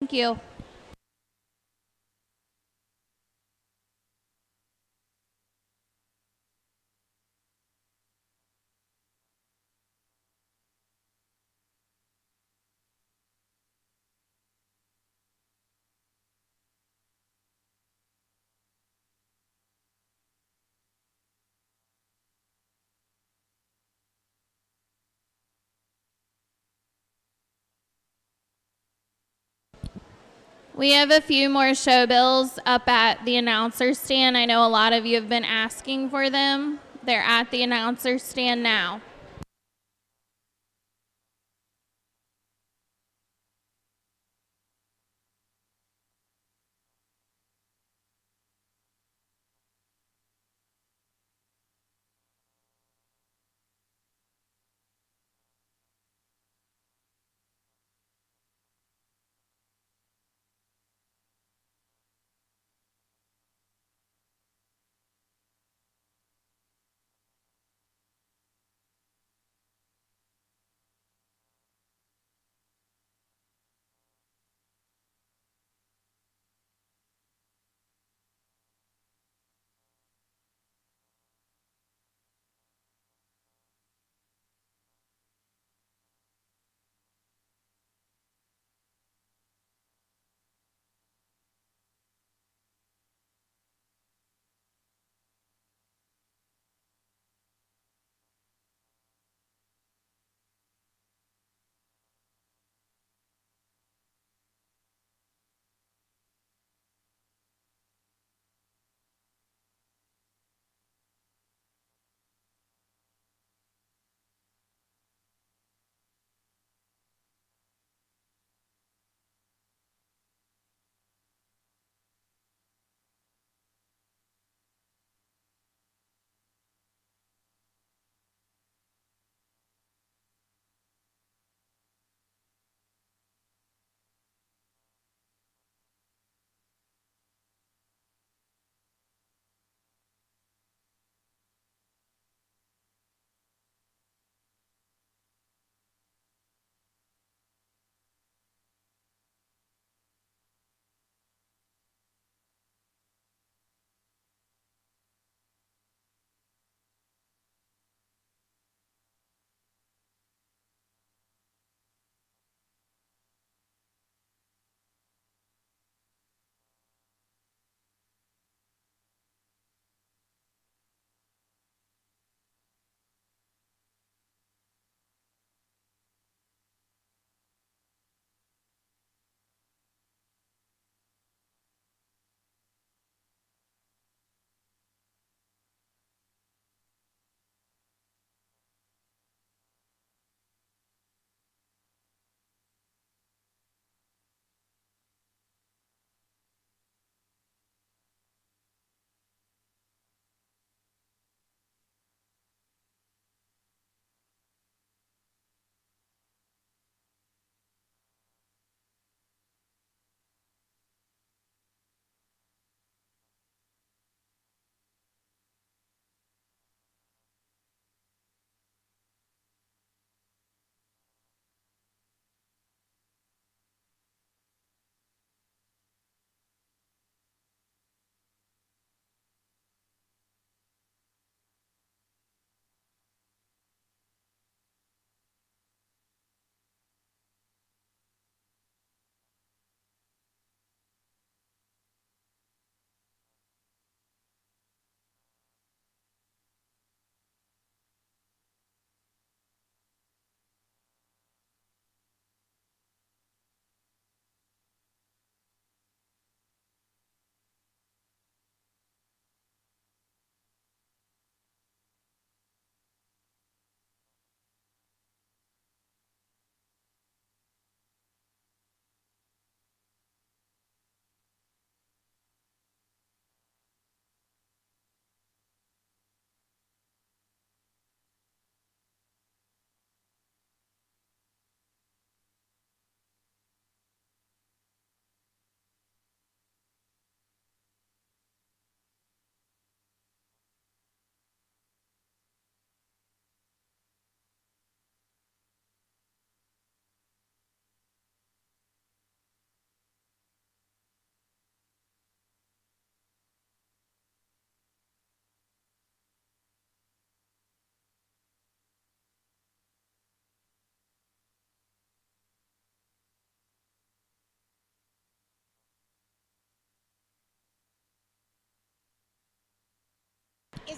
Thank you. We have a few more show bills up at the announcer stand. I know a lot of you have been asking for them. They're at the announcer stand now.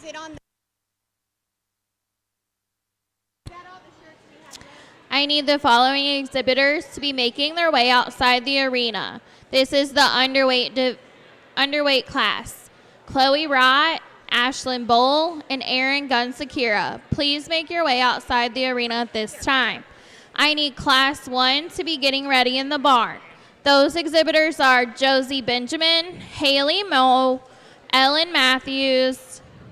Is it on the... I need the following exhibitors to be making their way outside the arena. This is the underweight class. Chloe Rott, Ashlyn Bowl, and Aaron Gunsakira. Please make your way outside the arena at this time. I need class 1 to be getting ready in the barn. Those exhibitors are Josie Benjamin, Haley Moe, Ellen Matthews,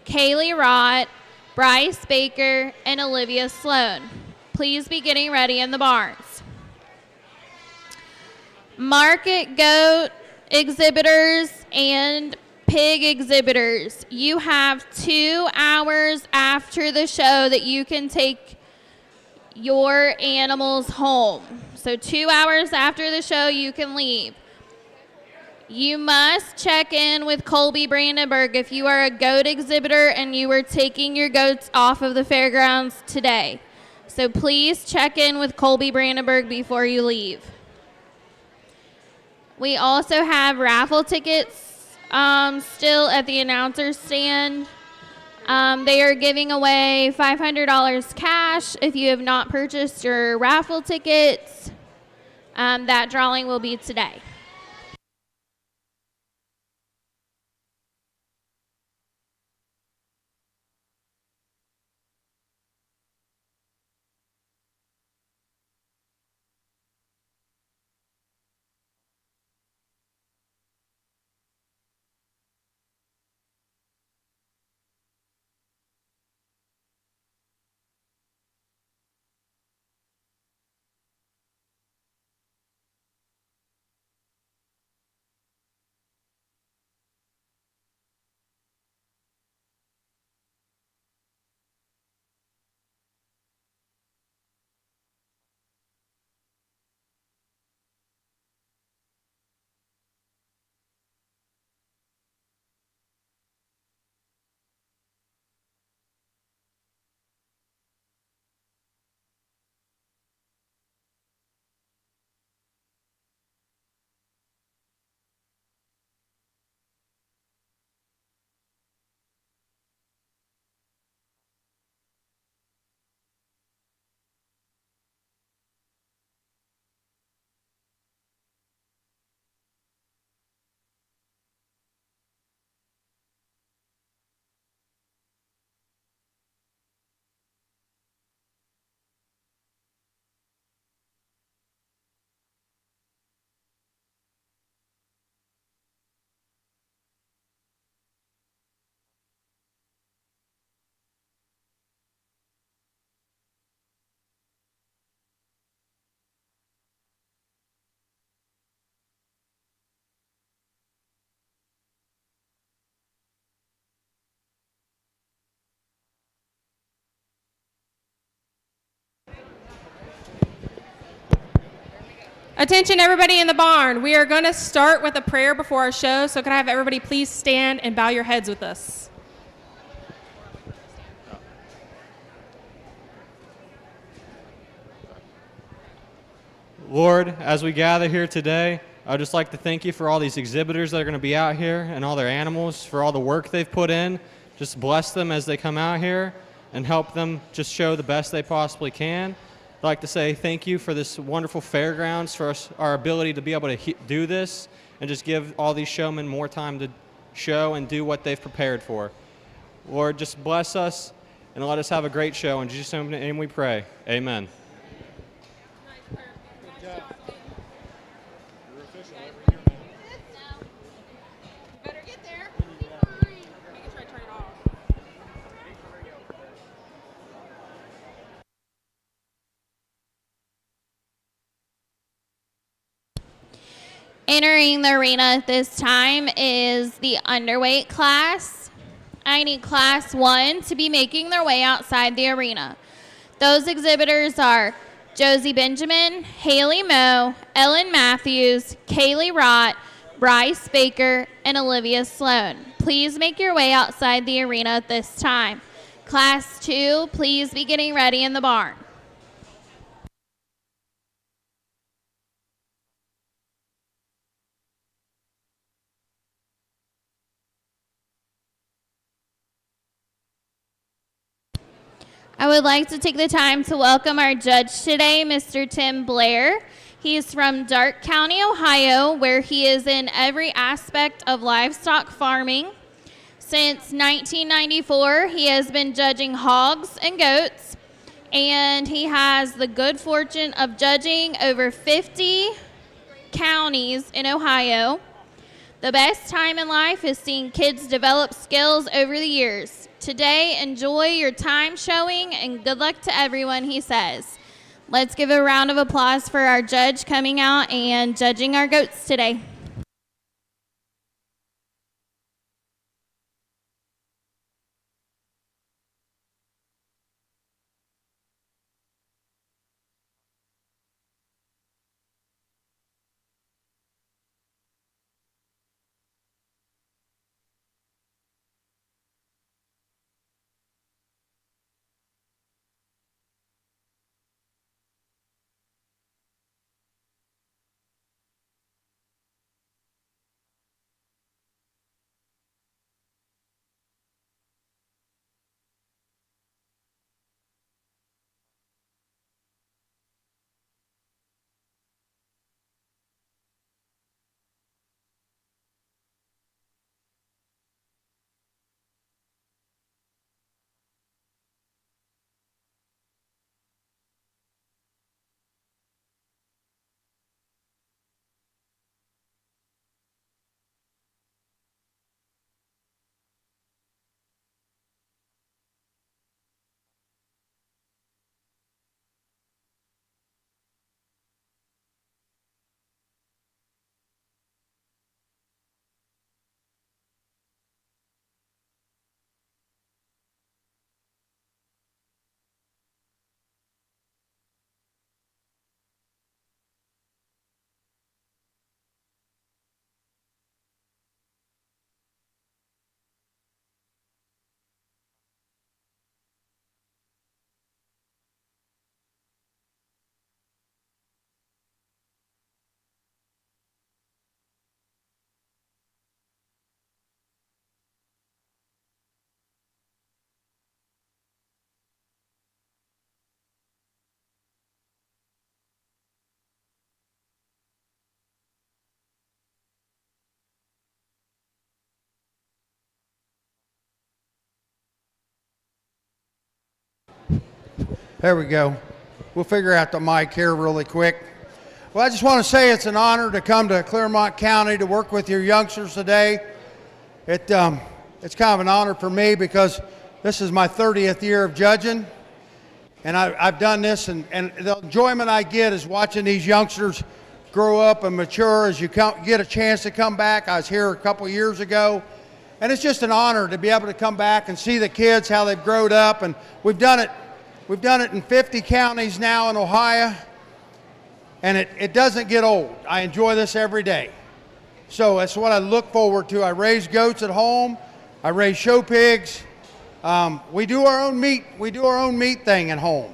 Kaylee Rott, Bryce Baker, and Olivia Sloan. Please be getting ready in the barns. Market goat exhibitors and pig exhibitors. You have 2 hours after the show that you can take your animals home. So 2 hours after the show, you can leave. You must check in with Colby Brandenburg if you are a goat exhibitor and you are taking your goats off of the fairgrounds today. So please check in with Colby Brandenburg before you leave. We also have raffle tickets still at the announcer's stand. They are giving away $500 cash if you have not purchased your raffle tickets. That drawing will be today. Attention everybody in the barn. We are going to start with a prayer before our show, so can I have everybody please stand and bow your heads with us? Lord, as we gather here today, I'd just like to thank you for all these exhibitors that are going to be out here and all their animals, for all the work they've put in. Just bless them as they come out here and help them just show the best they possibly can. I'd like to say thank you for this wonderful fairgrounds, for our ability to be able to do this and just give all these showmen more time to show and do what they've prepared for. Lord, just bless us and let us have a great show. In Jesus' name we pray. Amen. Entering the arena at this time is the underweight class. I need class 1 to be making their way outside the arena. Those exhibitors are Josie Benjamin, Haley Moe, Ellen Matthews, Kaylee Rott, Bryce Baker, and Olivia Sloan. Please make your way outside the arena at this time. Class 2, please be getting ready in the barn. I would like to take the time to welcome our judge today, Mr. Tim Blair. He is from Darke County, Ohio, where he is in every aspect of livestock farming. Since 1994, he has been judging hogs and goats, and he has the good fortune of judging over 50 counties in Ohio. The best time in life is seeing kids develop skills over the years. Today, enjoy your time showing, and good luck to everyone, he says. Let's give a round of applause for our judge coming out and judging our goats today. There we go. We'll figure out the mic here really quick. Well, I just want to say it's an honor to come to Clermont County to work with your youngsters today. It's kind of an honor for me because this is my 30th year of judging, and I've done this, and the enjoyment I get is watching these youngsters grow up and mature as you get a chance to come back. I was here a couple years ago, and it's just an honor to be able to come back and see the kids, how they've grown up, and we've done it in 50 counties now in Ohio, and it doesn't get old. I enjoy this every day. So that's what I look forward to. I raise goats at home. I raise show pigs. We do our own meat. We do our own meat thing at home.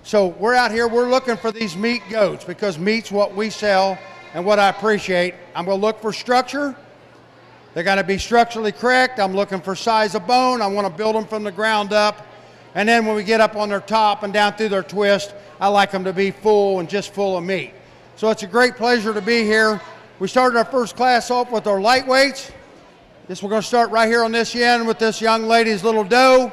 So we're out here, we're looking for these meat goats because meat's what we sell and what I appreciate. I'm going to look for structure. They got to be structurally correct. I'm looking for size of bone. I want to build them from the ground up. And then when we get up on their top and down through their twist, I like them to be full and just full of meat. So it's a great pleasure to be here. We started our first class off with our lightweights. We're going to start right here on this end with this young lady's little doe.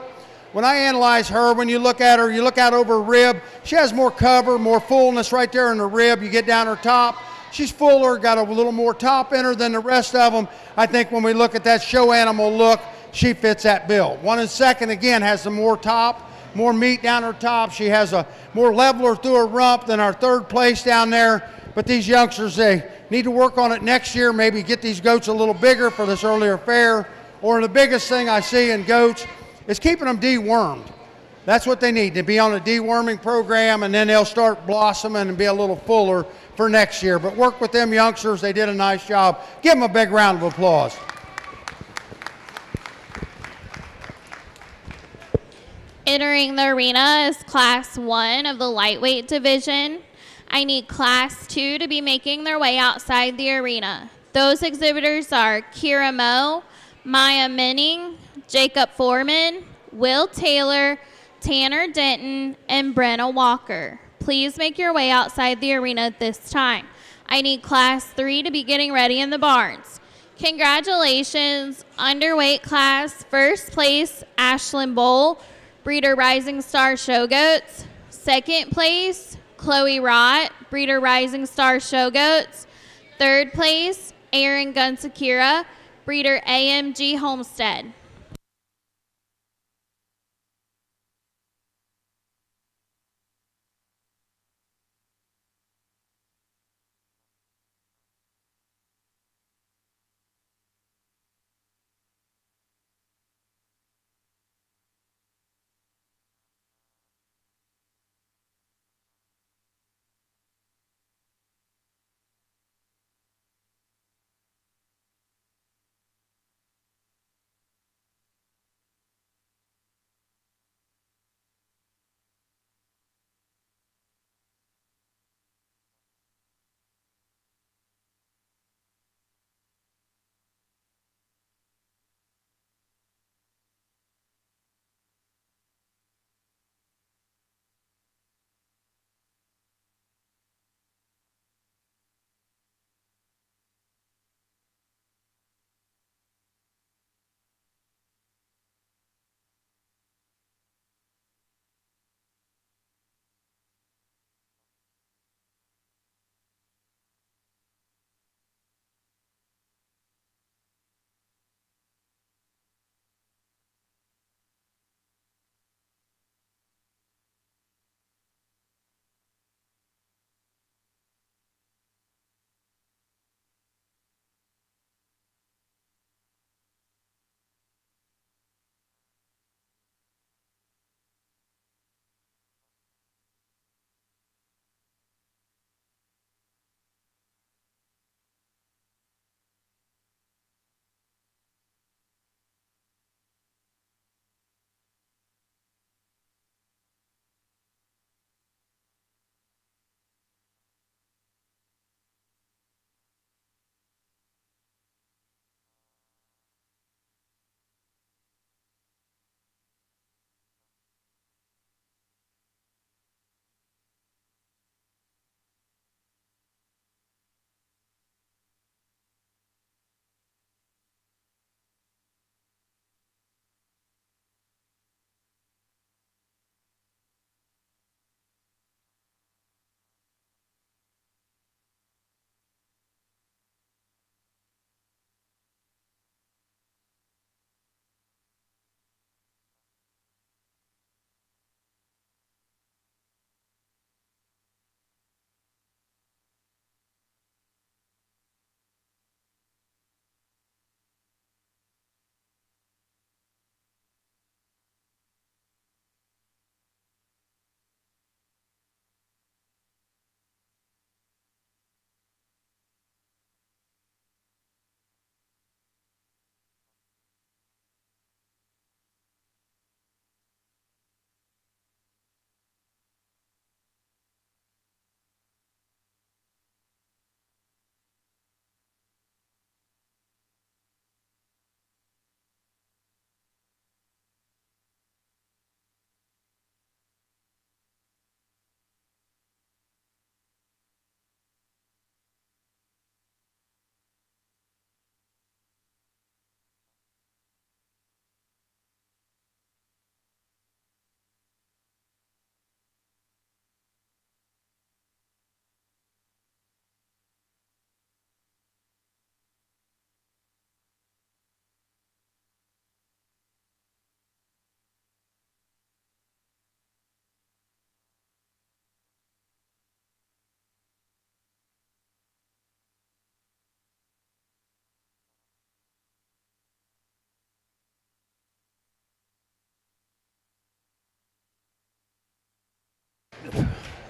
When I analyze her, when you look at her, you look out over her rib, she has more cover, more fullness right there in the rib. You get down her top, she's fuller, got a little more top in her than the rest of them. I think when we look at that show animal look, she fits that bill. One and second, again, has some more top, more meat down her top. She has a more leveler through her rump than our third place down there. But these youngsters, they need to work on it next year, maybe get these goats a little bigger for this earlier fair. Or the biggest thing I see in goats is keeping them dewormed. That's what they need, to be on a deworming program, and then they'll start blossoming and be a little fuller for next year. But work with them youngsters. They did a nice job. Give them a big round of applause. Entering the arena is Class 1 of the lightweight division. I need Class 2 to be making their way outside the arena. Those exhibitors are Kira Moe, Maya Minning, Jacob Foreman, Will Taylor, Tanner Denton, and Brenna Walker. Please make your way outside the arena at this time. I need Class 3 to be getting ready in the barns. Congratulations, underweight class, first place, Ashlyn Bowl, breeder Rising Star Showgoats. Second place, Chloe Rott, breeder Rising Star Showgoats. Third place, Aaron Gunsakira, breeder AMG Homestead.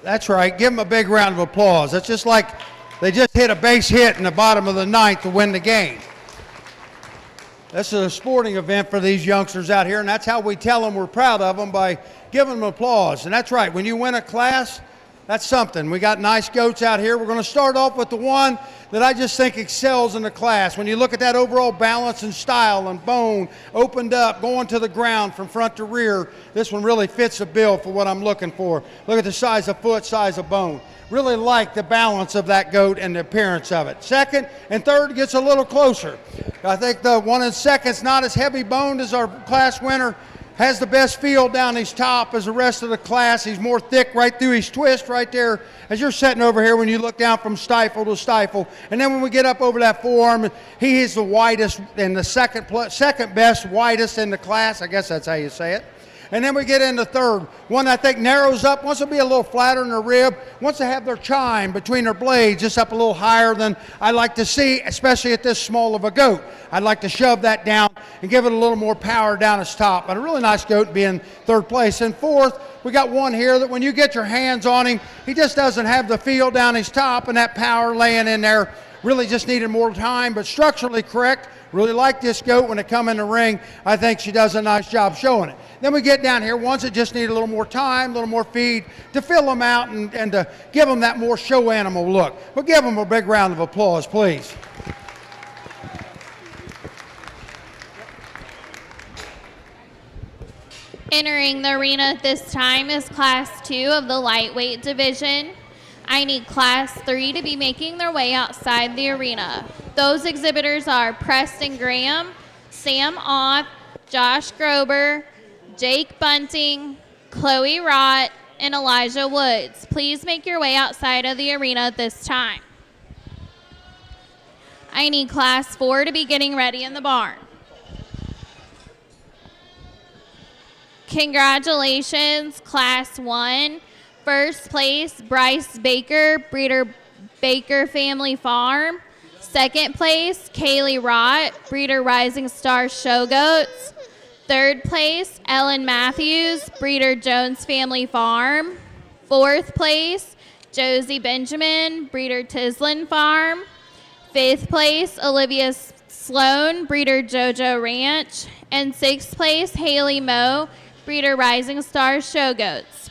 That's right. Give them a big round of applause. That's just like they just hit a base hit in the bottom of the ninth to win the game. This is a sporting event for these youngsters out here, and that's how we tell them we're proud of them, by giving them applause. And that's right. When you win a class, That's something. We got nice goats out here. We're going to start off with the one that I just think excels in the class. When you look at that overall balance and style and bone, opened up, going to the ground from front to rear, this one really fits the bill for what I'm looking for. Look at the size of foot, size of bone. Really like the balance of that goat and the appearance of it. Second and third gets a little closer. I think the one in second's not as heavy boned as our class winner. Has the best feel down his top as the rest of the class. He's more thick right through his twist right there as you're sitting over here when you look down from stifle to stifle. And then when we get up over that forearm, he is the widest and the second best widest in the class. I guess that's how you say it. And then we get into third. One I think narrows up, wants to be a little flatter in the rib, wants to have their chine between their blades just up a little higher than I like to see, especially at this small of a goat. I'd like to shove that down and give it a little more power down its top. But a really nice goat being third place. And fourth, we got one here that when you get your hands on him, he just doesn't have the feel down his top and that power laying in there. Really just needed more time, but structurally correct. Really like this goat when it come in the ring. I think she does a nice job showing it. Then we get down here, ones that just need a little more time, a little more feed to fill them out and to give them that more show animal look. But give them a big round of applause, please. Entering the arena at this time is Class 2 of the lightweight division. I need Class 3 to be making their way outside the arena. Those exhibitors are Preston Graham, Sam Ott, Josh Grober, Jake Bunting, Chloe Rott, and Elijah Woods. Please make your way outside of the arena at this time. I need Class 4 to be getting ready in the barn. Congratulations, Class 1. First place, Bryce Baker, Breeder Baker Family Farm. Second place, Kaylee Rott, Breeder Rising Star Show Goats. Third place, Ellen Matthews, Breeder Jones Family Farm. Fourth place, Josie Benjamin, Breeder Tislin Farm. Fifth place, Olivia Sloan, Breeder JoJo Ranch. And sixth place, Haley Moe, Breeder Rising Star Show Goats.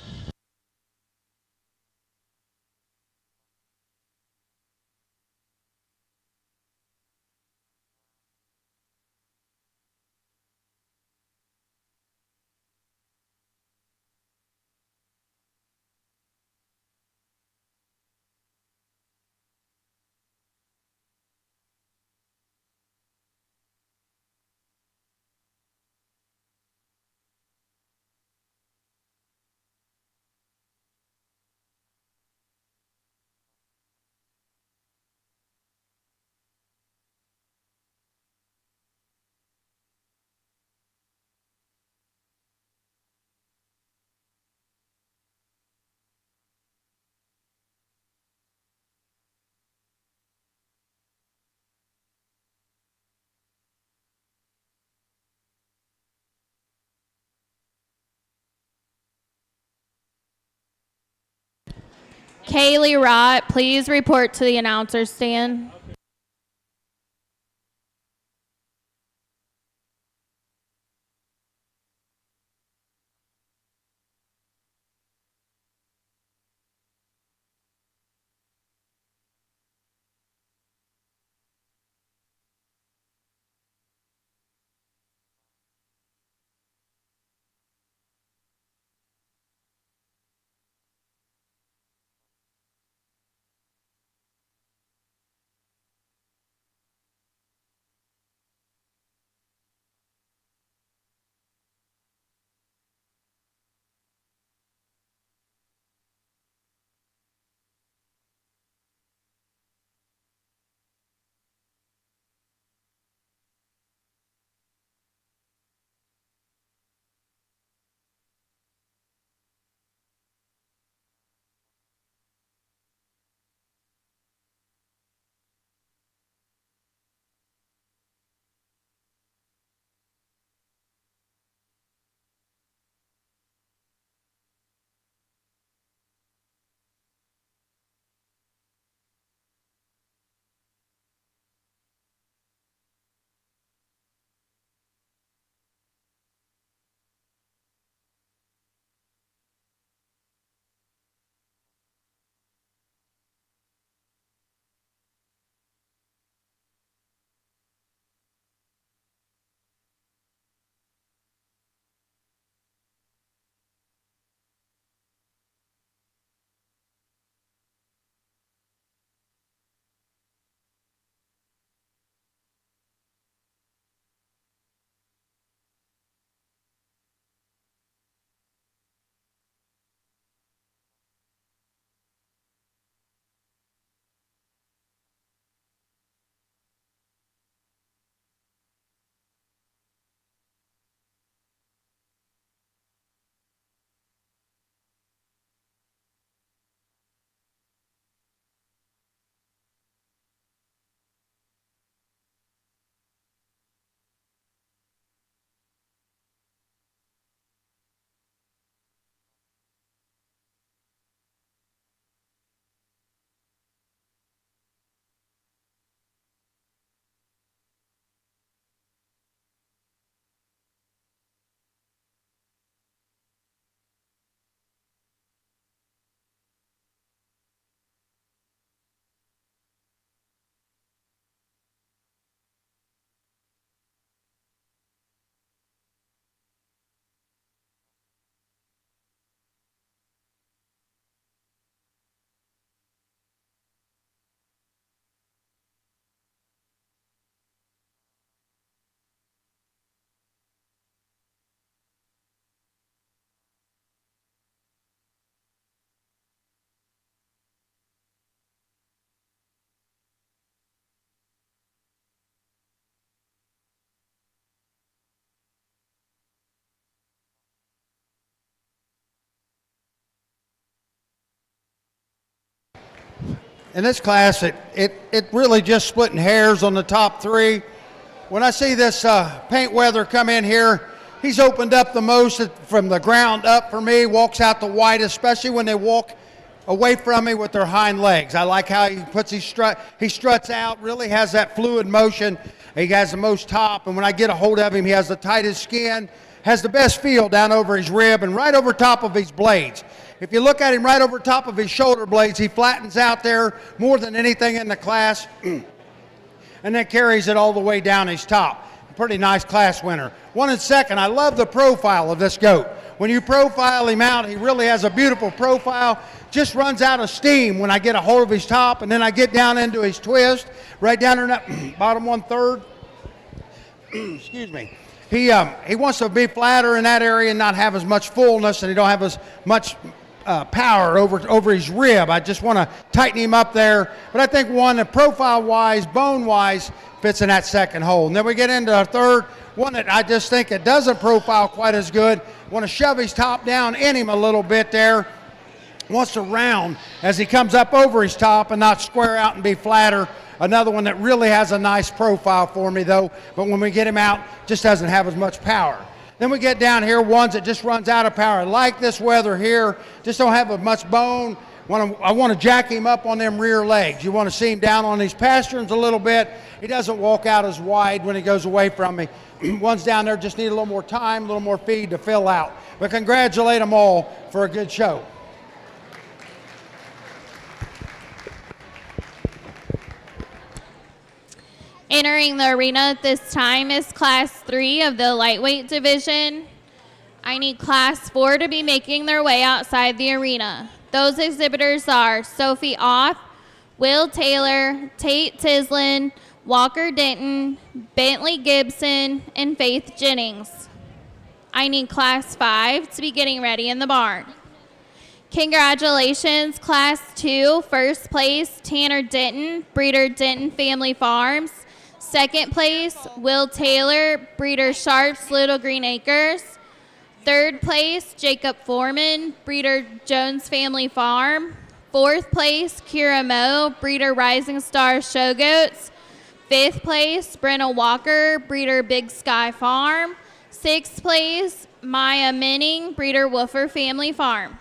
Kaylee Rott, please report to the announcer's stand. in this class, it really just splitting hairs on the top three. When I see this Paint Weather come in here, he's opened up the most from the ground up for me, walks out the widest, especially when they walk away from me with their hind legs. I like how he puts he struts out, really has that fluid motion. He has the most top, and when I get a hold of him, he has the tightest skin, has the best feel down over his rib and right over top of his blades. If you look at him right over top of his shoulder blades, he flattens out there more than anything in the class and then carries it all the way down his top. Pretty nice class winner. 1 and 2nd, I love the profile of this goat. When you profile him out, he really has a beautiful profile. Just runs out of steam when I get a hold of his top, and then I get down into his twist, right down in that bottom 1/3. Excuse me. He wants to be flatter in that area and not have as much fullness, and he don't have as much power over his rib. I just want to tighten him up there. But I think one, profile-wise, bone-wise, fits in that second hole. And then we get into our third, one that I just think it doesn't profile quite as good. Want to shove his top down in him a little bit there. Wants to round as he comes up over his top and not square out and be flatter. Another one that really has a nice profile for me though, but when we get him out, just doesn't have as much power. Then we get down here, ones that just runs out of power. Like this Weather here, just don't have as much bone. I want to jack him up on them rear legs. You want to see him down on these pasterns a little bit. He doesn't walk out as wide when he goes away from me. Ones down there just need a little more time, a little more feed to fill out. But congratulate them all for a good show. Entering the arena at this time is Class 3 of the lightweight division. I need Class 4 to be making their way outside the arena. Those exhibitors are Sophie Oth, Will Taylor, Tate Tislin, Walker Denton, Bentley Gibson, and Faith Jennings. I need Class 5 to be getting ready in the barn. Congratulations, Class 2, first place, Tanner Denton, breeder Denton Family Farms. Second place, Will Taylor, breeder Sharps Little Green Acres. Third place, Jacob Foreman, breeder Jones Family Farm. Fourth place, Kira Moe, breeder Rising Star Show Goats. Fifth place, Brenna Walker, breeder Big Sky Farm. Sixth place, Maya Minning, breeder Woofer Family Farm.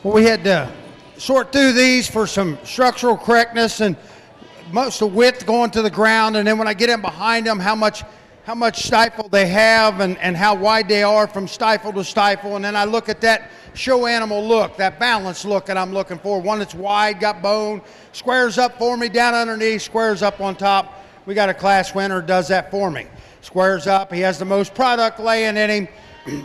Well, we had to sort through these for some structural correctness and most of width going to the ground, and then when I get in behind them, how much stifle they have and how wide they are from stifle to stifle, and then I look at that show animal look, that balanced look that I'm looking for, one that's wide, got bone, squares up for me down underneath, squares up on top. We got a class winner does that for me. Squares up, he has the most product laying in him,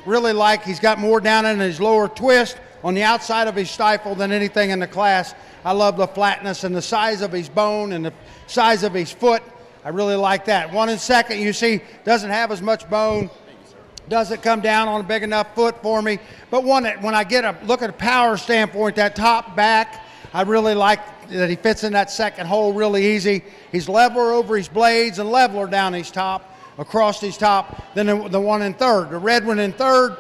really like he's got more down in his lower twist on the outside of his stifle than anything in the class. I love the flatness and the size of his bone and the size of his foot. I really like that. One in second, you see, doesn't have as much bone, doesn't come down on a big enough foot for me. But one that, when I get a look at a power standpoint, that top back, I really like that he fits in that second hole really easy. He's leveler over his blades and leveler down his top, across his top, than the one in third. The red one in third,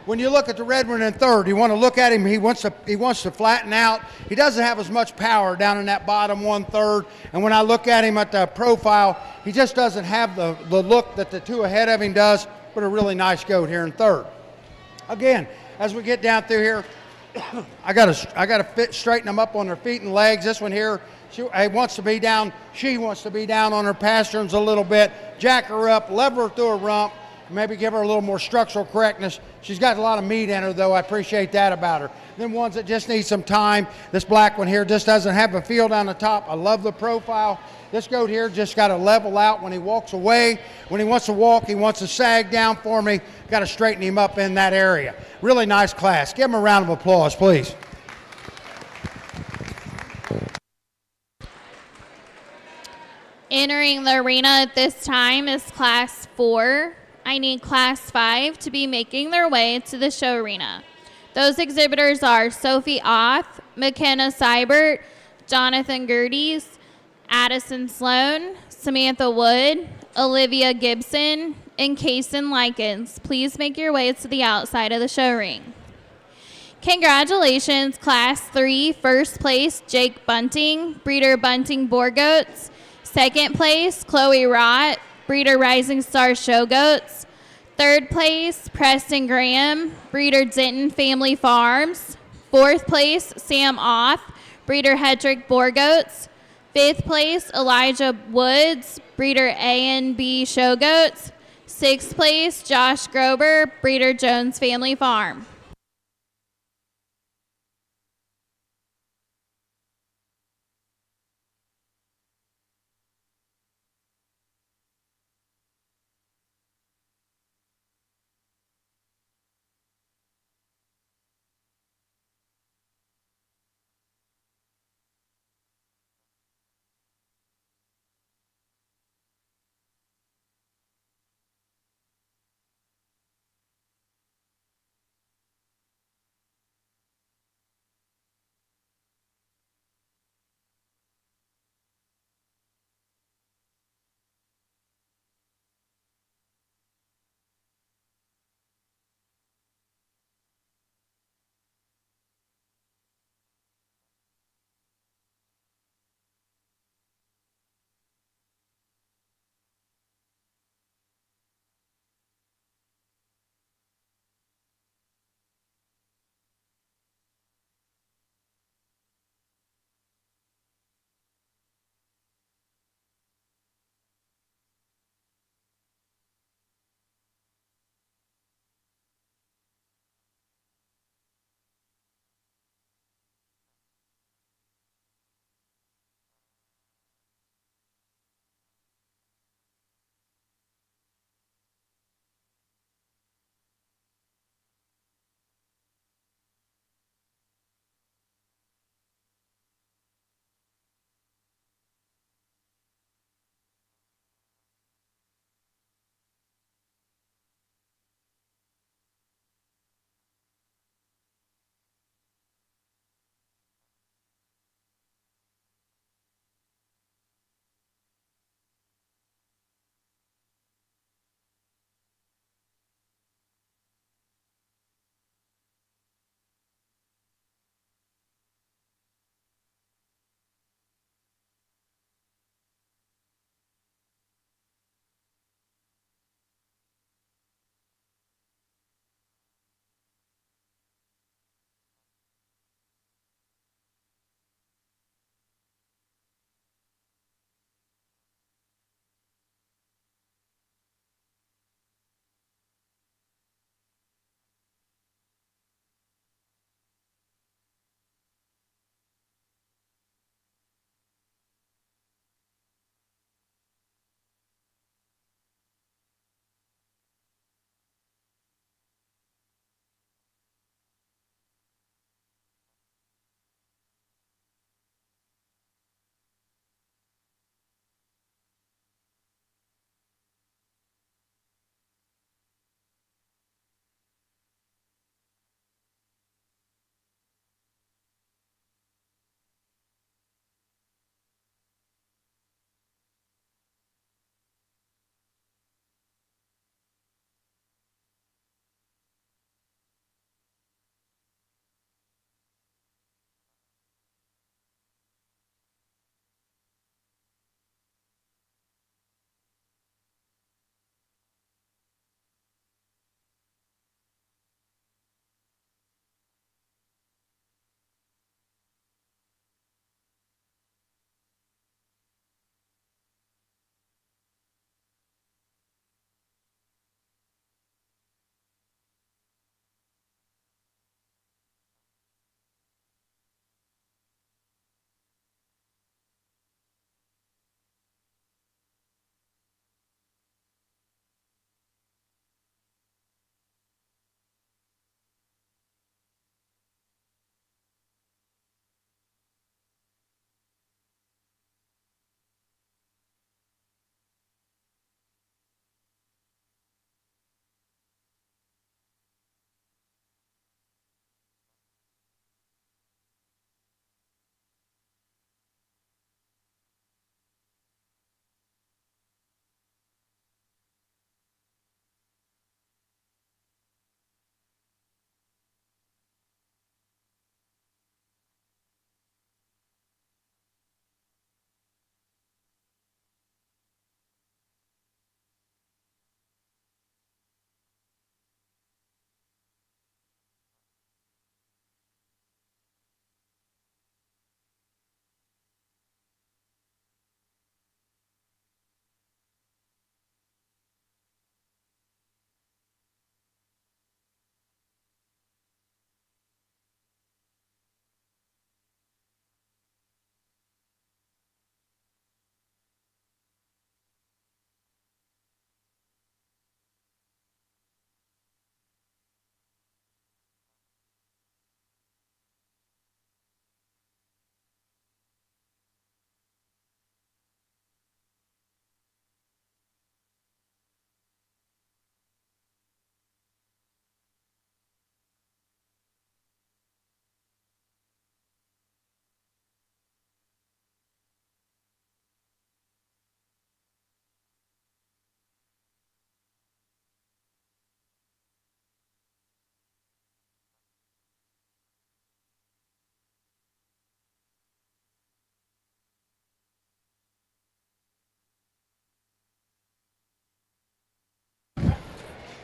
when you look at the red one in third, you want to look at him, he wants to flatten out. He doesn't have as much power down in that bottom 1/3. And when I look at him at the profile, he just doesn't have the look that the two ahead of him does, but a really nice goat here in third. Again, as we get down through here, I gotta straighten them up on their feet and legs. This one here, she wants to be down on her pasterns a little bit, jack her up, lever her through her rump, maybe give her a little more structural correctness. She's got a lot of meat in her, though. I appreciate that about her. Then ones that just need some time. This black one here just doesn't have a feel down the top. I love the profile. This goat here just got to level out when he walks away. When he wants to walk, he wants to sag down for me. Got to straighten him up in that area. Really nice class. Give him a round of applause, please. Entering the arena at this time is Class 4. I need Class 5 to be making their way to the show arena. Those exhibitors are Sophie Oth, McKenna Seibert, Jonathan Gerdes, Addison Sloan, Samantha Wood, Olivia Gibson, and Kason Likens. Please make your way to the outside of the show ring. Congratulations, Class 3, first place, Jake Bunting, breeder Bunting Boar Goats. Second place, Chloe Rott, breeder Rising Star Show Goats. Third place, Preston Graham, breeder Denton Family Farms. Fourth place, Sam Oth, breeder Hedrick Boar Goats. Fifth place, Elijah Woods, breeder A&B Show Goats. Sixth place, Josh Grober, breeder Jones Family Farm.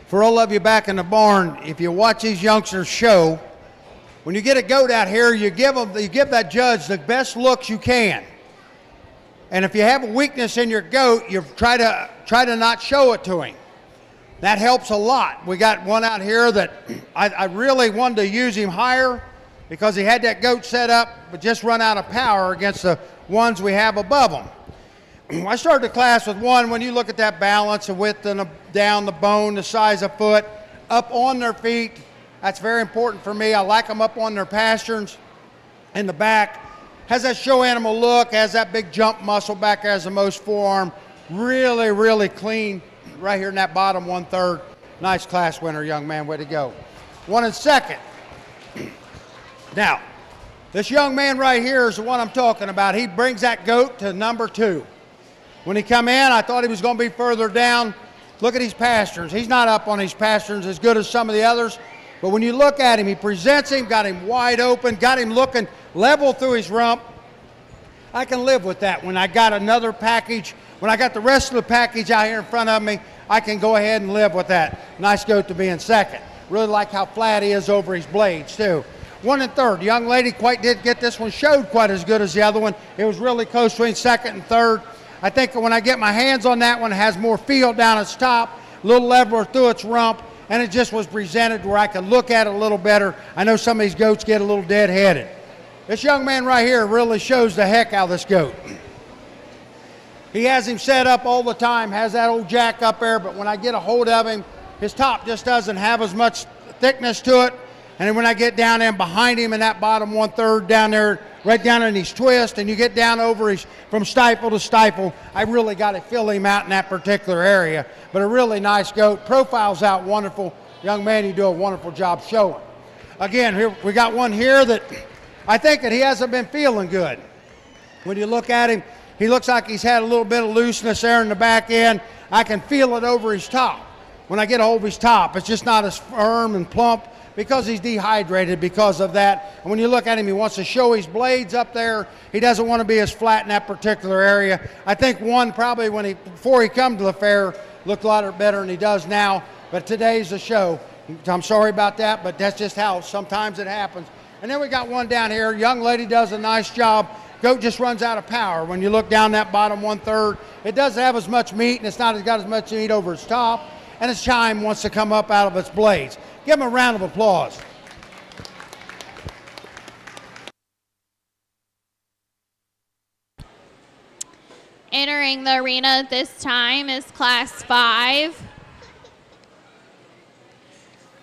For all of you back in the barn, if you watch these youngsters show, when you get a goat out here, you give that judge the best looks you can. And if you have a weakness in your goat, you try to not show it to him. That helps a lot. We got one out here that I really wanted to use him higher because he had that goat set up, but just run out of power against the ones we have above him. I started the class with one. When you look at that balance, the width and down, the bone, the size of foot, up on their feet, that's very important for me. I like them up on their pasterns in the back. Has that show animal look, has that big jump muscle back there, has the most forearm. Really, really clean right here in that bottom 1/3. Nice class winner, young man, way to go. One in second. Now, this young man right here is the one I'm talking about. He brings that goat to number 2. When he come in, I thought he was going to be further down. Look at these pasterns. He's not up on these pasterns as good as some of the others. But when you look at him, he presents him, got him wide open, got him looking level through his rump. I can live with that. When I got another package, when I got the rest of the package out here in front of me, I can go ahead and live with that. Nice goat to be in second. Really like how flat he is over his blades, too. 1 and 3rd. The young lady quite did get this one, showed quite as good as the other one. It was really close between 2nd and 3rd. I think when I get my hands on that one, it has more feel down its top, a little leveler through its rump, and it just was presented where I could look at it a little better. I know some of these goats get a little dead-headed. This young man right here really shows the heck out of this goat. He has him set up all the time, has that old jack up there, but when I get a hold of him, his top just doesn't have as much thickness to it. And then when I get down in behind him in that bottom 1/3 down there, right down in his twist, and you get down over his, from stifle to stifle, I really got to fill him out in that particular area. But a really nice goat. Profile's out wonderful. Young man, you do a wonderful job showing. Again, here we got one here that I think that he hasn't been feeling good. When you look at him, he looks like he's had a little bit of looseness there in the back end. I can feel it over his top. When I get a hold of his top, it's just not as firm and plump because he's dehydrated because of that. And when you look at him, he wants to show his blades up there. He doesn't want to be as flat in that particular area. I think one probably before he come to the fair looked a lot better than he does now, but today's the show. I'm sorry about that, but that's just how sometimes it happens. And then we got one down here. Young lady does a nice job. Goat just runs out of power. When you look down that bottom 1/3, it doesn't have as much meat, and it's not got as much meat over its top, and its chime wants to come up out of its blades. Give him a round of applause. Entering the arena this time is Class 5.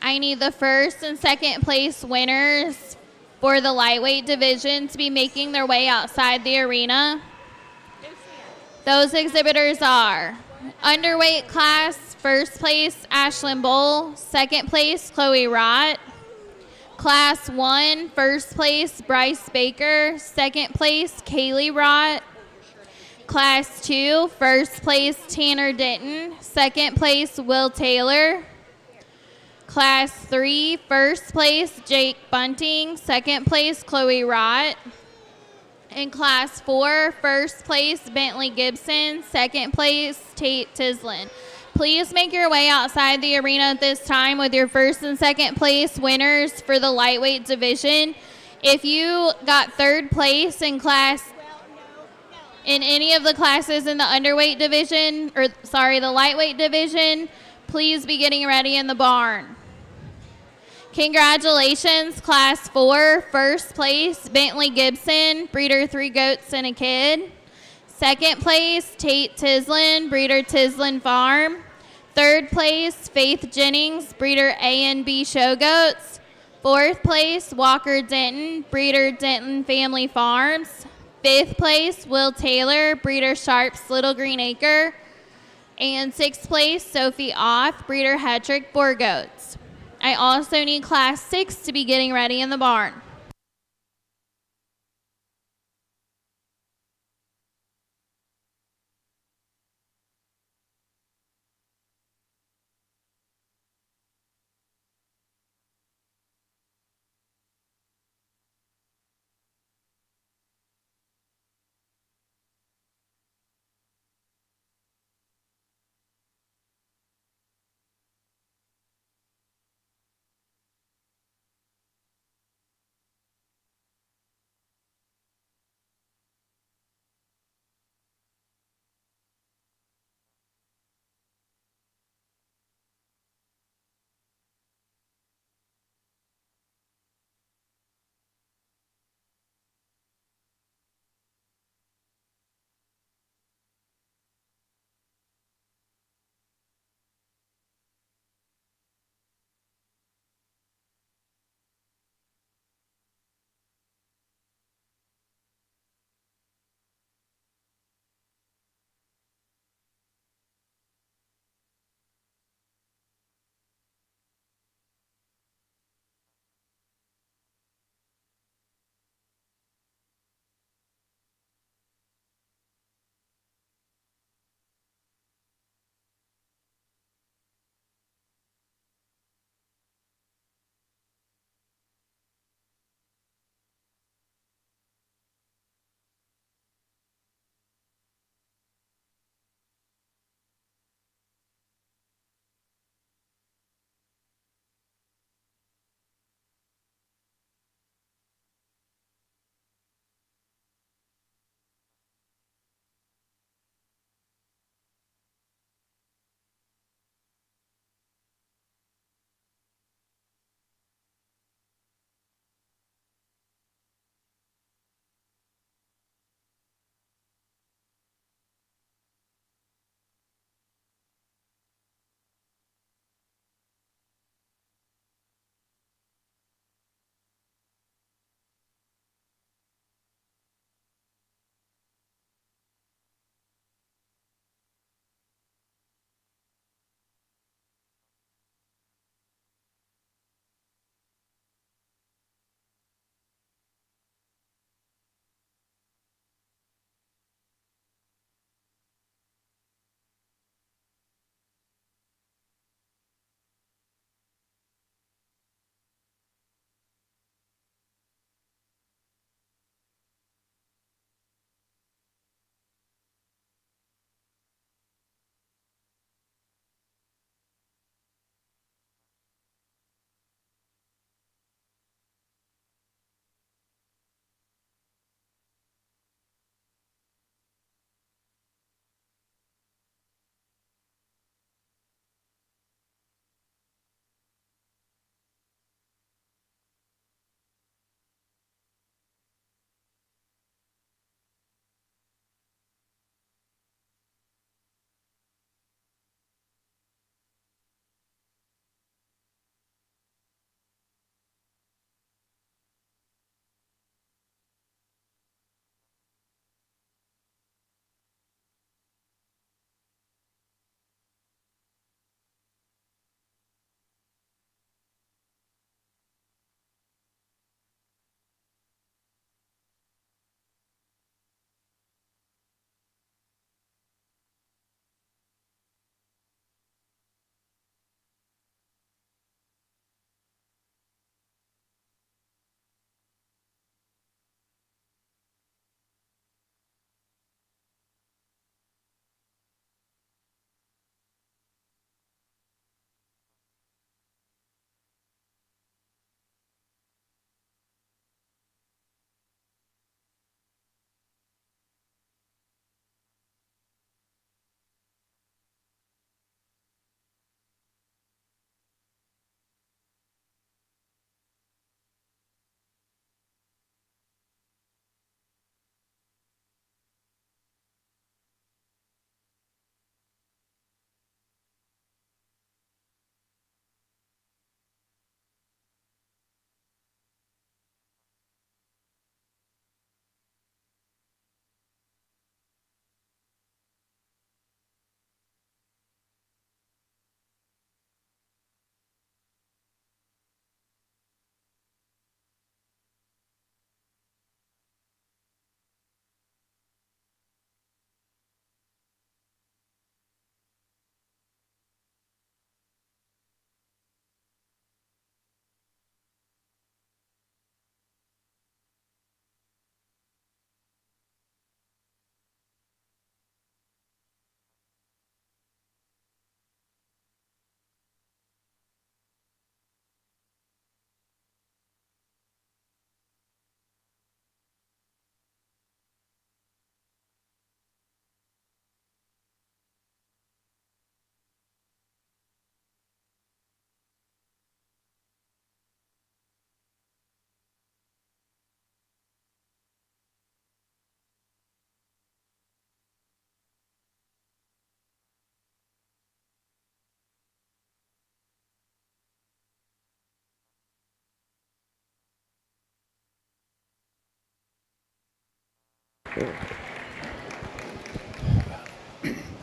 I need the first and second place winners for the lightweight division to be making their way outside the arena. Those exhibitors are underweight class, first place, Ashlyn Bowl. Second place, Chloe Rott. Class 1, first place, Bryce Baker. Second place, Kaylee Rott. Class 2, first place, Tanner Denton. Second place, Will Taylor. Class 3, first place, Jake Bunting. Second place, Chloe Rott. In Class 4, first place, Bentley Gibson. Second place, Tate Tislin. Please make your way outside the arena at this time with your first and second place winners for the lightweight division. If you got third place in any of the classes in the underweight division, the lightweight division, please be getting ready in the barn. Congratulations, Class 4, first place, Bentley Gibson, breeder 3 goats and a kid. Second place, Tate Tislin, breeder Tislin Farm. Third place, Faith Jennings, breeder A and B show goats. Fourth place, Walker Denton, breeder Denton Family Farms. Fifth place, Will Taylor, breeder Sharps Little Green Acre. And sixth place, Sophie Oth, breeder Hetrick Boar Goats. I also need Class 6 to be getting ready in the barn.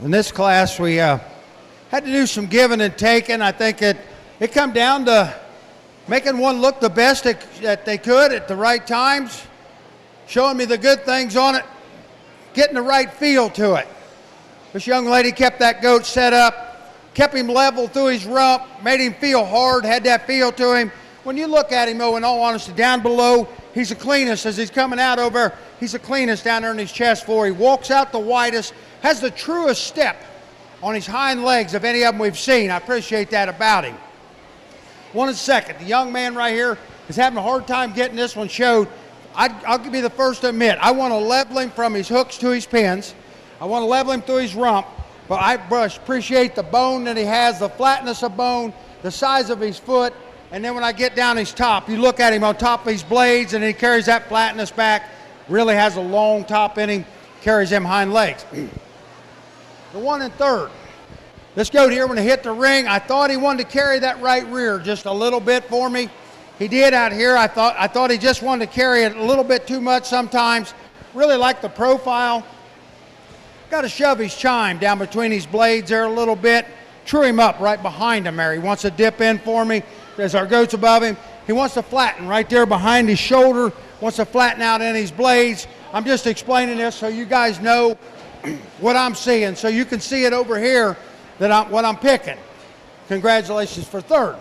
In this class, we had to do some giving and taking. I think it come down to making one look the best that they could at the right times, showing me the good things on it, getting the right feel to it. This young lady kept that goat set up, kept him level through his rump, made him feel hard, had that feel to him. When you look at him, though, in all honesty, down below, he's the cleanest as he's coming out over. He's the cleanest down there in his chest floor. He walks out the widest, has the truest step on his hind legs of any of them we've seen. I appreciate that about him. One second, the young man right here is having a hard time getting this one showed. I'll be the first to admit, I want to level him from his hooks to his pins. I want to level him through his rump, but I appreciate the bone that he has, the flatness of bone, the size of his foot, and then when I get down his top, you look at him on top of his blades, and he carries that flatness back, really has a long top in him, carries them hind legs. The 1 3rd. This goat here, when he hit the ring, I thought he wanted to carry that right rear just a little bit for me. He did out here. I thought he just wanted to carry it a little bit too much sometimes. Really like the profile. Got to shove his chime down between his blades there a little bit. True him up right behind him there. He wants to dip in for me. There's our goats above him. He wants to flatten right there behind his shoulder. Wants to flatten out in his blades. I'm just explaining this so you guys know what I'm seeing. So you can see it over here that what I'm picking. Congratulations for 3rd.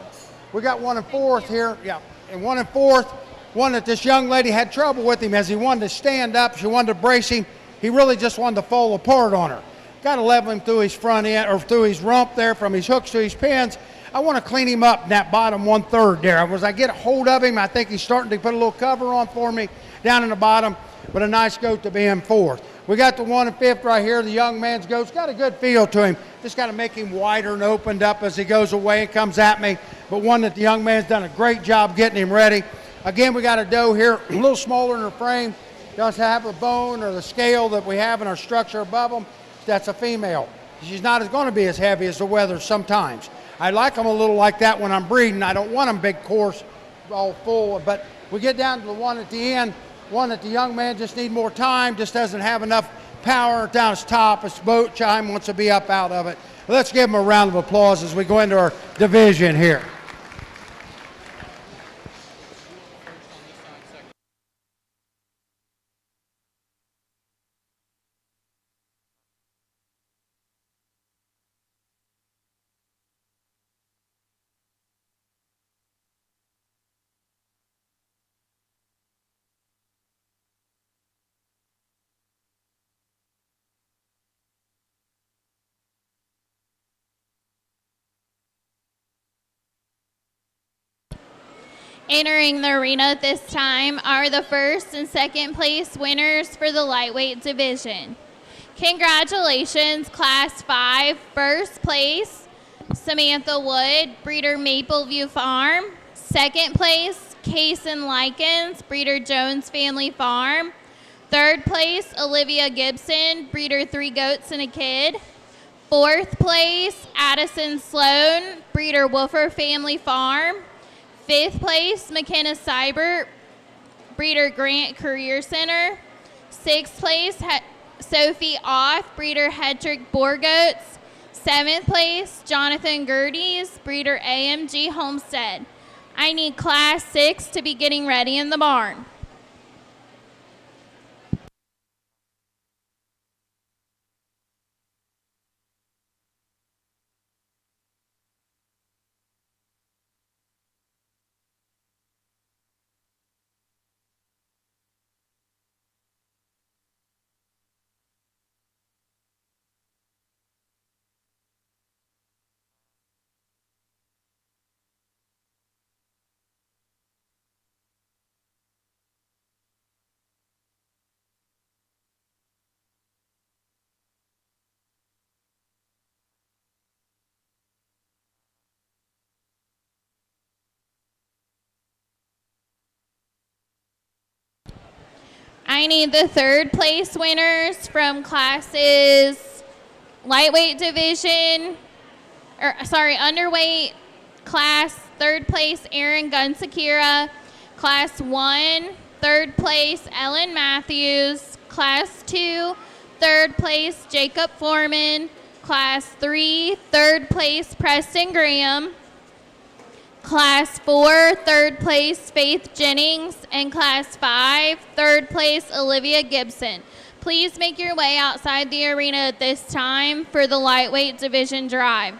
We got 1 4th here. Yeah, and 1 4th. One that this young lady had trouble with him as he wanted to stand up. She wanted to brace him. He really just wanted to fall apart on her. Got to level him through his front end or through his rump there, from his hooks to his pins. I want to clean him up in that bottom 1 3rd there. As I get a hold of him, I think he's starting to put a little cover on for me down in the bottom, but a nice goat to be in 4th. We got the 1 5th right here. The young man's goat's got a good feel to him. Just got to make him wider and opened up as he goes away and comes at me, but one that the young man's done a great job getting him ready. Again, we got a doe here, a little smaller in her frame. Doesn't have the bone or the scale that we have in our structure above them. That's a female. She's not going to be as heavy as the wethers sometimes. I like them a little like that when I'm breeding. I don't want them big coarse, all full. But we get down to the one at the end, one that the young man just need more time, just doesn't have enough power down his top. His boat chime wants to be up out of it. Let's give him a round of applause as we go into our division here. Entering the arena at this time are the 1st and 2nd place winners for the lightweight division. Congratulations, Class 5, 1st place, Samantha Wood, breeder Mapleview Farm. 2nd place, Kaysen Likens, breeder Jones Family Farm. 3rd place, Olivia Gibson, breeder 3 Goats and a Kid. 4th place, Addison Sloan, breeder Wolfer Family Farm. 5th place, McKenna Seibert, breeder Grant Career Center. 6th place, Sophie Off, breeder Hedrick Boar Goats. 7th place, Jonathan Gerdes, breeder AMG Homestead. I need Class 6 to be getting ready in the barn. I need the 3rd place winners from classes lightweight division, underweight class. 3rd place, Aaron Gunsakira. Class 1, 3rd place, Ellen Matthews. Class 2, third place, Jacob Foreman. Class 3, third place, Preston Graham. Class 4, third place, Faith Jennings. And Class 5, third place, Olivia Gibson. Please make your way outside the arena at this time for the lightweight division drive.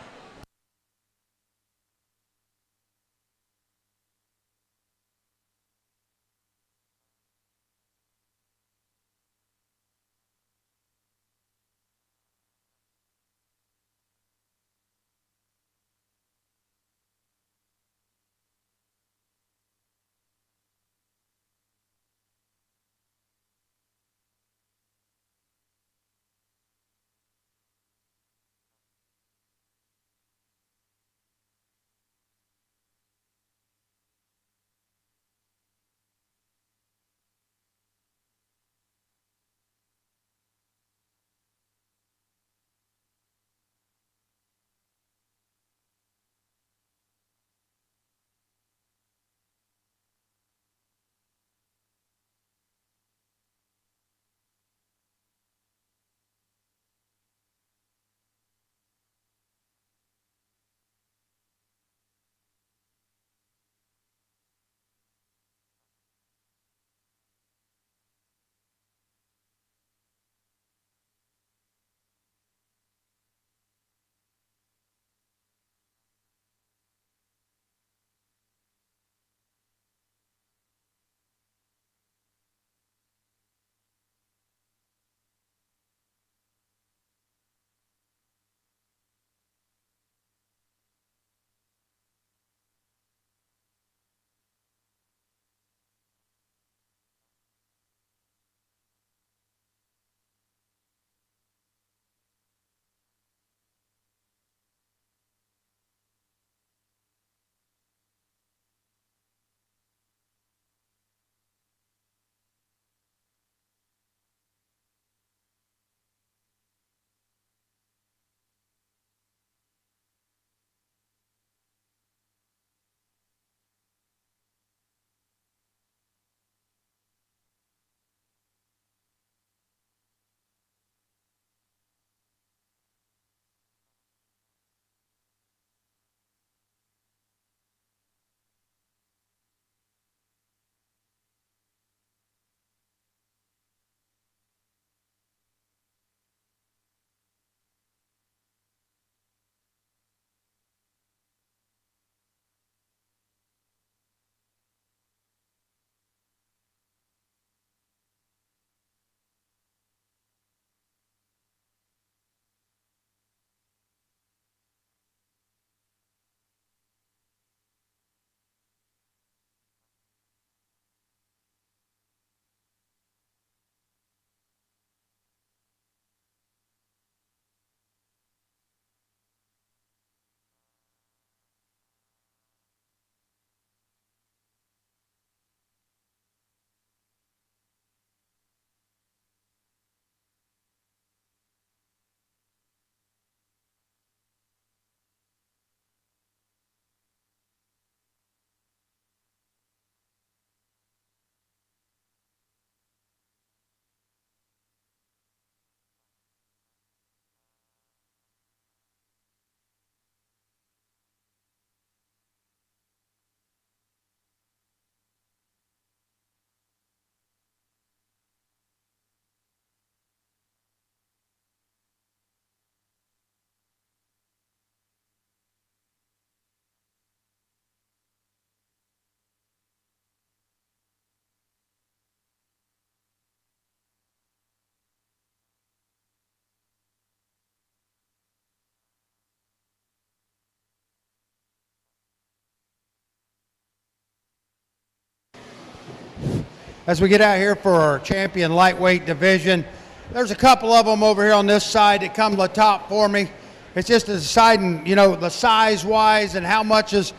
As we get out here for our champion lightweight division, there's a couple of them over here on this side that come to the top for me. It's just deciding, the size-wise and how much is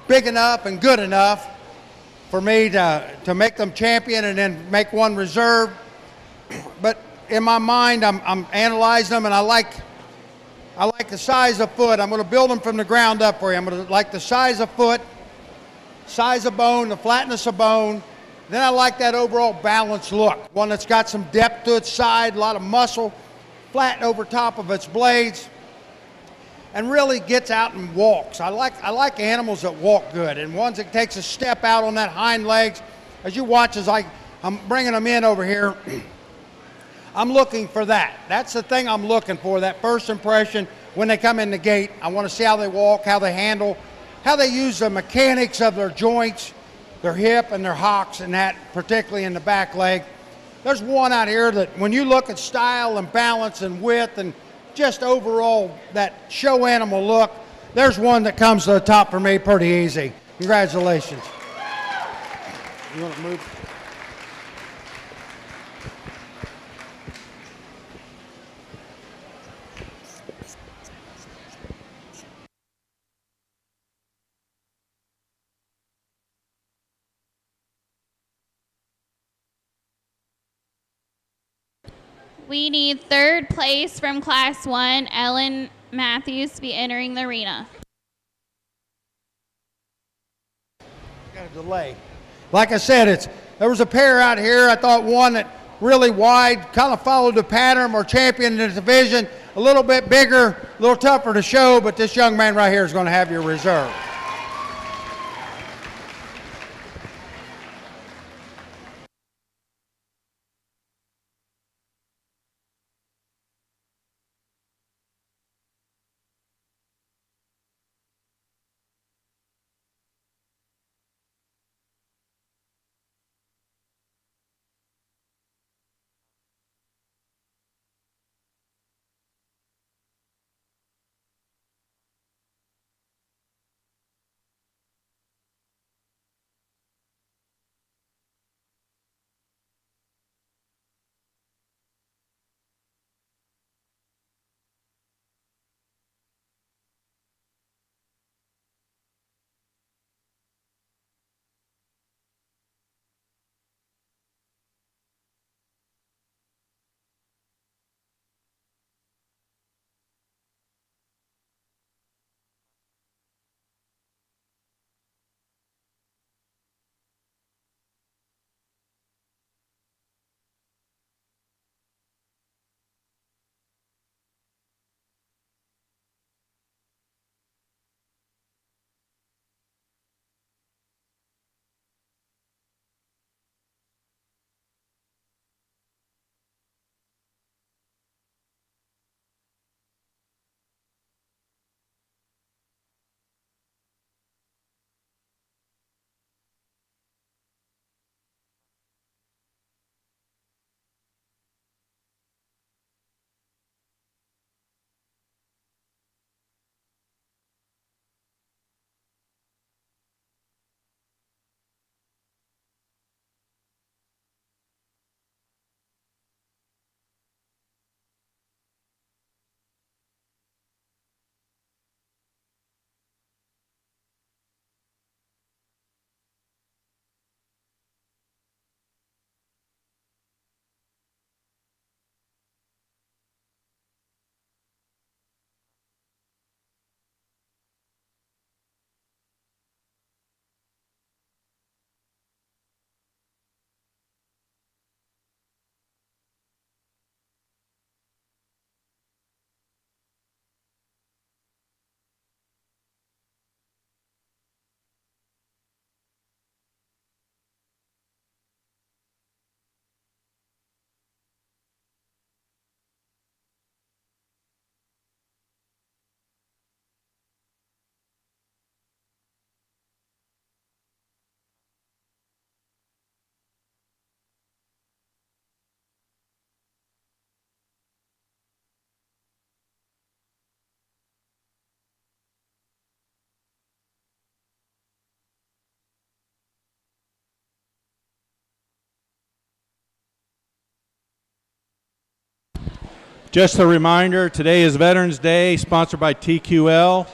big enough and good enough for me to make them champion and then make one reserve. But in my mind, I'm analyzing them, and I like the size of foot. I'm going to build them from the ground up for you. I'm going to like the size of foot, size of bone, the flatness of bone, Then I like that overall balanced look, one that's got some depth to its side, a lot of muscle, flat over top of its blades, and really gets out and walks. I like animals that walk good, and ones that takes a step out on that hind legs. As you watch as I'm bringing them in over here, I'm looking for that. That's the thing I'm looking for, that first impression when they come in the gate. I want to see how they walk, how they handle, how they use the mechanics of their joints, their hip and their hocks, and that particularly in the back leg. There's one out here that when you look at style and balance and width and just overall that show animal look, there's one that comes to the top for me pretty easy. Congratulations. You want to move? We need third place from Class 1, Ellen Matthews, to be entering the arena. Got a delay. Like I said, there was a pair out here. I thought one that really wide, kind of followed the pattern, or champion in the division, a little bit bigger, a little tougher to show, but this young man right here is going to have your reserve. Just a reminder, today is Veterans Day, sponsored by TQL.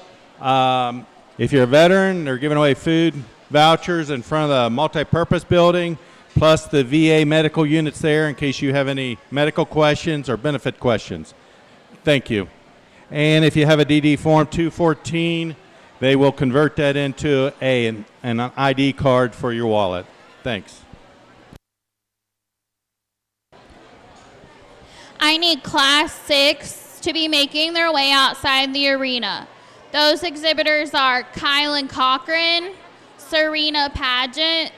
If you're a veteran, they're giving away food vouchers in front of the multi-purpose building, plus the VA medical units there in case you have any medical questions or benefit questions. Thank you. And if you have a DD Form 214, they will convert that into an ID card for your wallet. Thanks. I need Class 6 to be making their way outside the arena. Those exhibitors are Kylan Cochran, Serena Pageant,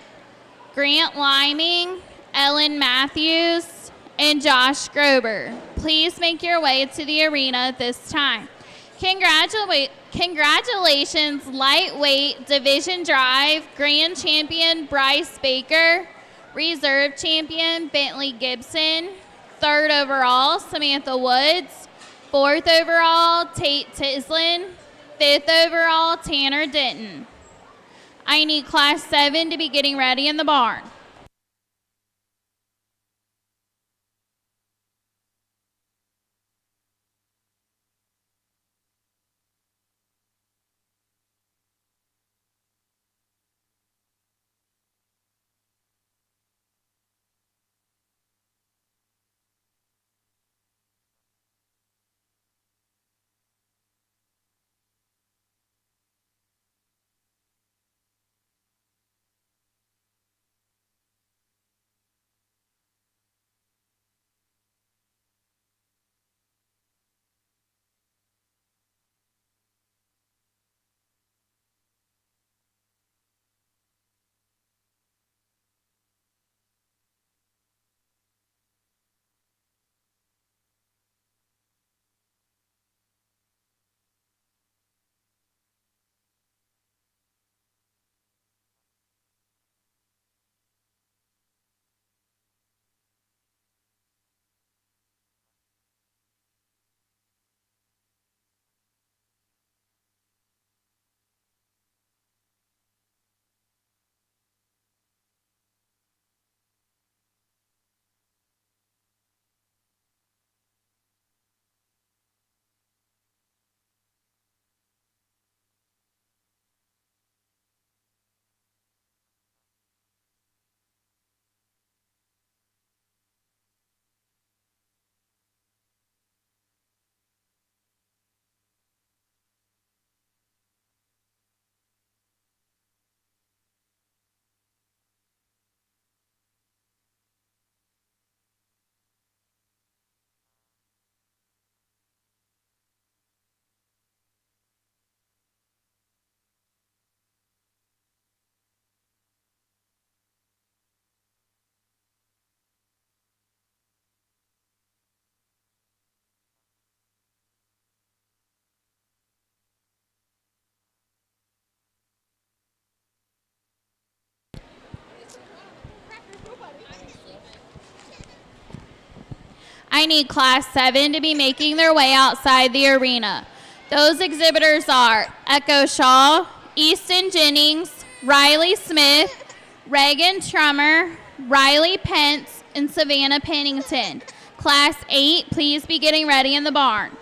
Grant Liming, Ellen Matthews, and Josh Grober. Please make your way to the arena at this time. Congratulations, lightweight division drive grand champion Bryce Baker, reserve champion Bentley Gibson, third overall Samantha Woods, fourth overall Tate Tislin, fifth overall Tanner Denton. I need Class 7 to be getting ready in the barn. I need Class 7 to be making their way outside the arena. Those exhibitors are Echo Shaw, Easton Jennings, Riley Smith, Reagan Trummer, Riley Pence, and Savannah Pennington. Class 8, please be getting ready in the barn.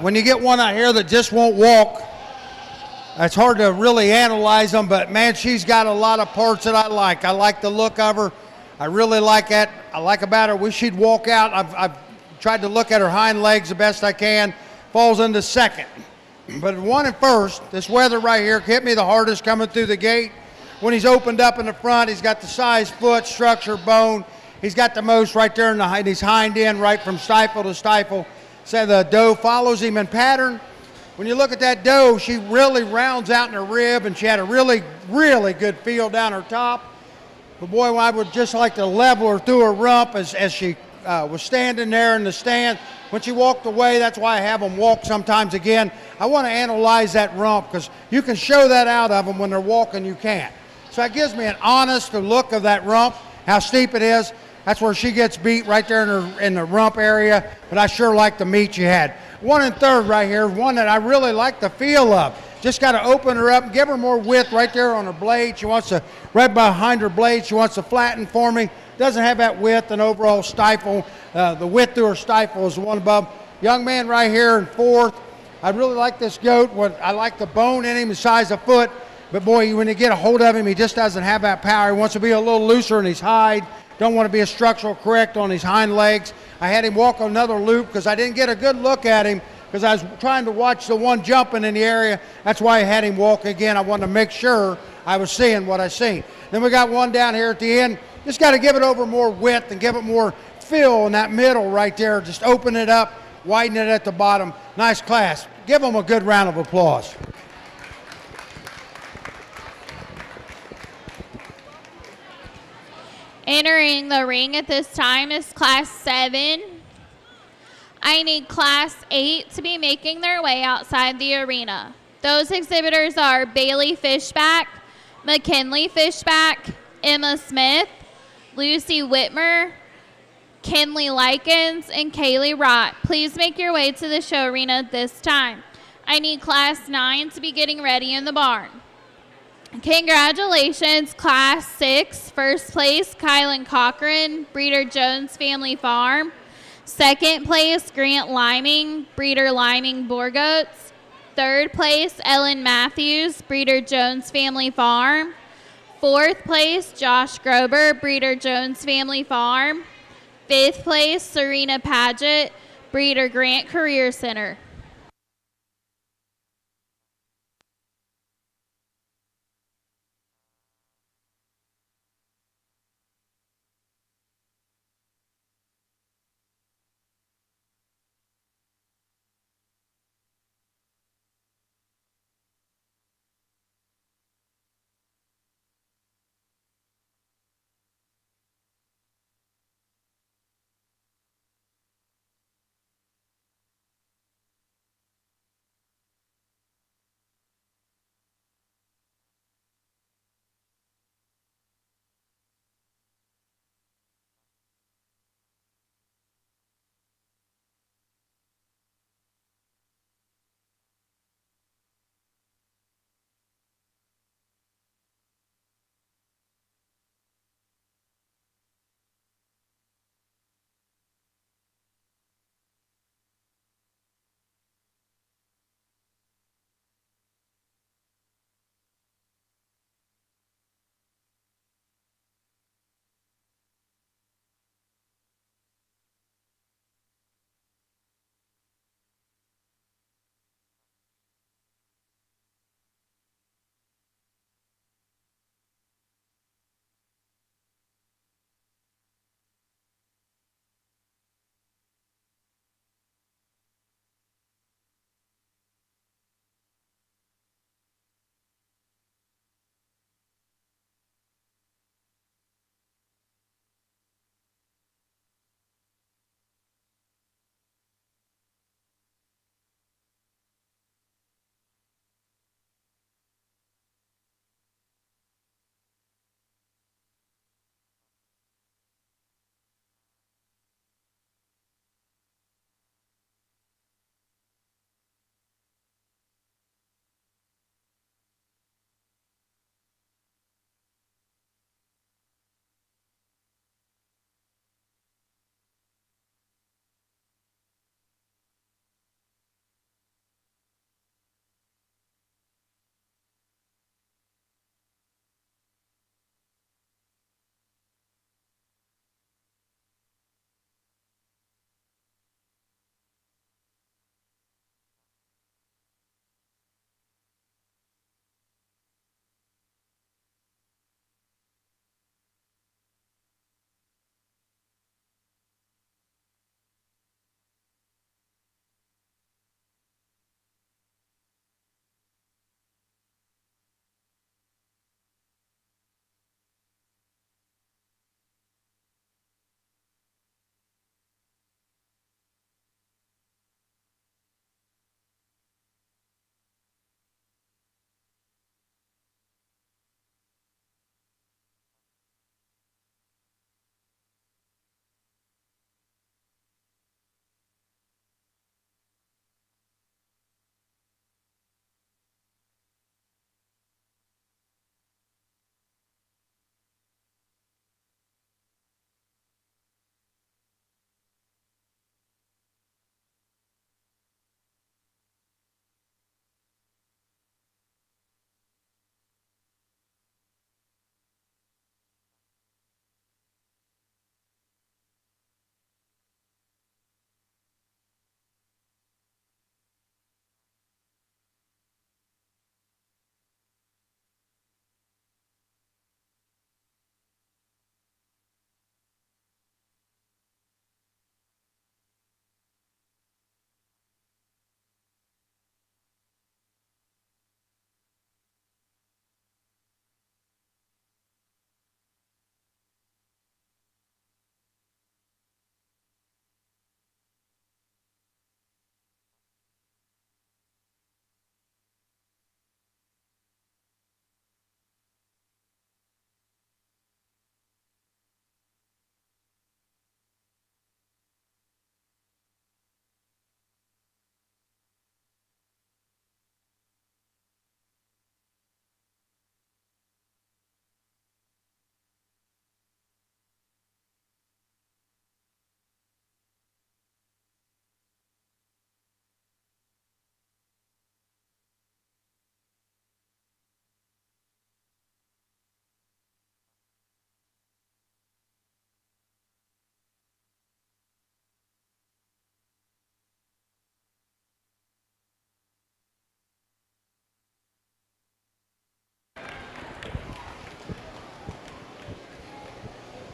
when you get one out here that just won't walk, it's hard to really analyze them, but man, she's got a lot of parts that I like. I like the look of her. I really like that. I like about her. Wish she'd walk out. I've tried to look at her hind legs the best I can. Falls into second. But one and first, this weather right here hit me the hardest coming through the gate. When he's opened up in the front, he's got the size, foot, structure, bone. He's got the most right there in his hind end, right from stifle to stifle. So the doe follows him in pattern. When you look at that doe, she really rounds out in her rib, and she had a really, really good feel down her top. But boy, I would just like to level her through her rump as she was standing there in the stand. When she walked away, that's why I have them walk sometimes again. I want to analyze that rump because you can show that out of them when they're walking, you can't. So that gives me an honest look of that rump, how steep it is. That's where she gets beat right there in the rump area, but I sure like the meat you had. One and third right here, one that I really like the feel of. Just got to open her up and give her more width right there on her blade. She wants to, right behind her blade, she wants to flatten for me. Doesn't have that width and overall stifle. The width through her stifle is the one above. Young man right here in fourth. I really like this goat. I like the bone in him, the size of foot. But boy, when you get a hold of him, he just doesn't have that power. He wants to be a little looser in his hide. Don't want to be a structural correct on his hind legs. I had him walk another loop because I didn't get a good look at him because I was trying to watch the one jumping in the area. That's why I had him walk again. I wanted to make sure I was seeing what I seen. Then we got one down here at the end. Just got to give it over more width and give it more fill in that middle right there. Just open it up, widen it at the bottom. Nice class. Give them a good round of applause. Entering the ring at this time is Class 7. I need Class 8 to be making their way outside the arena. Those exhibitors are Bailey Fishback, McKinley Fishback, Emma Smith, Lucy Whitmer, Kinley Likens, and Kaylee Rott. Please make your way to the show arena at this time. I need Class 9 to be getting ready in the barn. Congratulations, Class 6. First place, Kylan Cochran, Breeder Jones Family Farm. Second place, Grant Liming, Breeder Liming Boar Goats. Third place, Ellen Matthews, Breeder Jones Family Farm. Fourth place, Josh Grober, Breeder Jones Family Farm. Fifth place, Serena Paget, Breeder Grant Career Center.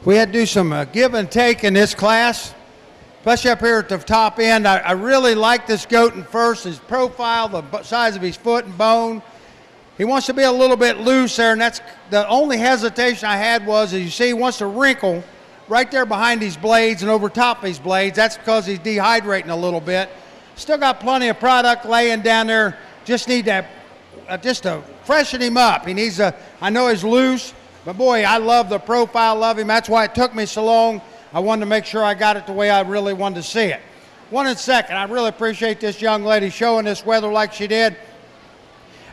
We had to do some give and take in this class, especially up here at the top end. I really like this goat in first, his profile, the size of his foot and bone. He wants to be a little bit loose there, and that's the only hesitation I had was, as you see, he wants to wrinkle right there behind these blades and over top of these blades. That's because he's dehydrating a little bit. Still got plenty of product laying down there. Just need to freshen him up. He needs I know he's loose, but boy, I love the profile of him. That's why it took me so long. I wanted to make sure I got it the way I really wanted to see it. One and second, I really appreciate this young lady showing this weather like she did.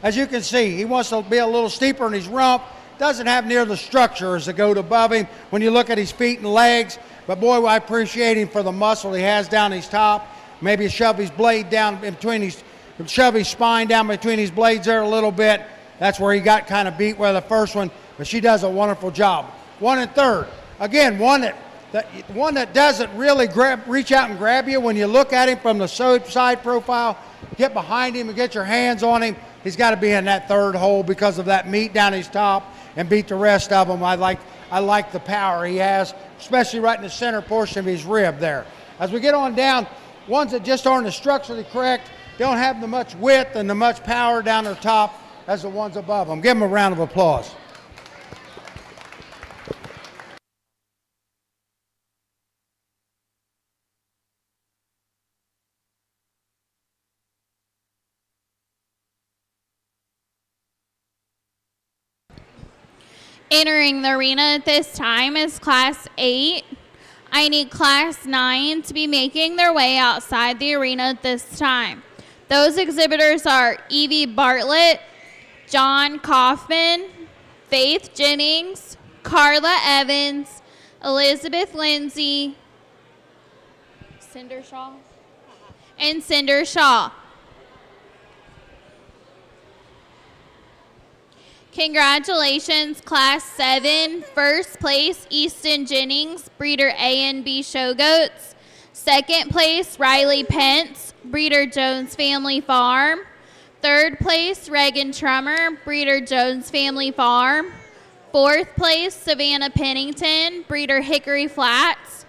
As you can see, he wants to be a little steeper in his rump. Doesn't have near the structure as the goat above him when you look at his feet and legs. But boy, I appreciate him for the muscle he has down his top. Maybe shove his blade down in between shove his spine down between his blades there a little bit. That's where he got kind of beat with the first one. But she does a wonderful job. One and third. Again, one that doesn't really reach out and grab you when you look at him from the side profile. Get behind him and get your hands on him. He's got to be in that third hole because of that meat down his top and beat the rest of them. I like the power he has, especially right in the center portion of his rib there. As we get on down, ones that just aren't structurally correct, don't have the much width and the much power down their top as the ones above them. Give them a round of applause. Entering the arena at this time is Class 8. I need Class 9 to be making their way outside the arena at this time. Those exhibitors are Evie Bartlett, John Kaufman, Faith Jennings, Carla Evans, Elizabeth Lindsay, and Cinder Shaw. Congratulations, Class 7, first place, Easton Jennings, breeder A and B show goats. Second place, Riley Pence, breeder Jones Family Farm. Third place, Reagan Trummer, breeder Jones Family Farm. Fourth place, Savannah Pennington, breeder Hickory Flats.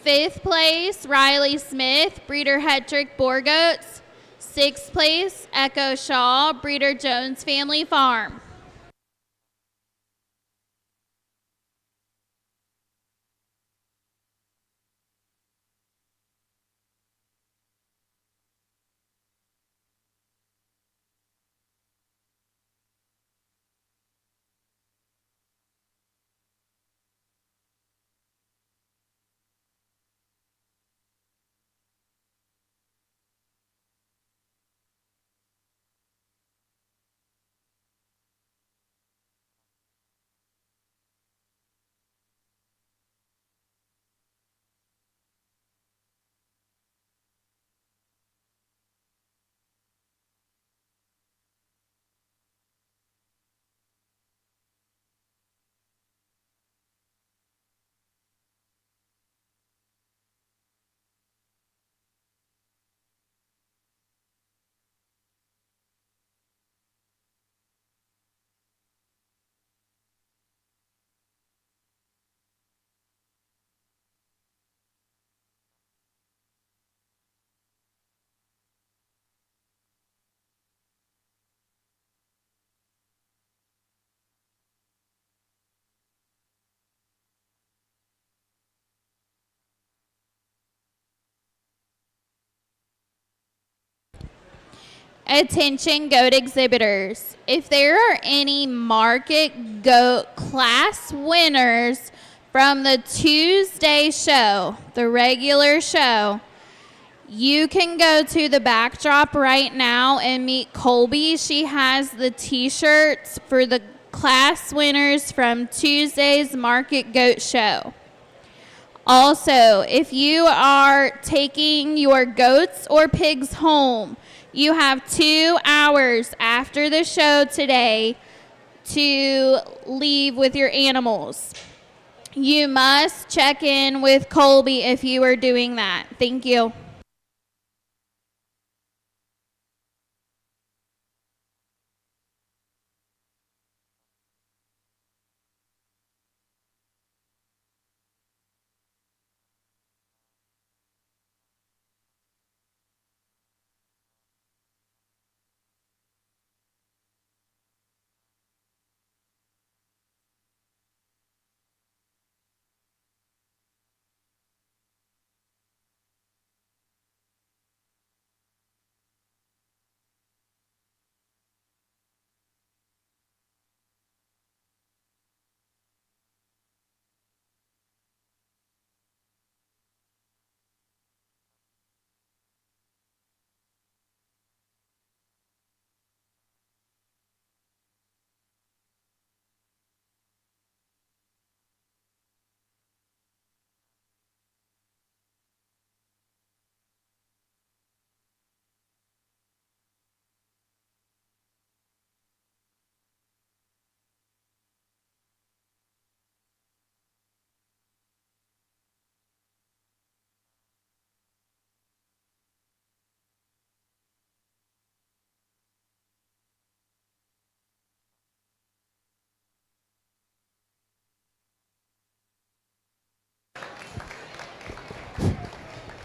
Fifth place, Riley Smith, breeder Hetrick Boar Goats. Sixth place, Echo Shaw, breeder Jones Family Farm. Attention goat exhibitors. If there are any market goat class winners from the Tuesday show, the regular show, you can go to the backdrop right now and meet Colby. She has the t-shirts for the class winners from Tuesday's market goat show. Also, if you are taking your goats or pigs home, you have 2 hours after the show today to leave with your animals. You must check in with Colby if you are doing that. Thank you.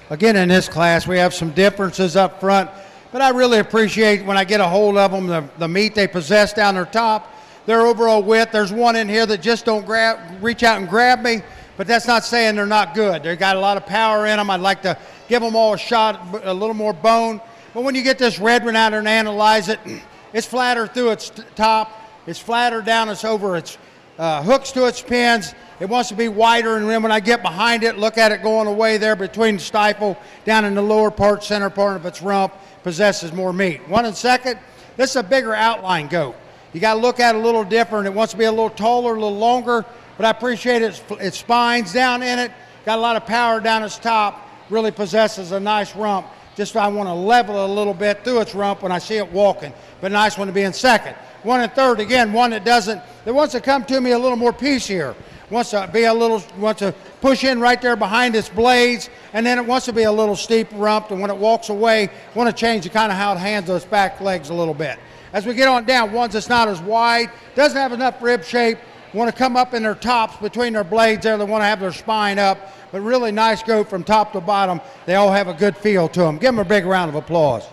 Again, in this class, we have some differences up front, but I really appreciate when I get a hold of them, the meat they possess down their top, their overall width. There's one in here that just don't reach out and grab me, but that's not saying they're not good. They've got a lot of power in them. I'd like to give them all a shot, a little more bone. But when you get this red one out there and analyze it, it's flatter through its top. It's flatter down its over its hooks to its pins. It wants to be wider, and then when I get behind it, look at it going away there between the stifle, down in the lower part, center part of its rump, possesses more meat. 1 second, this is a bigger outline goat. You got to look at it a little different. It wants to be a little taller, a little longer, but I appreciate its spines down in it. Got a lot of power down its top, really possesses a nice rump. Just I want to level it a little bit through its rump when I see it walking, but nice one to be in second. 1 third, again, one that wants to come to me a little more piecier. Wants to push in right there behind its blades, and then it wants to be a little steep rumped, and when it walks away, want to change the kind of how it handles its back legs a little bit. As we get on down, ones that's not as wide, doesn't have enough rib shape, want to come up in their tops between their blades there, they want to have their spine up, but really nice goat from top to bottom. They all have a good feel to them. Give them a big round of applause.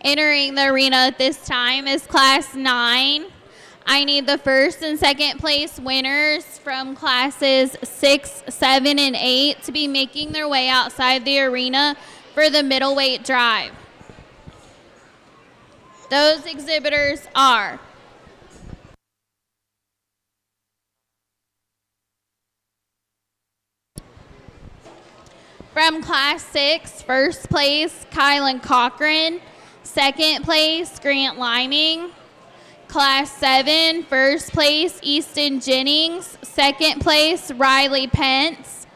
Entering the arena at this time is Class 9. I need the first and second place winners from classes 6, 7, and 8 to be making their way outside the arena for the middleweight drive. Those exhibitors are from Class 6, first place, Kylan Cochran. Second place, Grant Liming. Class 7, first place, Easton Jennings. Second place, Riley Pence.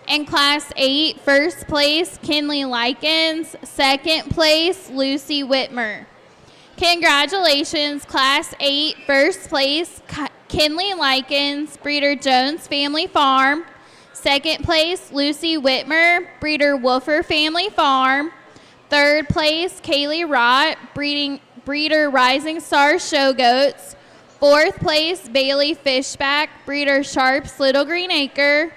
And Class 8, first place, Kinley Likens. Second place, Lucy Whitmer. Congratulations, Class 8, first place, Kinley Likens, Breeder Jones Family Farm. Second place, Lucy Whitmer, Breeder Wolfer Family Farm. Third place, Kaylee Rott, Breeder Rising Star Show Goats. Fourth place, Bailey Fishback, Breeder Sharps Little Green Acre.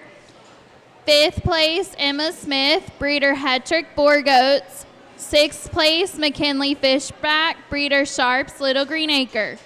Fifth place, Emma Smith, Breeder Hetrick Boar Goats. Sixth place, McKinley Fishback, Breeder Sharps Little Green Acre.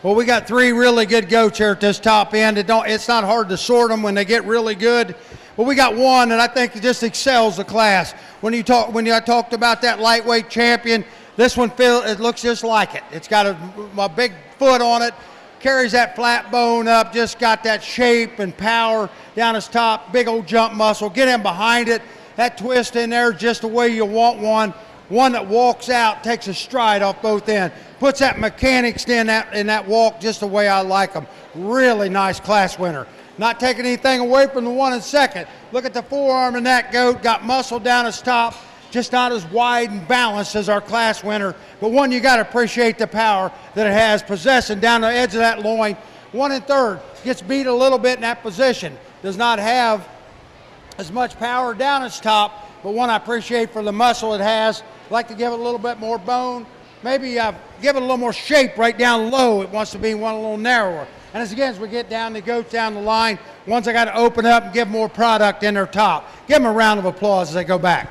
Well, we got 3 really good goats here at this top end. It's not hard to sort them when they get really good. But we got one that I think just excels the class. When I talked about that lightweight champion, this one it looks just like it. It's got a big foot on it, carries that flat bone up, just got that shape and power down his top, big old jump muscle. Get him behind it. That twist in there just the way you want one. One that walks out, takes a stride off both ends, puts that mechanics in that walk just the way I like them. Really nice class winner. Not taking anything away from the one in second. Look at the forearm in that goat, got muscle down his top, just not as wide and balanced as our class winner, but one you got to appreciate the power that it has, possessing down the edge of that loin. One in third, gets beat a little bit in that position, does not have as much power down its top, but one I appreciate for the muscle it has. Like to give it a little bit more bone, maybe give it a little more shape right down low. It wants to be one a little narrower. And as we get down the goats down the line, ones I got to open up and give more product in their top. Give them a round of applause as they go back.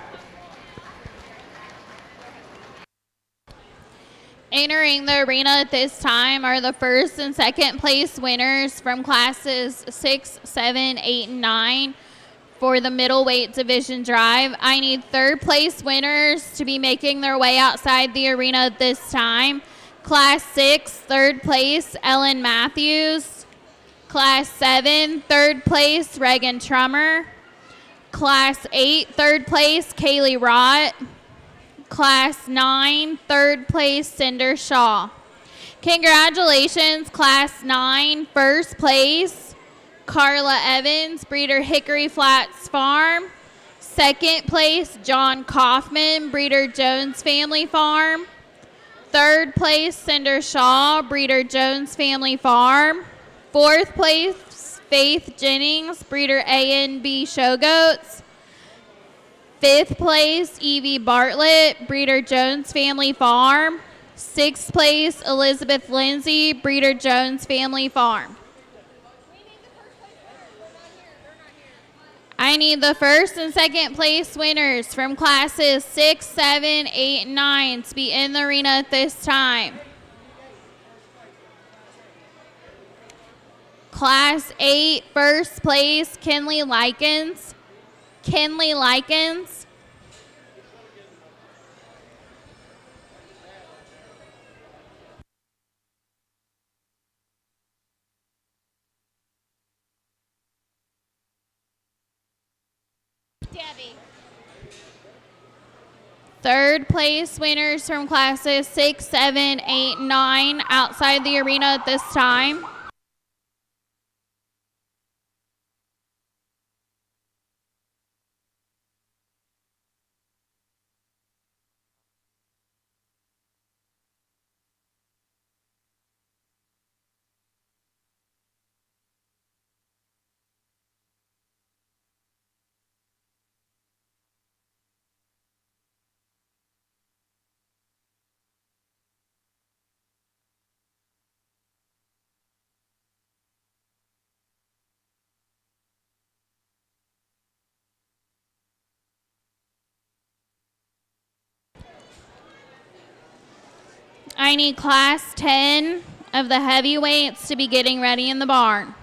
Entering the arena at this time are the first and second place winners from classes 6, 7, 8, and 9 for the middleweight division drive. I need third place winners to be making their way outside the arena at this time. Class 6, third place, Ellen Matthews. Class 7, third place, Reagan Trummer. Class 8, third place, Kaylee Rott. Class 9, third place, Cinder Shaw. Congratulations, Class 9, first place, Carla Evans, breeder Hickory Flats Farm. Second place, John Kaufman, breeder Jones Family Farm. Third place, Cinder Shaw, breeder Jones Family Farm. Fourth place, Faith Jennings, breeder A&B Show Goats. Fifth place, Evie Bartlett, breeder Jones Family Farm. Sixth place, Elizabeth Lindsay, breeder Jones Family Farm. I need the first and second place winners from classes 6, 7, 8, and 9 to be in the arena at this time. Class 8, first place, Kinley Likens. Kinley Likens. Debbie. Third place winners from classes 6, 7, 8, 9 outside the arena at this time. I need class 10 of the heavyweights to be getting ready in the barn.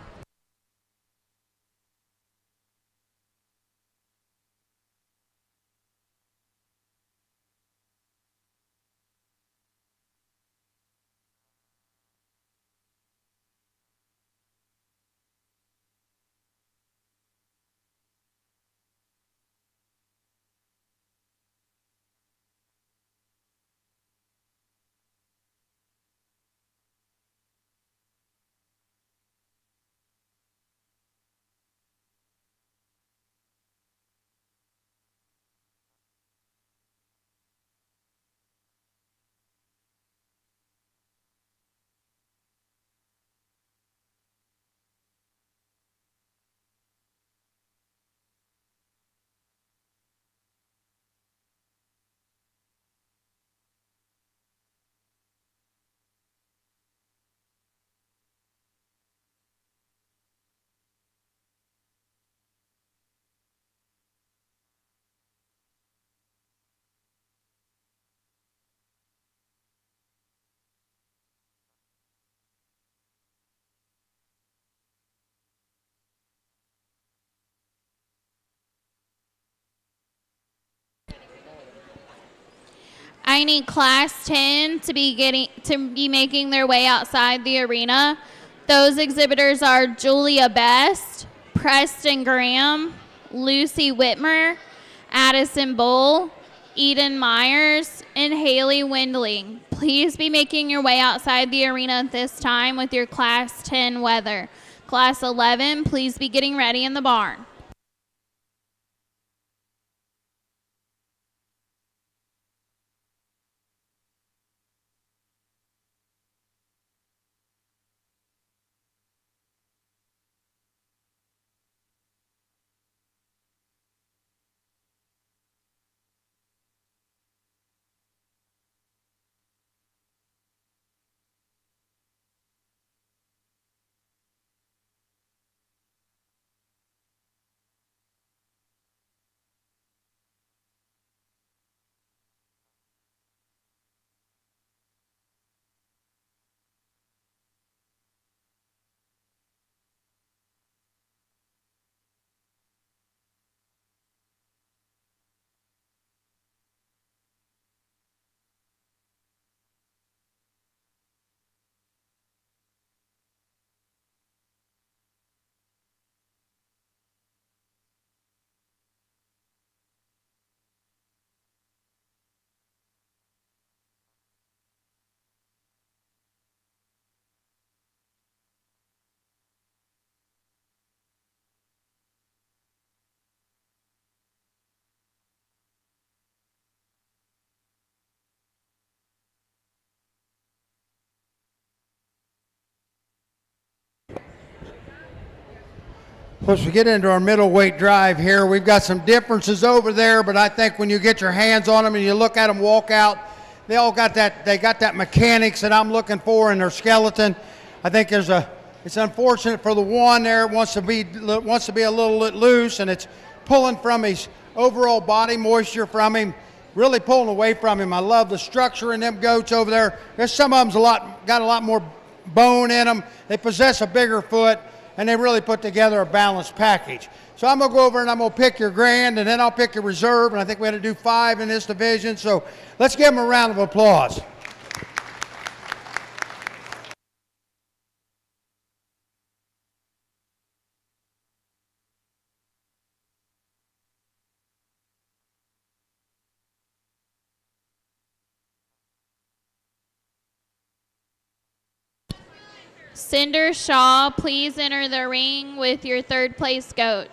I need class 10 to be making their way outside the arena. Those exhibitors are Julia Best, Preston Graham, Lucy Whitmer, Addison Bull, Eden Myers, and Haley Windling. Please be making your way outside the arena at this time with your Class 10 weather. Class 11, please be getting ready in the barn. As we get into our middleweight drive here, we've got some differences over there, but I think when you get your hands on them and you look at them walk out, they got that mechanics that I'm looking for in their skeleton. I think it's unfortunate for the one there, wants to be a little bit loose, and it's pulling from his overall body moisture from him, really pulling away from him. I love the structure in them goats over there. There's some of them's got a lot more bone in them. They possess a bigger foot, and they really put together a balanced package. So I'm going to go over and I'm going to pick your grand, and then I'll pick your reserve, and I think we had to do 5 in this division. So let's give them a round of applause. Cinder Shaw, please enter the ring with your third place goat.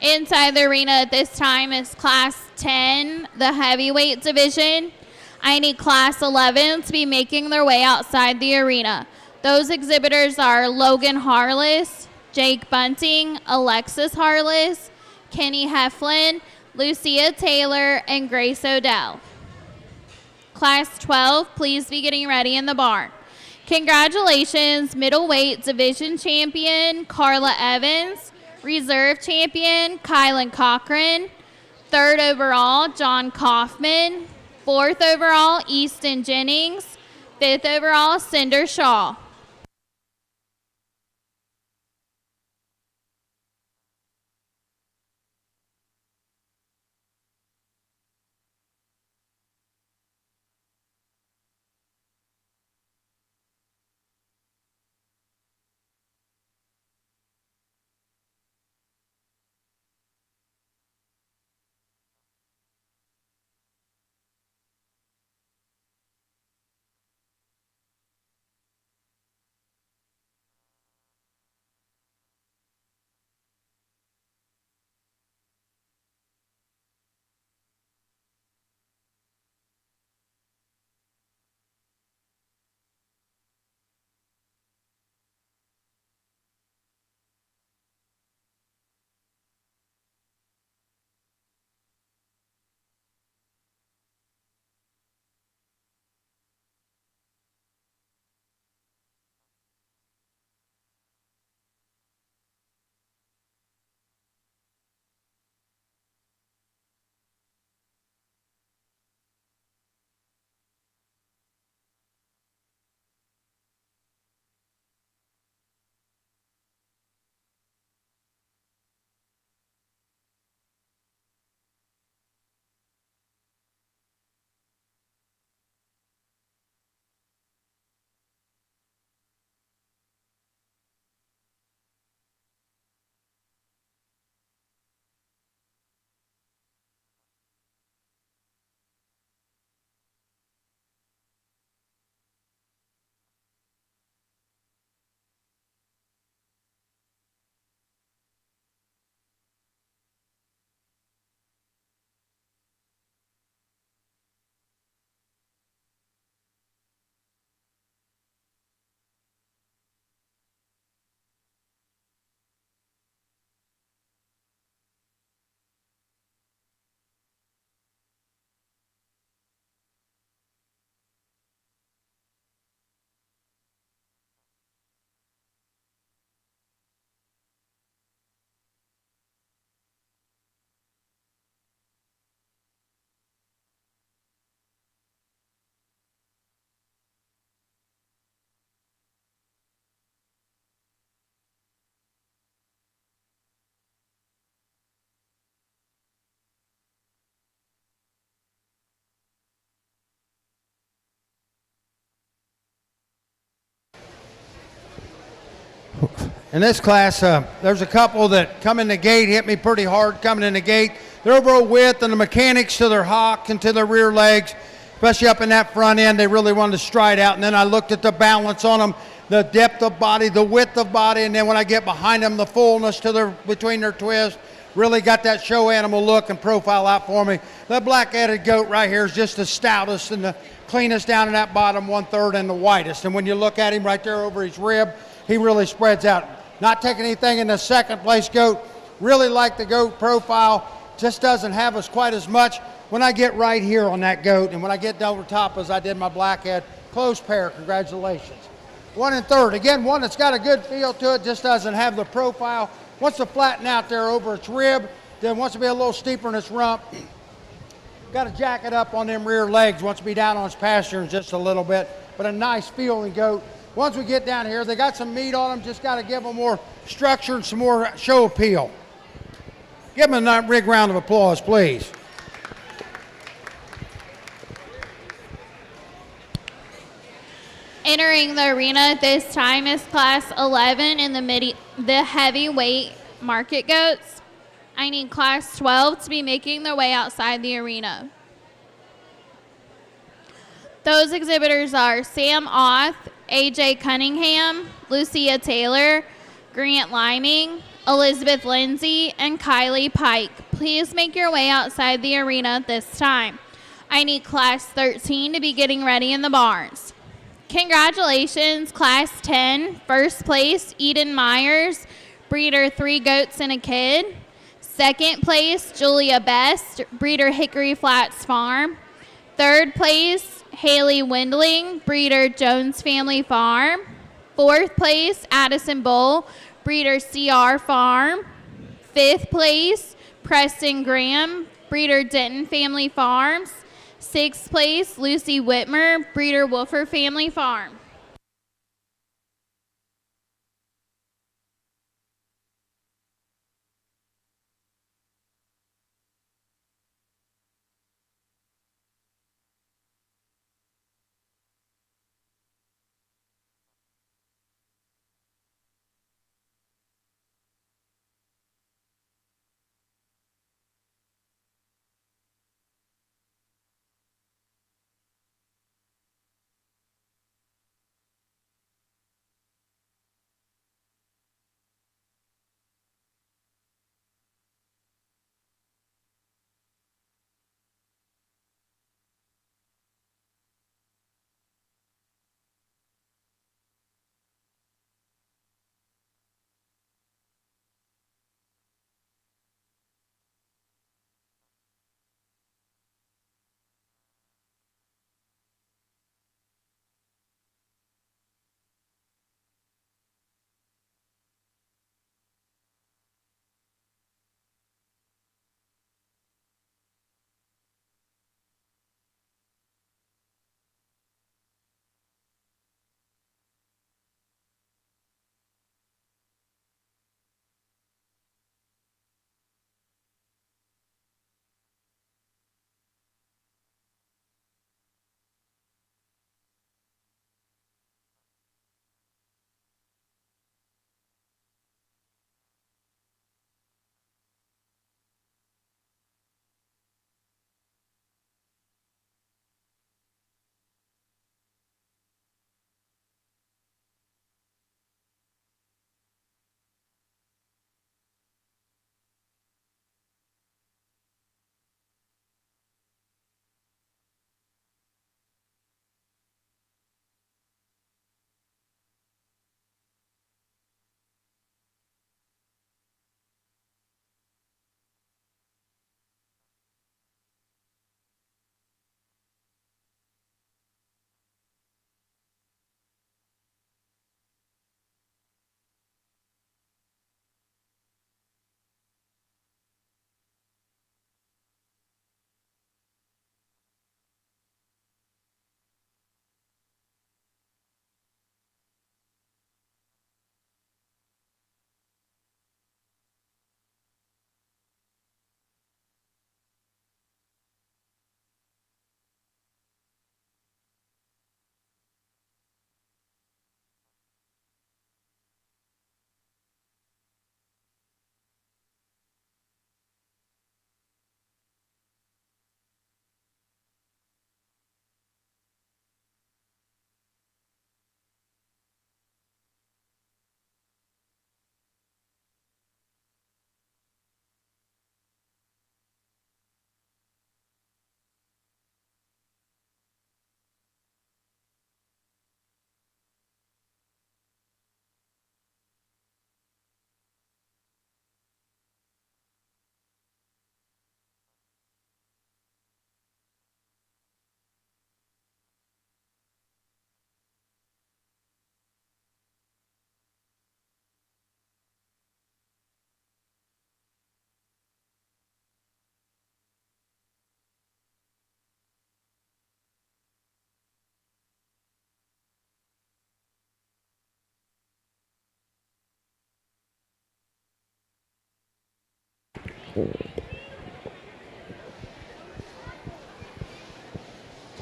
Inside the arena at this time is Class 10, the heavyweight division. I need Class 11 to be making their way outside the arena. Those exhibitors are Logan Harless, Jake Bunting, Alexis Harless, Kenny Heflin, Lucia Taylor, and Grace Odell. Class 12, please be getting ready in the barn. Congratulations, middleweight division champion Carla Evans, reserve champion Kylan Cochran, third overall John Kaufman, fourth overall Easton Jennings, fifth overall Cinder Shaw. In this class, there's a couple that come in the gate, hit me pretty hard coming in the gate. Their overall width and the mechanics to their hock and to their rear legs, especially up in that front end, they really wanted to stride out. And then I looked at the balance on them, the depth of body, the width of body, and then when I get behind them, the fullness to their between their twists. Really got that show animal look and profile out for me. That black-headed goat right here is just the stoutest and the cleanest down in that bottom 1/3 and the whitest. And when you look at him right there over his rib, he really spreads out. Not taking anything in the second place goat. Really like the goat profile. Just doesn't have us quite as much. When I get right here on that goat and when I get over top as I did my blackhead, close pair, congratulations. 1 1/3. Again, one that's got a good feel to it, just doesn't have the profile. Wants to flatten out there over its rib, then wants to be a little steeper in its rump. Got to jack it up on them rear legs, wants to be down on its pastures just a little bit, but a nice feeling goat. Once we get down here, they got some meat on them, just got to give them more structure and some more show appeal. Give them a big round of applause, please. Entering the arena at this time is Class 11 in the heavyweight market goats. I need Class 12 to be making their way outside the arena. Those exhibitors are Sam Oth, AJ Cunningham, Lucia Taylor, Grant Liming, Elizabeth Lindsay, and Kylie Pike. Please make your way outside the arena at this time. I need Class 13 to be getting ready in the barns. Congratulations, Class 10. First place, Eden Myers, breeder 3 Goats and a Kid. Second place, Julia Best, breeder Hickory Flats Farm. Third place, Haley Windling, breeder Jones Family Farm. Fourth place, Addison Bull, breeder CR Farm. Fifth place, Preston Graham, breeder Denton Family Farms. Sixth place, Lucy Whitmer, breeder Wolfer Family Farm. So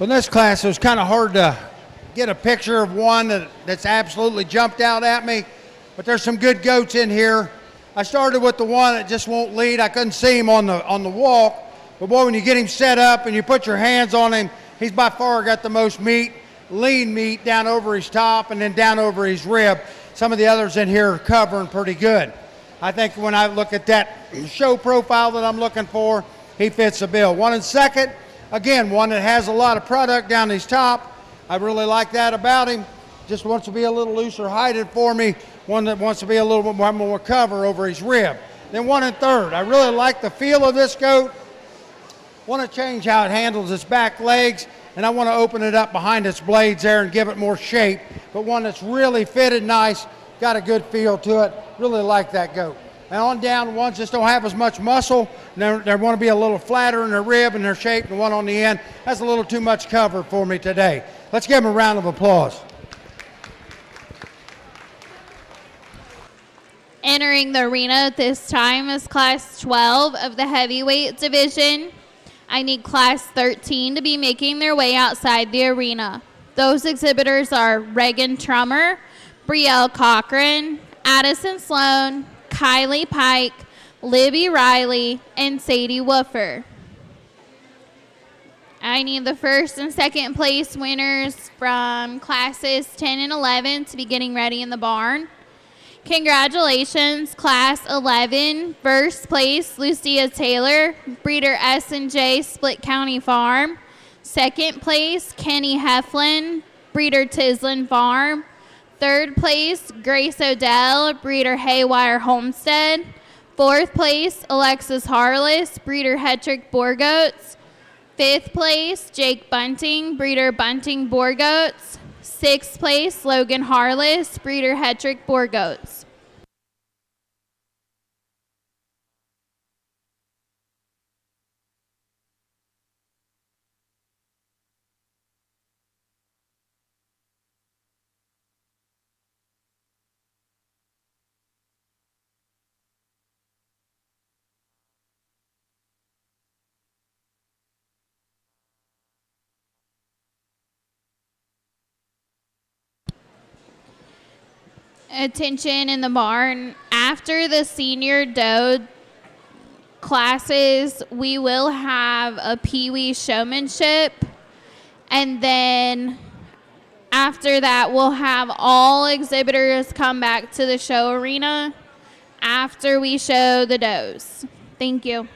in this class, it was kind of hard to get a picture of one that's absolutely jumped out at me, but there's some good goats in here. I started with the one that just won't lead. I couldn't see him on the walk, but boy, when you get him set up and you put your hands on him, he's by far got the most meat, lean meat down over his top and then down over his rib. Some of the others in here are covering pretty good. I think when I look at that show profile that I'm looking for, he fits the bill. One in second, again, one that has a lot of product down his top. I really like that about him. Just wants to be a little looser heighted for me. One that wants to be a little bit more cover over his rib. Then one in third. I really like the feel of this goat. Want to change how it handles its back legs, and I want to open it up behind its blades there and give it more shape. But one that's really fitted nice, got a good feel to it. Really like that goat. And on down, ones just don't have as much muscle. They want to be a little flatter in their rib and their shape, and one on the end has a little too much cover for me today. Let's give them a round of applause. Entering the arena at this time is Class 12 of the heavyweight division. I need Class 13 to be making their way outside the arena. Those exhibitors are Reagan Trummer, Brielle Cochran, Addison Sloan, Kylie Pike, Libby Riley, and Sadie Woofer. I need the first and second place winners from classes 10 and 11 to be getting ready in the barn. Congratulations, Class 11, first place, Lucia Taylor, breeder S&J Split County Farm. Second place, Kenny Heflin, breeder Tislin Farm. Third place, Grace Odell, breeder Haywire Homestead. Fourth place, Alexis Harless, breeder Hetrick Boar Goats. Fifth place, Jake Bunting, breeder Bunting Boar Goats. Sixth place, Logan Harless, breeder Hetrick Boar Goats. Attention in the barn. After the senior doe classes, we will have a Pee-wee showmanship. And then after that, we'll have all exhibitors come back to the show arena after we show the does. Thank you.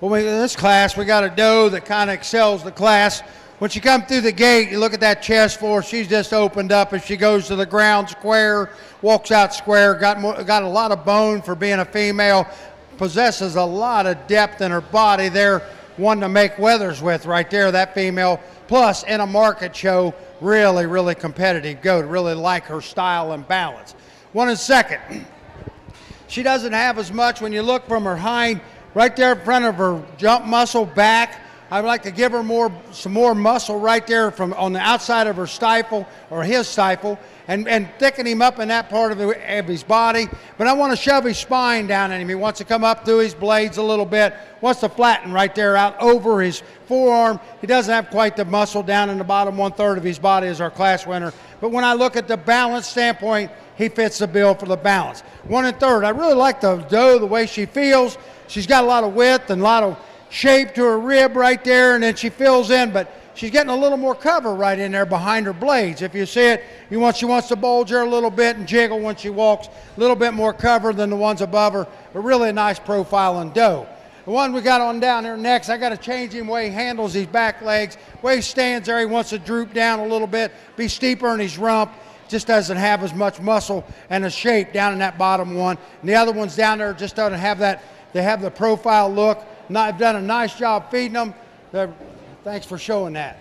Well, in this class, we got a doe that kind of excels the class. When she comes through the gate, you look at that chest floor, she's just opened up as she goes to the ground square, walks out square, got a lot of bone for being a female, possesses a lot of depth in her body there, one to make weathers with right there, that female. Plus, in a market show, really, really competitive goat. Really like her style and balance. One and second. She doesn't have as much when you look from her hind, right there in front of her jump muscle back. I'd like to give her some more muscle right there from on the outside of her stifle or his stifle and thicken him up in that part of his body. But I want to shove his spine down in him. He wants to come up through his blades a little bit, wants to flatten right there out over his forearm. He doesn't have quite the muscle down in the bottom 1/3 of his body as our class winner. But when I look at the balance standpoint, he fits the bill for the balance. 1 1/3. I really like the doe, the way she feels. She's got a lot of width and a lot of shape to her rib right there, and then she fills in, but she's getting a little more cover right in there behind her blades. If you see it, she wants to bulge her a little bit and jiggle when she walks, a little bit more cover than the ones above her, but really a nice profile in doe. The one we got on down there next, I got to change him the way he handles his back legs. The way he stands there, he wants to droop down a little bit, be steeper in his rump. Just doesn't have as much muscle and a shape down in that bottom one. And the other ones down there just don't have that. They have the profile look. I've done a nice job feeding them. Thanks for showing that.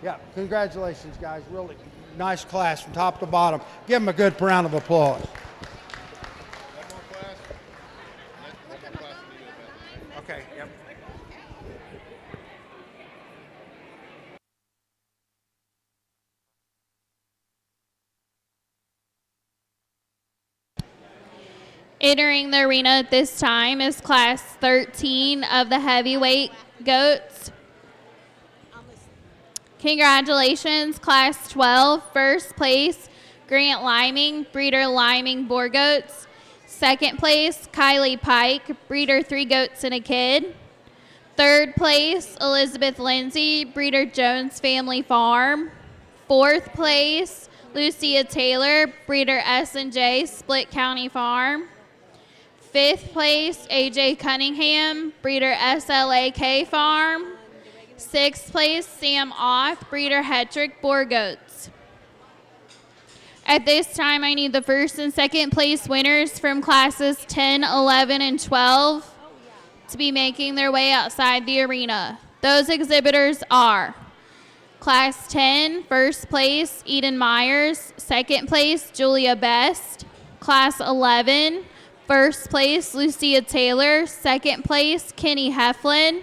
Yeah, congratulations, guys. Really nice class from top to bottom. Give them a good round of applause. Okay, yep. Entering the arena at this time is Class 13 of the heavyweight goats. Congratulations, Class 12, first place, Grant Liming, breeder Liming Boar Goats. Second place, Kylie Pike, breeder 3 Goats and a Kid. Third place, Elizabeth Lindsay, breeder Jones Family Farm. Fourth place, Lucia Taylor, breeder S&J Split County Farm. Fifth place, AJ Cunningham, breeder SLAK Farm. Sixth place, Sam Oth, breeder Hetrick Boar Goats. At this time, I need the first and second place winners from classes 10, 11, and 12 to be making their way outside the arena. Those exhibitors are Class 10, first place, Eden Myers. Second place, Julia Best. Class 11, first place, Lucia Taylor. Second place, Kenny Heflin.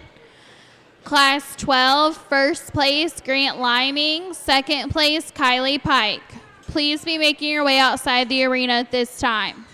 Class 12, first place, Grant Liming. Second place, Kylie Pike. Please be making your way outside the arena at this time.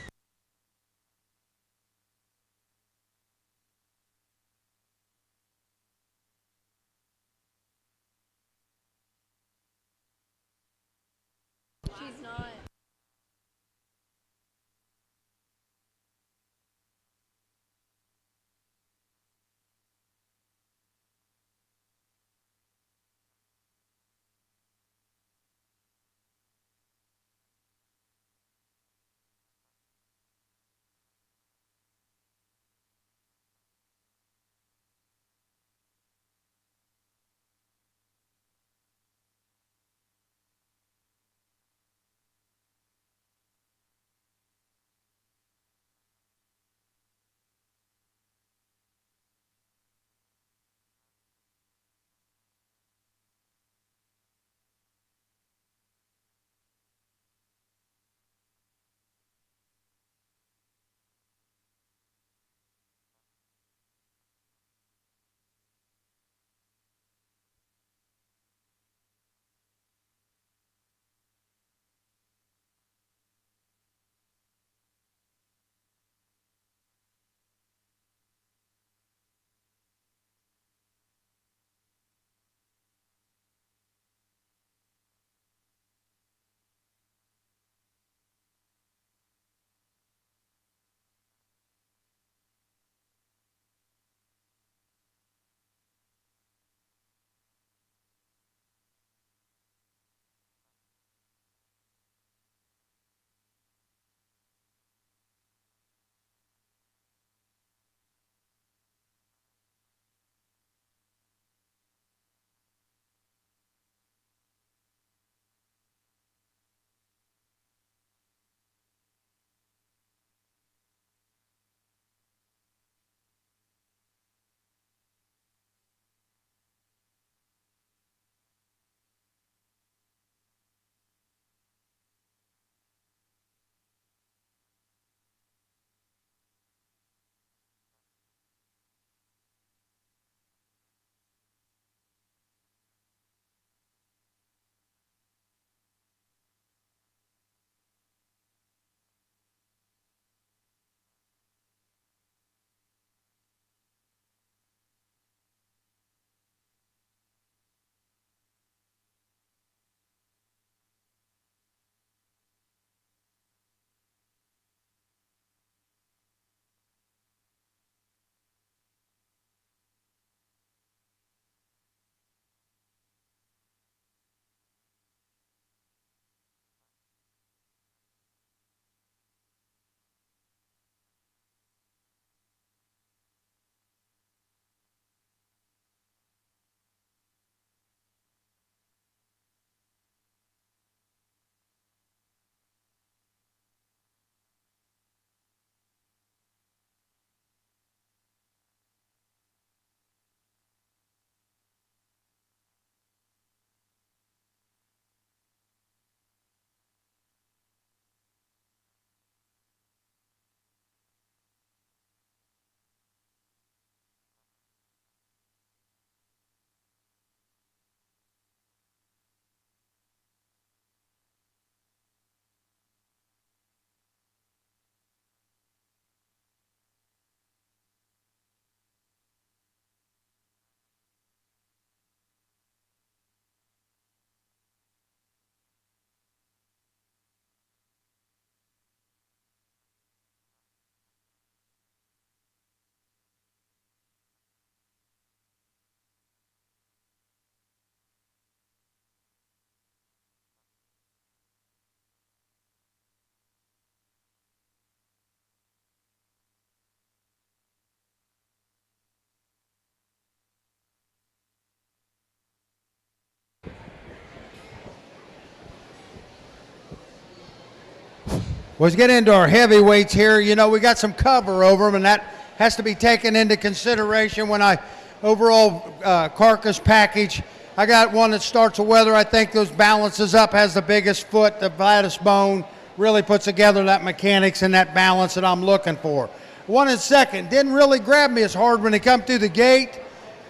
Let's get into our heavyweights here. You know, we got some cover over them, and that has to be taken into consideration when I overall carcass package. I got one that starts with weather. I think those balances up, has the biggest foot, the flattest bone, really puts together that mechanics and that balance that I'm looking for. One in second, didn't really grab me as hard when he come through the gate,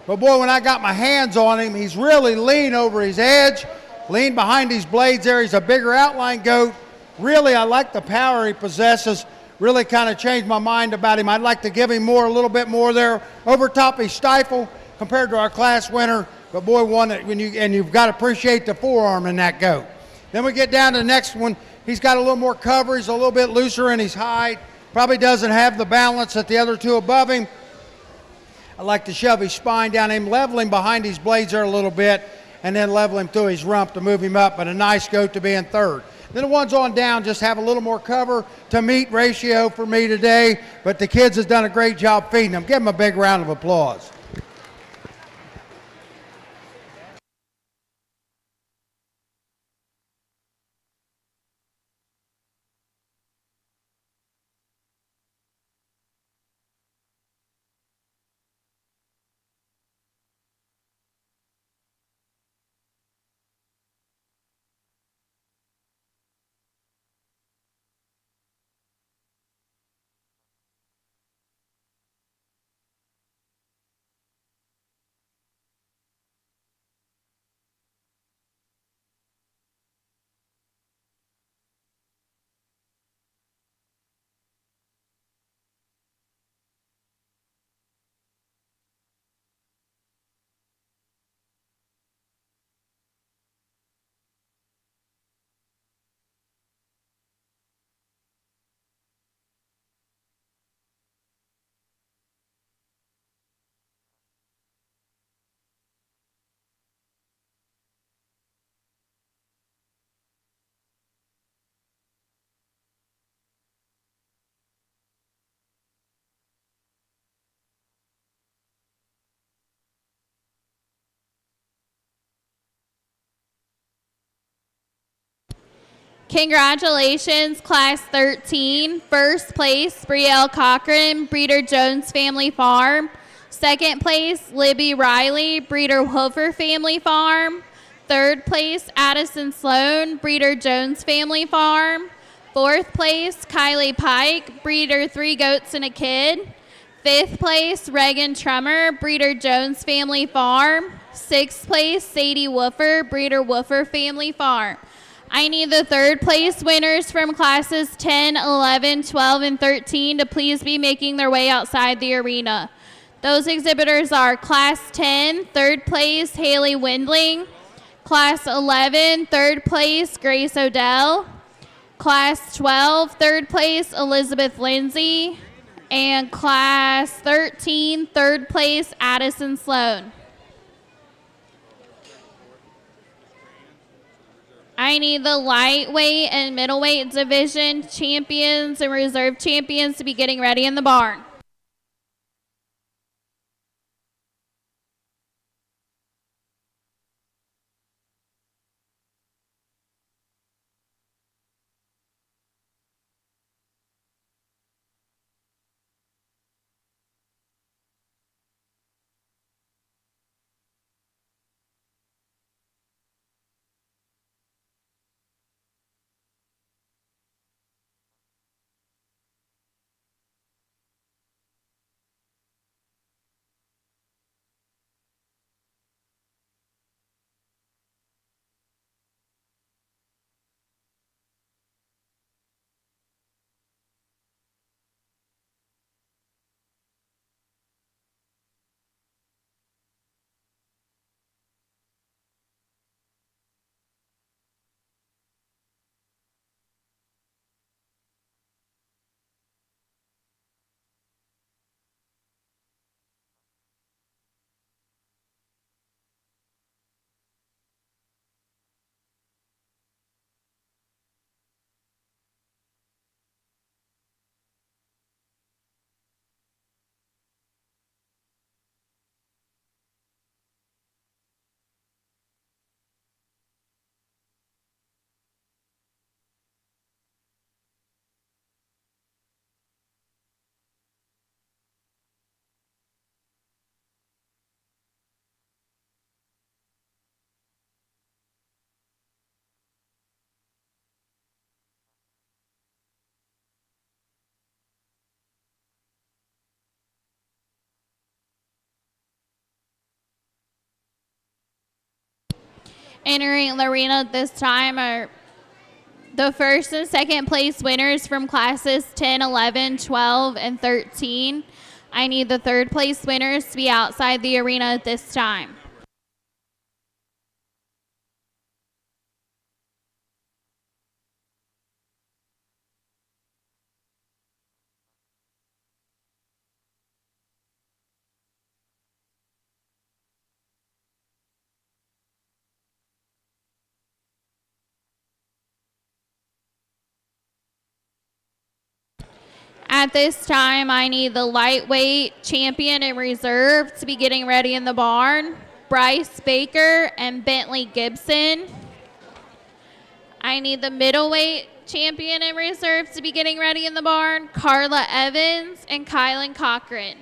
but boy, when I got my hands on him, he's really lean over his edge, lean behind these blades there. He's a bigger outline goat. Really, I like the power he possesses. Really kind of changed my mind about him. I'd like to give him more, a little bit more there. Over top, he's stifle compared to our class winner. But boy, one that you've got to appreciate the forearm in that goat. Then we get down to the next one. He's got a little more cover. He's a little bit looser in his hide. Probably doesn't have the balance that the other two above him. I like to shove his spine down him, level him behind his blades there a little bit, and then level him through his rump to move him up. But a nice goat to be in third. Then the ones on down just have a little more cover to meat ratio for me today, but the kids has done a great job feeding them. Give them a big round of applause. Congratulations, Class 13. First place, Brielle Cochran, Breeder Jones Family Farm. Second place, Libby Riley, Breeder Hofer Family Farm. Third place, Addison Sloan, Breeder Jones Family Farm. Fourth place, Kylie Pike, Breeder 3 Goats and a Kid. Fifth place, Reagan Trummer, Breeder Jones Family Farm. Sixth place, Sadie Woofer, Breeder Woofer Family Farm. I need the third place winners from classes 10, 11, 12, and 13 to please be making their way outside the arena. Those exhibitors are Class 10, third place, Haley Windling. Class 11, third place, Grace Odell. Class 12, third place, Elizabeth Lindsay. And Class 13, third place, Addison Sloan. I need the lightweight and middleweight division champions and reserve champions to be getting ready in the barn. Entering the arena this time are the first and second place winners from classes 10, 11, 12, and 13. I need the third place winners to be outside the arena at this time. At this time, I need the lightweight champion and reserve to be getting ready in the barn, Bryce Baker and Bentley Gibson. I need the middleweight champion and reserve to be getting ready in the barn, Carla Evans and Kylan Cochran.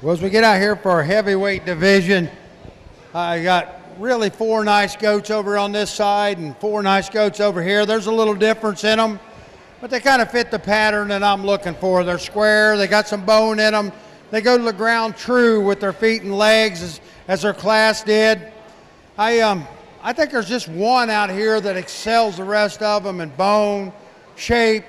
Well, as we get out here for our heavyweight division, I got really 4 nice goats over on this side and 4 nice goats over here. There's a little difference in them, but they kind of fit the pattern that I'm looking for. They're square, they got some bone in them. They go to the ground true with their feet and legs as their class did. I think there's just one out here that excels the rest of them in bone, shape,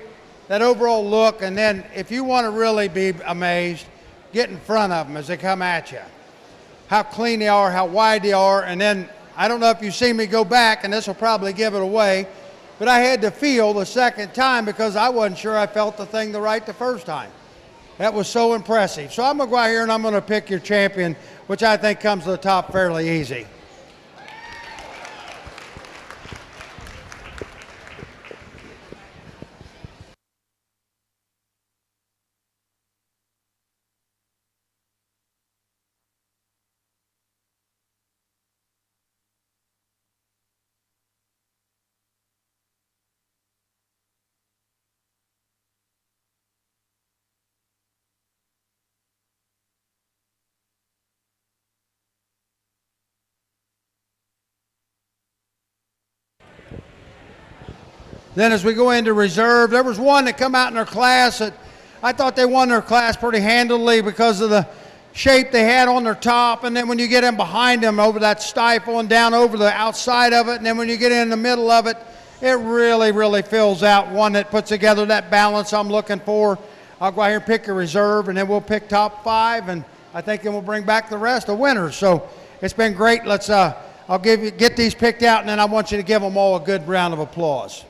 that overall look, and then if you want to really be amazed, get in front of them as they come at you. How clean they are, how wide they are, and then I don't know if you see me go back, and this will probably give it away, but I had to feel the second time because I wasn't sure I felt the thing the first time. That was so impressive. So I'm going to go out here and I'm going to pick your champion, which I think comes to the top fairly easy. Then as we go into reserve, there was one that come out in their class that I thought they won their class pretty handily because of the shape they had on their top, and then when you get in behind them over that stifle and down over the outside of it, and then when you get in the middle of it, it really, really fills out. One that puts together that balance I'm looking for. I'll go out here and pick a reserve, and then we'll pick top 5, and I think then we'll bring back the rest of winners. So it's been great. Let's I'll get these picked out, and then I want you to give them all a good round of applause.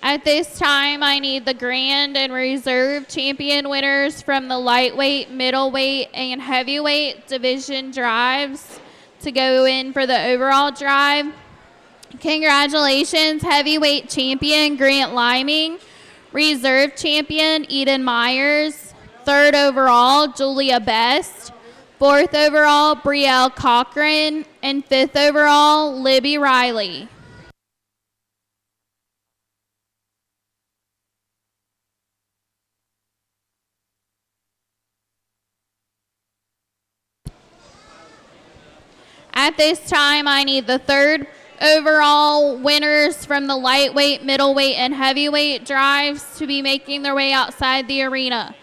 At this time, I need the grand and reserve champion winners from the lightweight, middleweight, and heavyweight division drives to go in for the overall drive. Congratulations, heavyweight champion Grant Liming, reserve champion Eden Myers, 3rd overall Julia Best, 4th overall Brielle Cochran, and 5th overall Libby Riley. At this time, I need the 3rd overall winners from the lightweight, middleweight, and heavyweight drives to be making their way outside the arena.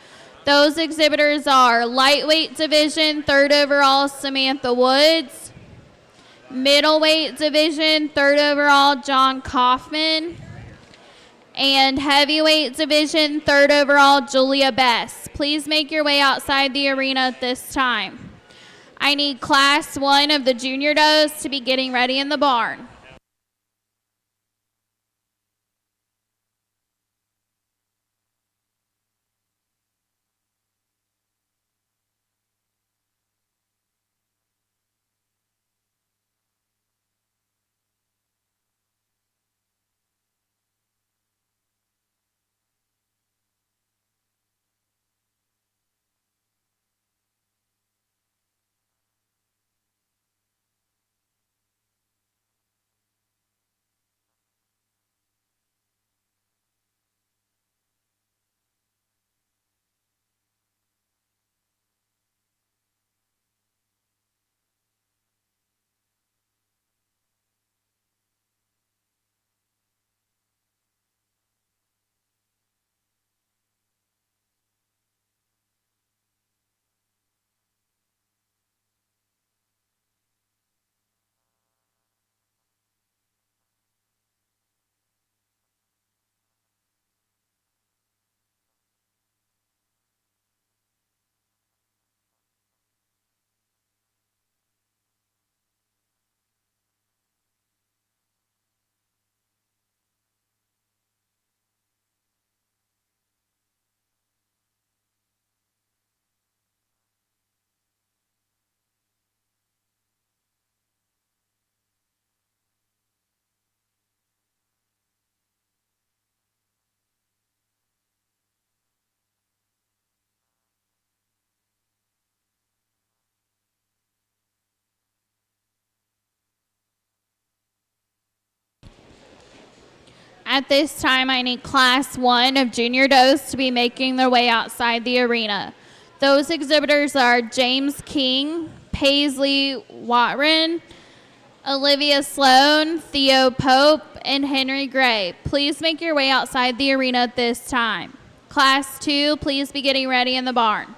Those exhibitors are lightweight division, 3rd overall Samantha Woods, middleweight division, 3rd overall John Kaufman, and heavyweight division, 3rd overall Julia Best. Please make your way outside the arena at this time. I need Class 1 of the Junior Does to be getting ready in the barn. At this time, I need Class 1 of junior does to be making their way outside the arena. Those exhibitors are James King, Paisley Watren, Olivia Sloan, Theo Pope, and Henry Gray. Please make your way outside the arena at this time. Class 2, please be getting ready in the barn.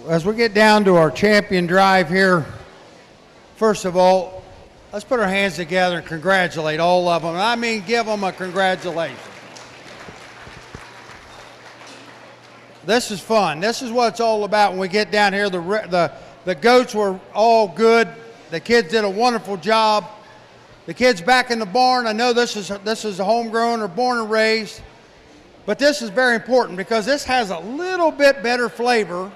As we get down to our champion drive here, first of all, let's put our hands together and congratulate all of them. And I mean, give them a congratulations. This is fun. This is what it's all about when we get down here. The goats were all good. The kids did a wonderful job. The kids back in the barn, I know this is a homegrown or born and raised, but this is very important because this has a little bit better flavor.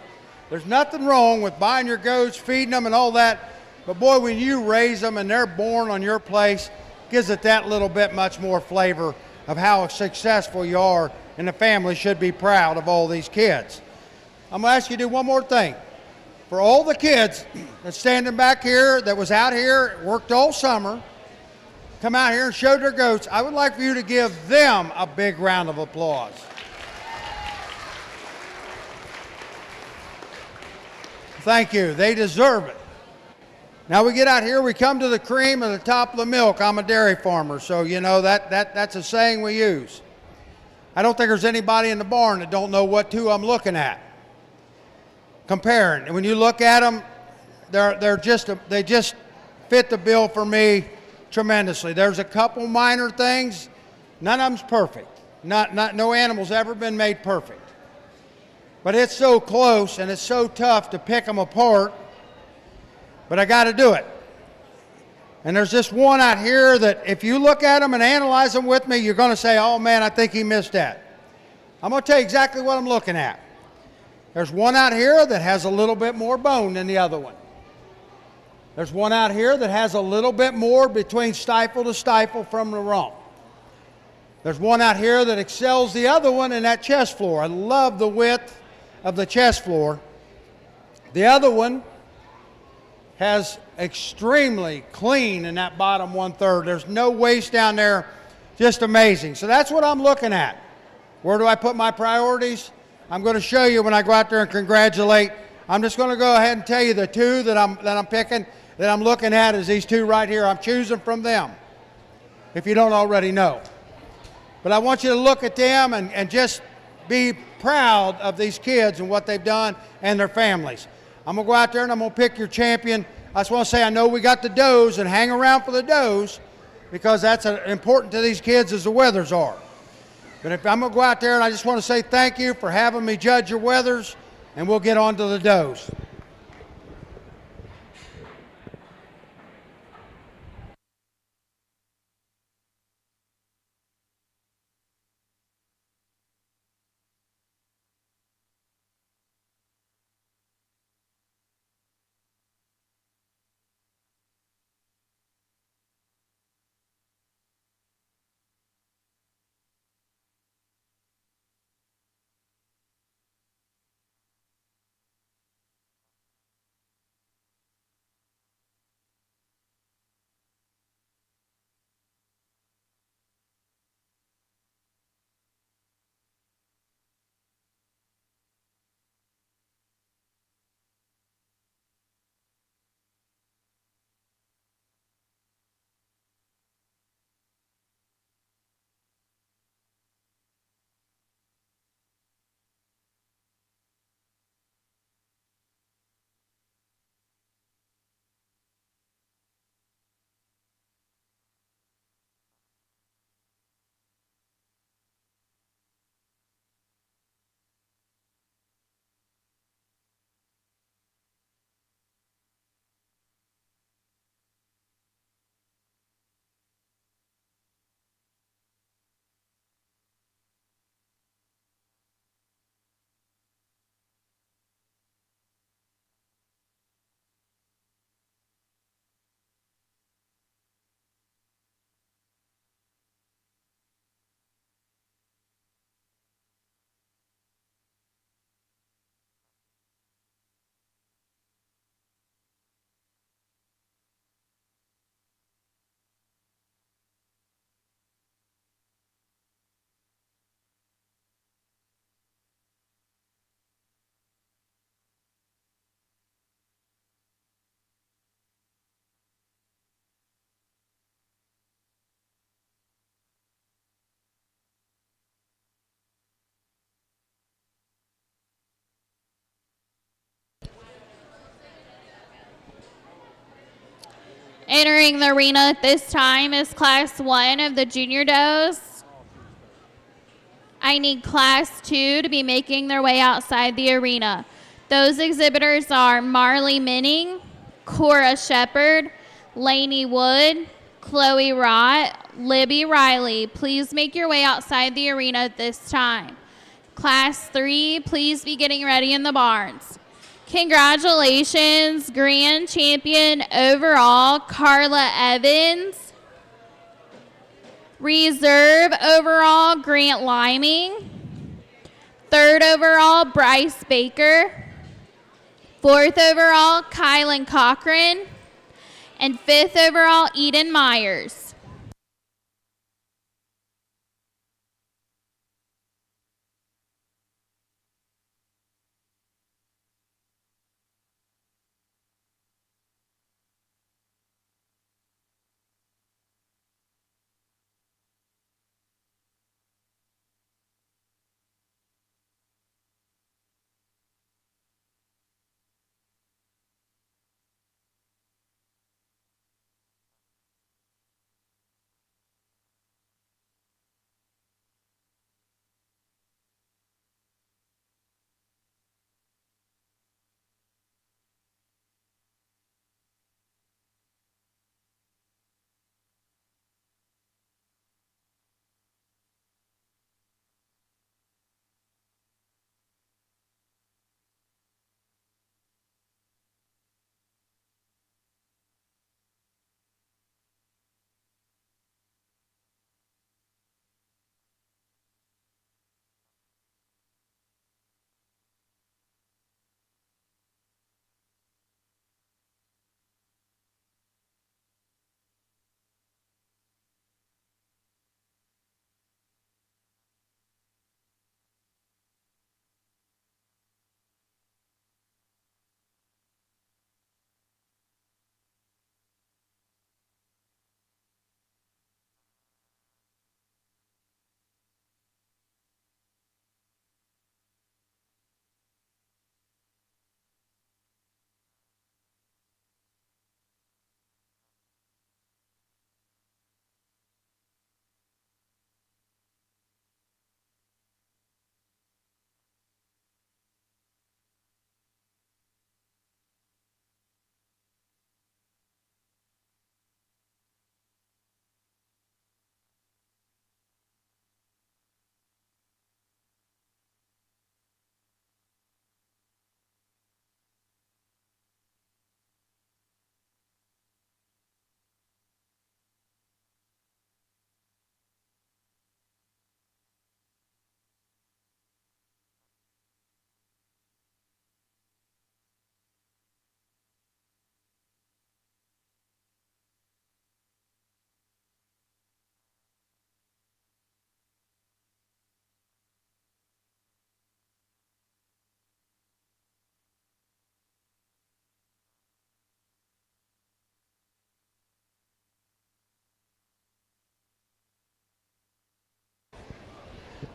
There's nothing wrong with buying your goats, feeding them and all that, but boy, when you raise them and they're born on your place, gives it that little bit much more flavor of how successful you are, and the family should be proud of all these kids. I'm going to ask you to do one more thing. For all the kids that's standing back here, that was out here, worked all summer, come out here and showed their goats, I would like for you to give them a big round of applause. Thank you. They deserve it. Now we get out here, we come to the cream and the top of the milk. I'm a dairy farmer, so you know that's a saying we use. I don't think there's anybody in the barn that don't know what two I'm looking at. Comparing. And when you look at them, they just fit the bill for me tremendously. There's a couple minor things. None of them's perfect. No animal's ever been made perfect. But it's so close and it's so tough to pick them apart. But I got to do it. And there's this one out here that if you look at them and analyze them with me, you're going to say, oh man, I think he missed that. I'm going to tell you exactly what I'm looking at. There's one out here that has a little bit more bone than the other one. There's one out here that has a little bit more between stifle to stifle from the rump. There's one out here that excels the other one in that chest floor. I love the width of the chest floor. The other one has extremely clean in that bottom 1/3. There's no waste down there. Just amazing. So that's what I'm looking at. Where do I put my priorities? I'm going to show you when I go out there and congratulate. I'm just going to go ahead and tell you the two that I'm picking, that I'm looking at is these two right here. I'm choosing from them, if you don't already know. But I want you to look at them and just be proud of these kids and what they've done and their families. I'm going to go out there and I'm going to pick your champion. I just want to say I know we got the does, and hang around for the does, because that's important to these kids as the wethers are. But if I'm going to go out there, and I just want to say thank you for having me judge your wethers, and we'll get on to the does. Entering the arena at this time is Class 1 of the Junior Does. I need Class 2 to be making their way outside the arena. Those exhibitors are Marley Minning, Cora Shepard, Lainey Wood, Chloe Rott, Libby Riley. Please make your way outside the arena at this time. Class 3, please be getting ready in the barns. Congratulations, Grand Champion overall, Carla Evans. Reserve overall, Grant Liming. Third overall, Bryce Baker. Fourth overall, Kylan Cochran. And fifth overall, Eden Myers.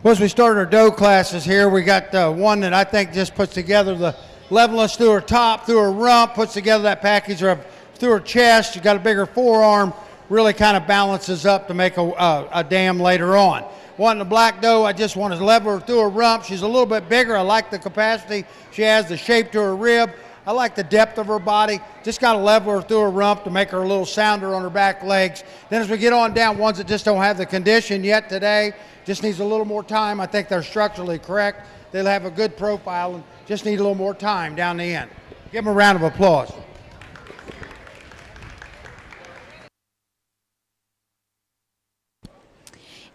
Well, as we start our dough classes here, we got one that I think just puts together the levelness through her top, through her rump, puts together that package through her chest. She's got a bigger forearm, really kind of balances up to make a dam later on. Wanting the black dough, I just want to level her through her rump. She's a little bit bigger. I like the capacity she has, the shape to her rib. I like the depth of her body. Just got to level her through her rump to make her a little sounder on her back legs. Then as we get on down, ones that just don't have the condition yet today, just needs a little more time. I think they're structurally correct. They'll have a good profile and just need a little more time down the end. Give them a round of applause.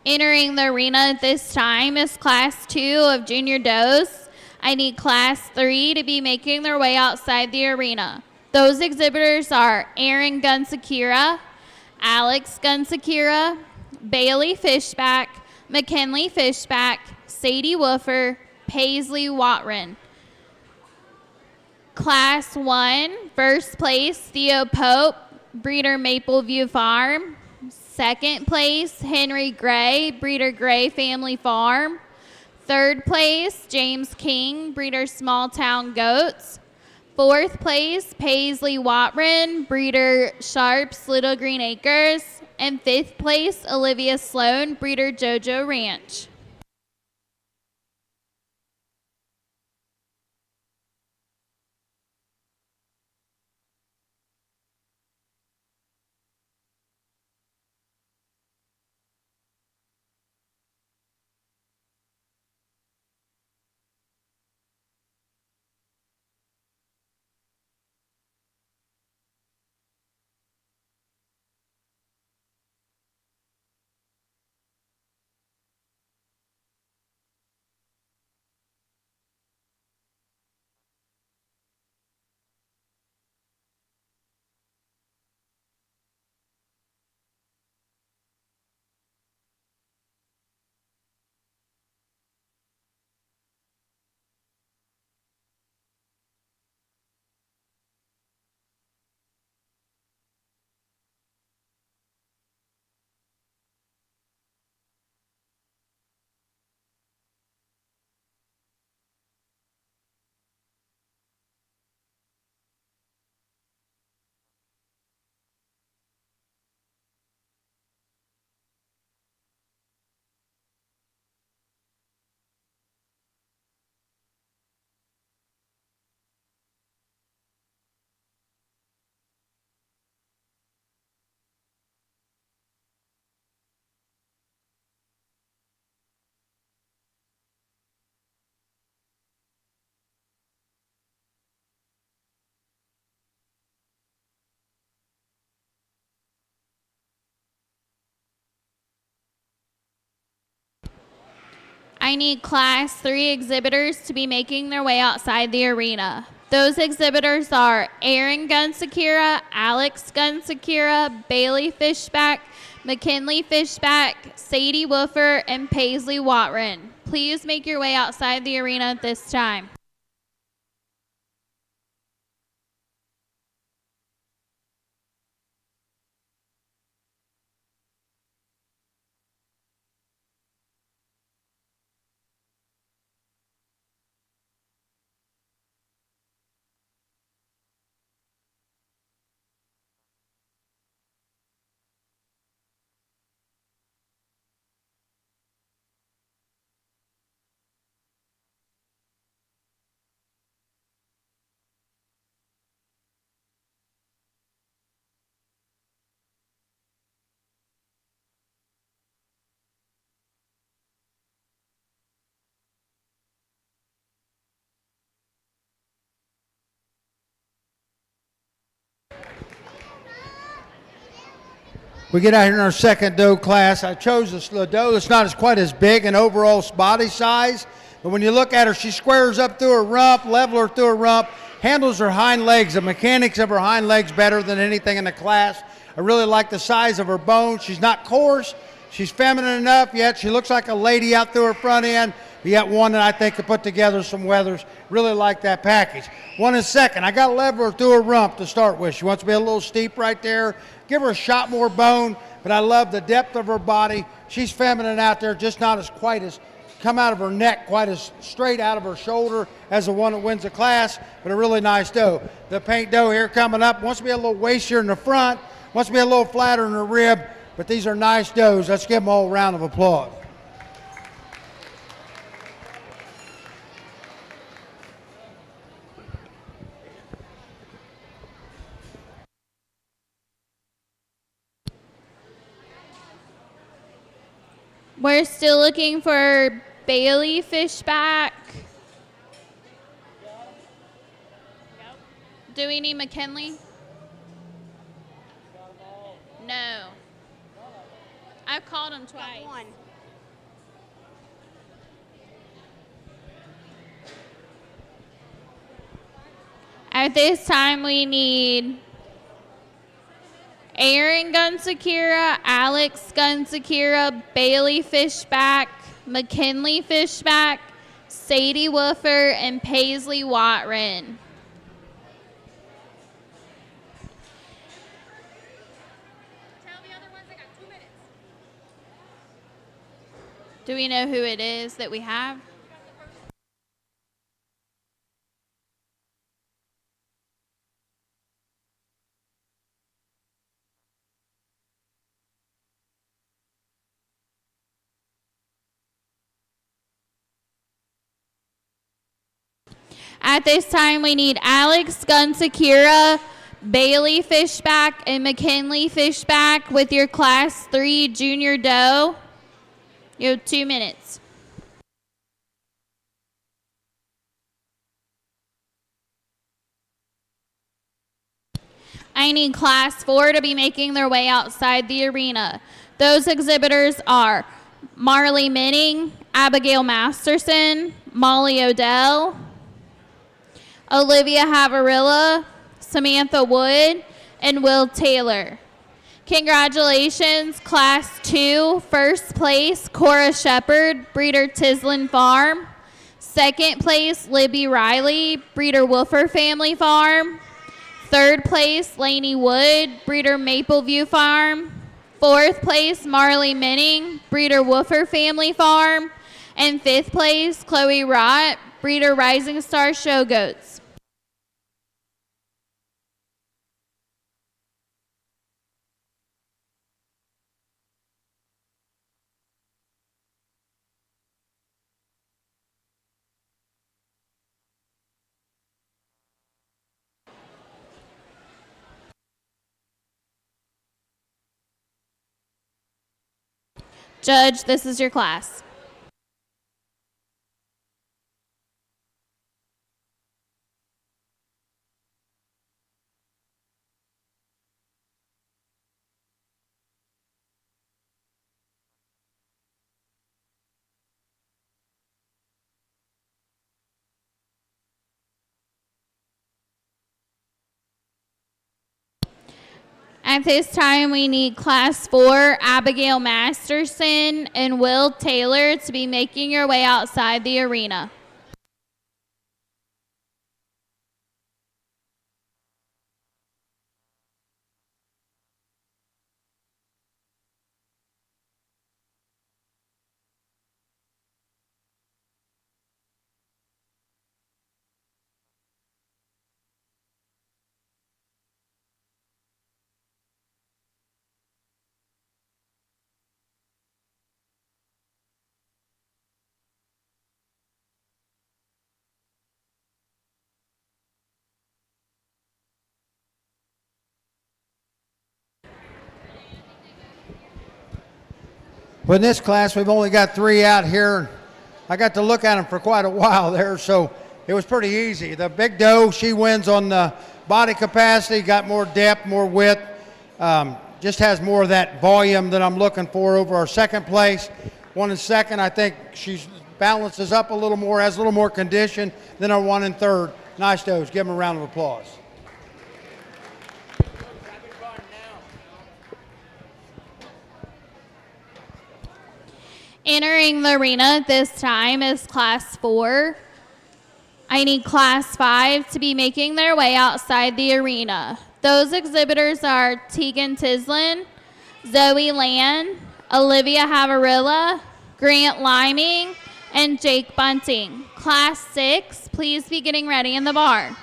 Entering the arena at this time is Class 2 of Junior Doughs. I need Class 3 to be making their way outside the arena. Those exhibitors are Aaron Gunsakira, Alex Gunsakira, Bailey Fishback, McKinley Fishback, Sadie Woofer, Paisley Watren. Class 1, first place, Theo Pope, breeder Mapleview Farm. Second place, Henry Gray, breeder Gray Family Farm. Third place, James King, breeder Small Town Goats. Fourth place, Paisley Watren, breeder Sharps Little Green Acres. And fifth place, Olivia Sloan, breeder JoJo Ranch. I need Class 3 exhibitors to be making their way outside the arena. Those exhibitors are Aaron Gunsakira, Alex Gunsakira, Bailey Fishback, McKinley Fishback, Sadie Woofer, and Paisley Watren. Please make your way outside the arena at this time. We get out here in our second dough class. I chose a dough that's not as quite as big in overall body size, but when you look at her, she squares up through her rump, level her through her rump, handles her hind legs, the mechanics of her hind legs better than anything in the class. I really like the size of her bones. She's not coarse. She's feminine enough, yet she looks like a lady out through her front end. Yet one that I think could put together some weathers. Really like that package. One is second. I got to level her through her rump to start with. She wants to be a little steep right there. Give her a shot more bone, but I love the depth of her body. She's feminine out there, just not as quite as come out of her neck quite as straight out of her shoulder as the one that wins the class, but a really nice doe. The paint doe here coming up wants to be a little wastier in the front, wants to be a little flatter in the rib, but these are nice does. Let's give them all a round of applause. We're still looking for Bailey Fishback. Do we need McKinley? No. I've called him twice. At this time, we need Aaron Gunsakira, Alex Gunsakira, Bailey Fishback, McKinley Fishback, Sadie Woofer, and Paisley Watren. Tell the other ones I got 2 minutes. Do we know who it is that we have? At this time, we need Alex Gunsakira, Bailey Fishback, and McKinley Fishback with your Class 3 Junior Doe. You have 2 minutes. I need Class 4 to be making their way outside the arena. Those exhibitors are Marley Minning, Abigail Masterson, Molly Odell, Olivia Havarilla, Samantha Wood, and Will Taylor. Congratulations, Class 2, first place, Cora Shepard, Breeder Tislin Farm. Second place, Libby Riley, Breeder Woofer Family Farm. Third place, Lainey Wood, Breeder Mapleview Farm. Fourth place, Marley Minning, Breeder Woofer Family Farm. And fifth place, Chloe Rott, Breeder Rising Star Show Goats. Judge, this is your class. At this time, we need Class 4, Abigail Masterson and Will Taylor to be making your way outside the arena. But in this class, we've only got 3 out here. I got to look at them for quite a while there, so it was pretty easy. The big doe, she wins on the body capacity, got more depth, more width, just has more of that volume that I'm looking for over our second place. One in second, I think she balances up a little more, has a little more condition than our one in third. Nice does. Give them a round of applause. Entering the arena this time is Class 4. I need Class 5 to be making their way outside the arena. Those exhibitors are Tegan Tislin, Zoe Land, Olivia Havarilla, Grant Liming, and Jake Bunting. Class 6, please be getting ready in the barn.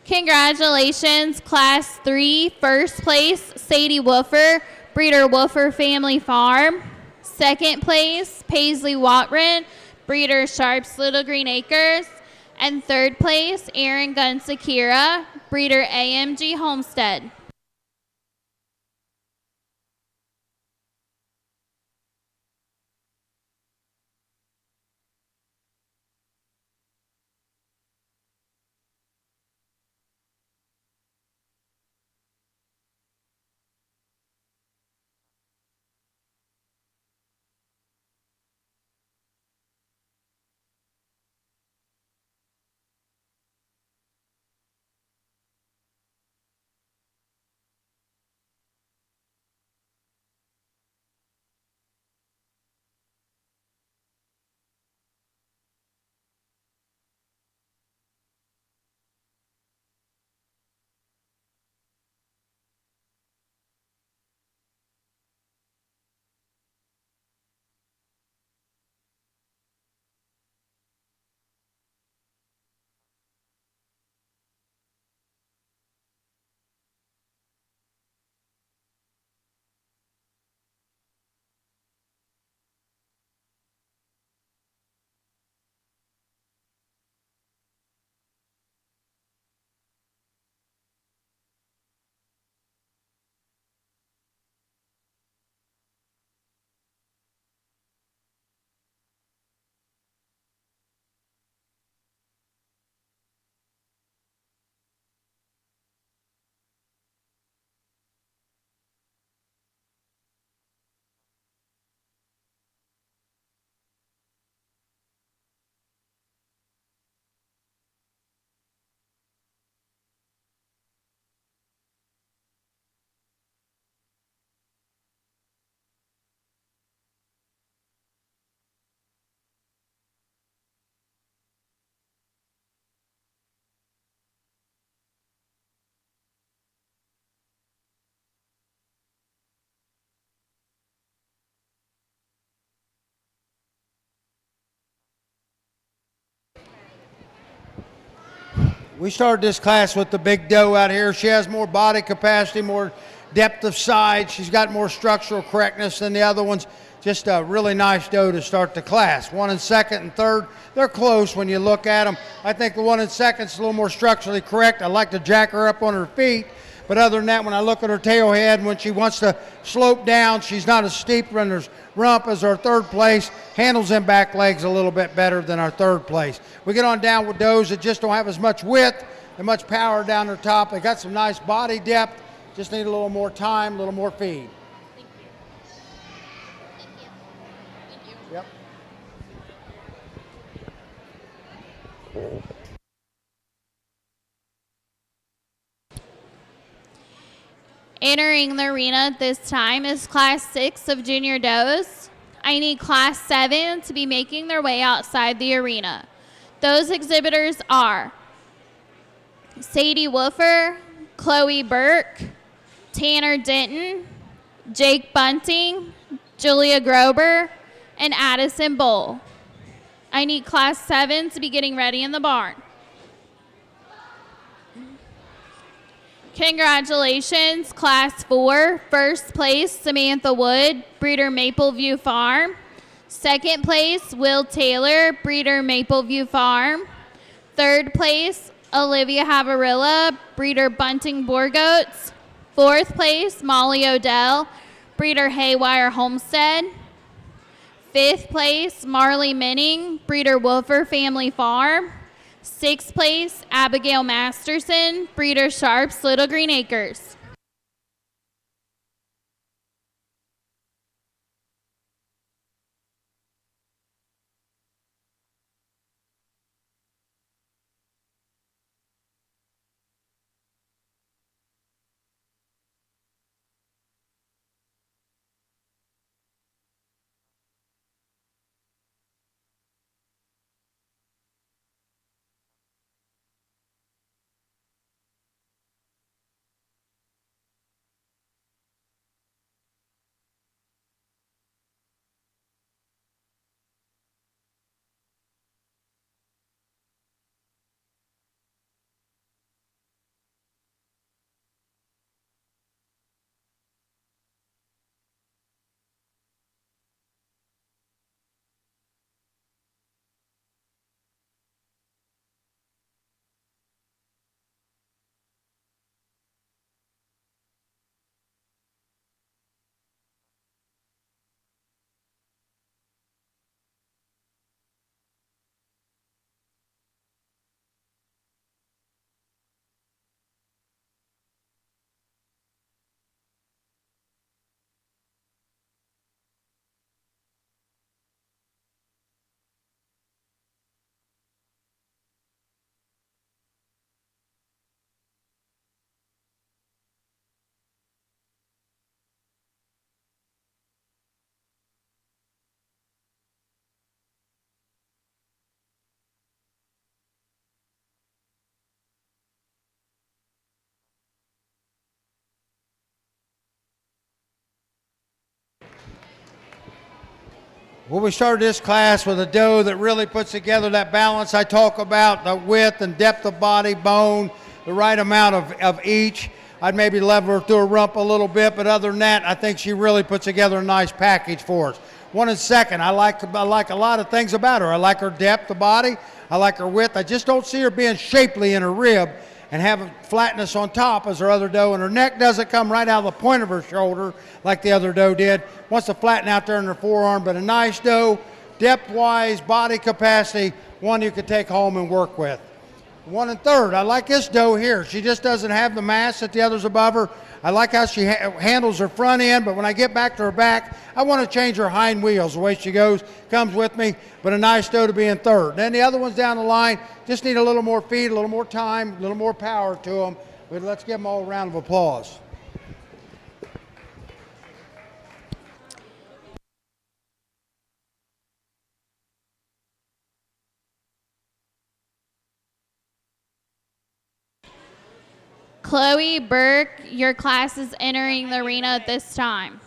Congratulations, Class 3, first place, Sadie Woofer, Breeder Woofer Family Farm. Second place, Paisley Watren, Breeder Sharps Little Green Acres. And third place, Aaron Gunsakira, Breeder AMG Homestead. We started this class with the big doe out here. She has more body capacity, more depth of side. She's got more structural correctness than the other ones. Just a really nice doe to start the class. One in second and third, they're close when you look at them. I think the one in second is a little more structurally correct. I like to jack her up on her feet. But other than that, when I look at her tail head, when she wants to slope down, she's not as steep in her rump as our third place. Handles them back legs a little bit better than our third place. We get on down with does that just don't have as much width and much power down their top. They got some nice body depth. Just need a little more time, a little more feed. Yep. Entering the arena this time is Class 6 of Junior Does. I need Class 7 to be making their way outside the arena. Those exhibitors are Sadie Woofer, Chloe Burke, Tanner Denton, Jake Bunting, Julia Grober, and Addison Bull. I need Class 7 to be getting ready in the barn. Congratulations, Class 4, first place, Samantha Wood, Breeder Mapleview Farm. Second place, Will Taylor, Breeder Mapleview Farm. Third place, Olivia Havarilla, Breeder Bunting Boar Goats. Fourth place, Molly Odell, Breeder Haywire Homestead. Fifth place, Marley Minning, Breeder Wolfer Family Farm. Sixth place, Abigail Masterson, Breeder Sharps Little Green Acres. Well, we started this class with a dough that really puts together that balance I talk about, the width and depth of body, bone, the right amount of each. I'd maybe level her through her rump a little bit, but other than that, I think she really puts together a nice package for us. One and second, I like a lot of things about her. I like her depth of body. I like her width. I just don't see her being shapely in her rib and have a flatness on top as her other dough, and her neck doesn't come right out of the point of her shoulder like the other dough did. Wants to flatten out there in her forearm, but a nice dough, depth-wise, body capacity, one you could take home and work with. One and third, I like this dough here. She just doesn't have the mass that the others above her. I like how she handles her front end, but when I get back to her back, I want to change her hind wheels. The way she goes comes with me, but a nice dough to be in third. Then the other ones down the line just need a little more feed, a little more time, a little more power to them. But let's give them all a round of applause. Chloe Burke, your class is entering the arena at this time.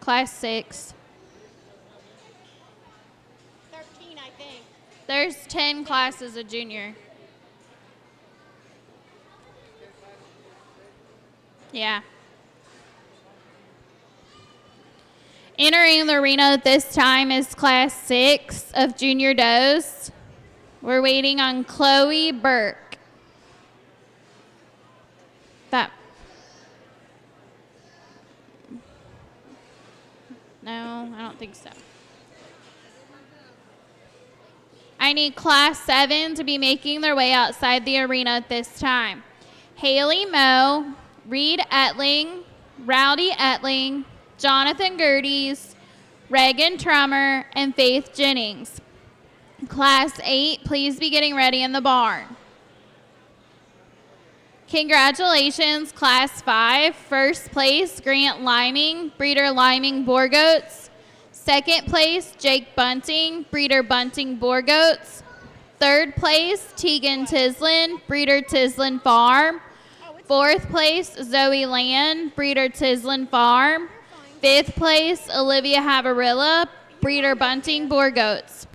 Class 6. 13, I think. There's 10 classes a junior. Yeah. Entering the arena at this time is class 6 of junior doughs. We're waiting on Chloe Burke. No, I don't think so. I need class 7 to be making their way outside the arena at this time. Haley Moe, Reed Etling, Rowdy Etling, Jonathan Gerdes, Reagan Trummer, and Faith Jennings. Class 8, please be getting ready in the barn. Congratulations, Class 5. First place, Grant Liming, Breeder Liming Boar Goats. Second place, Jake Bunting, Breeder Bunting Boar Goats. Third place, Tegan Tislin, Breeder Tislin Farm. Fourth place, Zoe Land, Breeder Tislin Farm. Fifth place, Olivia Havarilla, Breeder Bunting Boar Goats.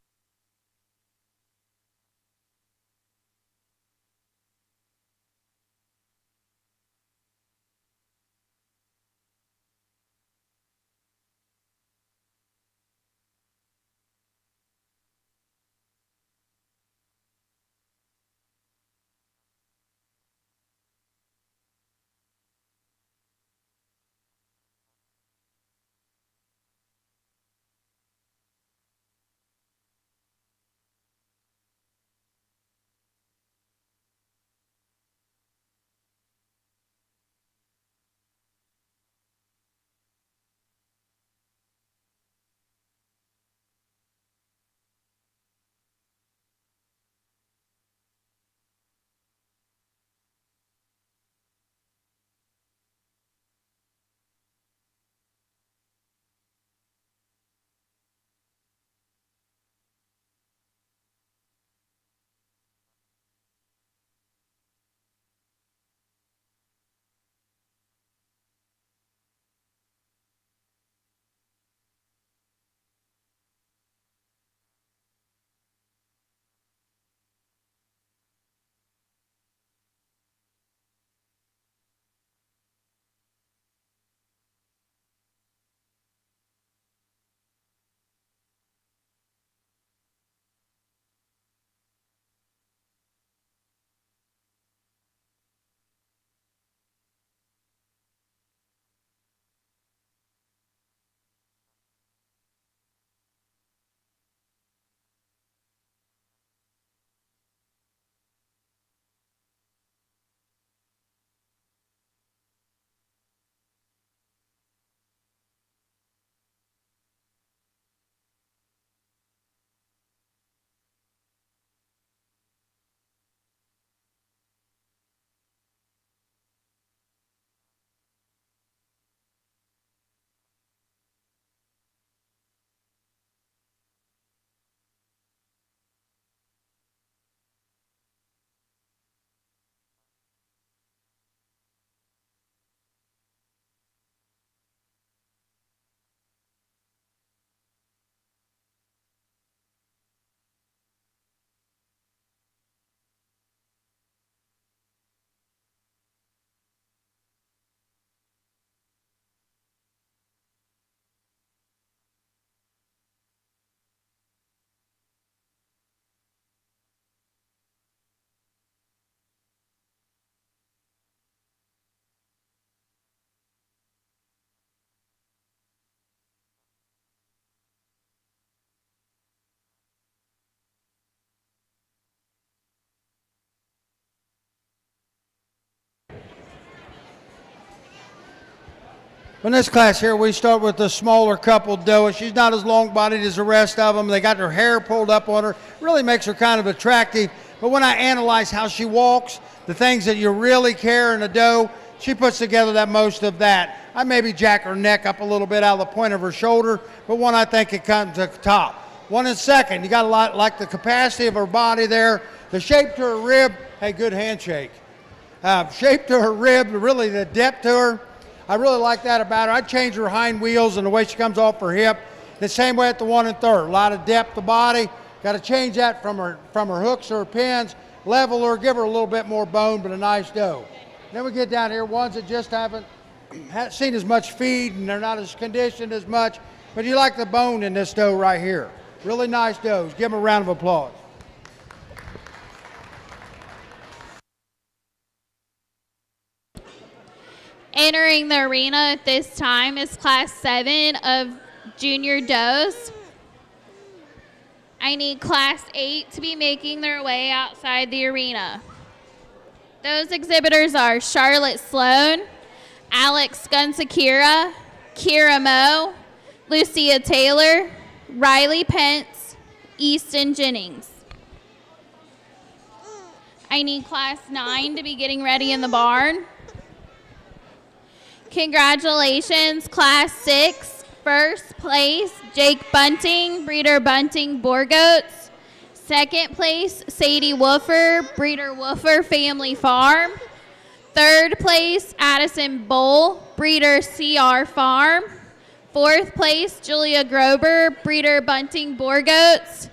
In this class here, we start with the smaller coupled doe. She's not as long-bodied as the rest of them. They got their hair pulled up on her. Really makes her kind of attractive. But when I analyze how she walks, the things that you really care in a doe, she puts together that most of that. I maybe jack her neck up a little bit out of the point of her shoulder, but one I think it comes to the top. One in second, you got a lot like the capacity of her body there, the shape to her rib. Hey, good handshake. Shape to her rib, really the depth to her. I really like that about her. I'd change her hind wheels and the way she comes off her hip. The same way at the 1 and 3rd. A lot of depth of body. Got to change that from her hooks or her pins. Level her, give her a little bit more bone, but a nice doe. Then we get down here, ones that just haven't seen as much feed and they're not as conditioned as much. But you like the bone in this doe right here. Really nice does. Give them a round of applause. Entering the arena at this time is Class 7 of junior does. I need Class 8 to be making their way outside the arena. Those exhibitors are Charlotte Sloan, Alex Gunsakira, Kira Moe, Lucia Taylor, Riley Pence, Easton Jennings. I need Class 9 to be getting ready in the barn. Congratulations, Class 6, first place, Jake Bunting, Breeder Bunting Boargoats. Second place, Sadie Woofer, Breeder Woofer Family Farm. Third place, Addison Bowl, Breeder CR Farm. Fourth place, Julia Grober, Breeder Bunting Boargoats.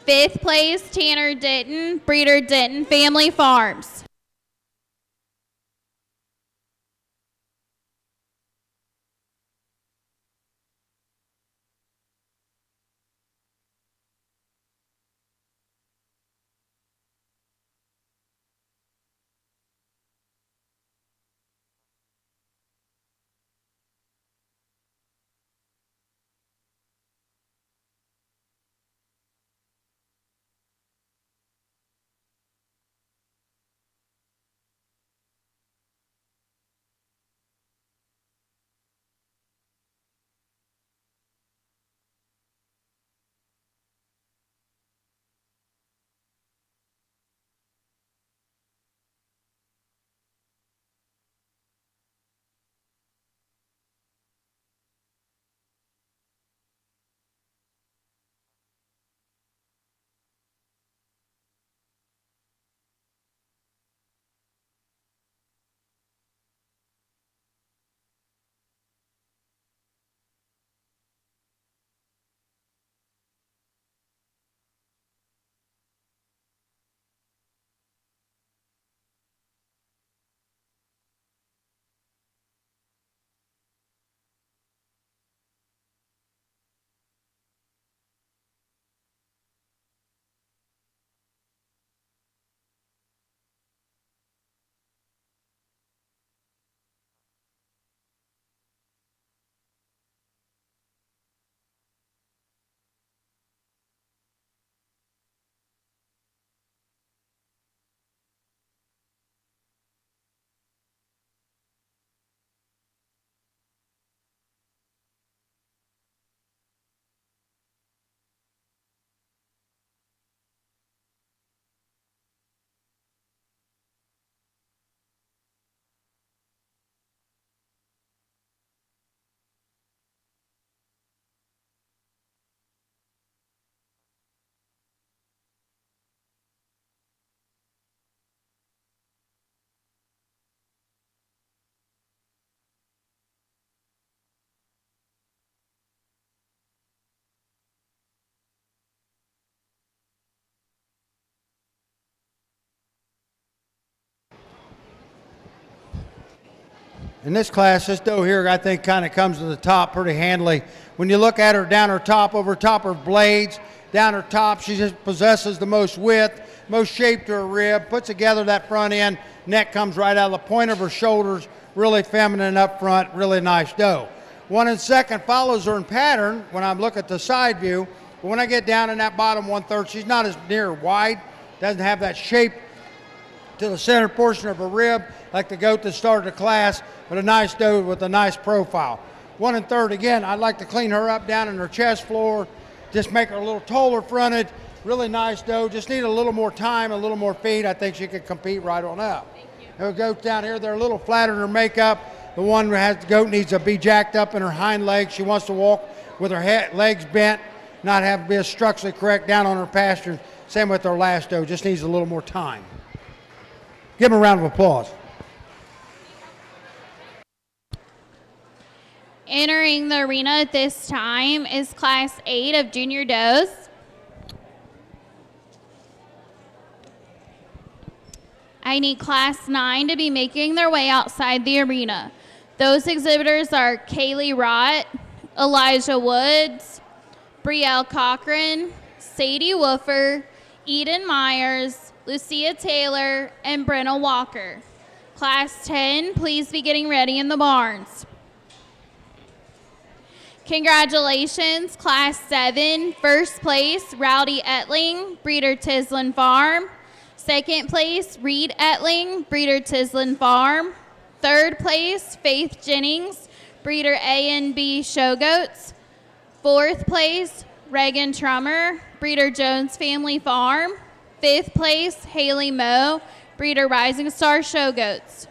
Fifth place, Tanner Denton, Breeder Denton Family Farms. In this class, this doe here, I think, kind of comes to the top pretty handily. When you look at her down her top, over top her blades, down her top, she just possesses the most width, most shape to her rib, puts together that front end, neck comes right out of the point of her shoulders, really feminine up front, really nice doe. 1 and 2nd follows her in pattern when I look at the side view, but when I get down in that bottom 1/3, she's not as near wide, doesn't have that shape to the center portion of her rib, like the goat that started the class, but a nice doe with a nice profile. 1 1/3 again, I'd like to clean her up down in her chest floor, just make her a little taller fronted, really nice doe. Just need a little more time, a little more feed. I think she could compete right on up. Thank you. Her goats down here, they're a little flatter in her makeup. The one who has the goat needs to be jacked up in her hind legs. She wants to walk with her legs bent, not have to be structurally correct down on her pasture. Same with our last doe, just needs a little more time. Give them a round of applause. Entering the arena at this time is Class 8 of junior does. I need Class 9 to be making their way outside the arena. Those exhibitors are Kaylee Rott, Elijah Woods, Brielle Cochran, Sadie Woofer, Eden Myers, Lucia Taylor, and Brenna Walker. Class 10, please be getting ready in the barns. Congratulations, Class 7, first place, Rowdy Etling, Breeder Tislin Farm. Second place, Reed Etling, Breeder Tislin Farm. Third place, Faith Jennings, Breeder A&B Show Goats. Fourth place, Reagan Trummer, Breeder Jones Family Farm. Fifth place, Haley Moe, Breeder Rising Star Show Goats.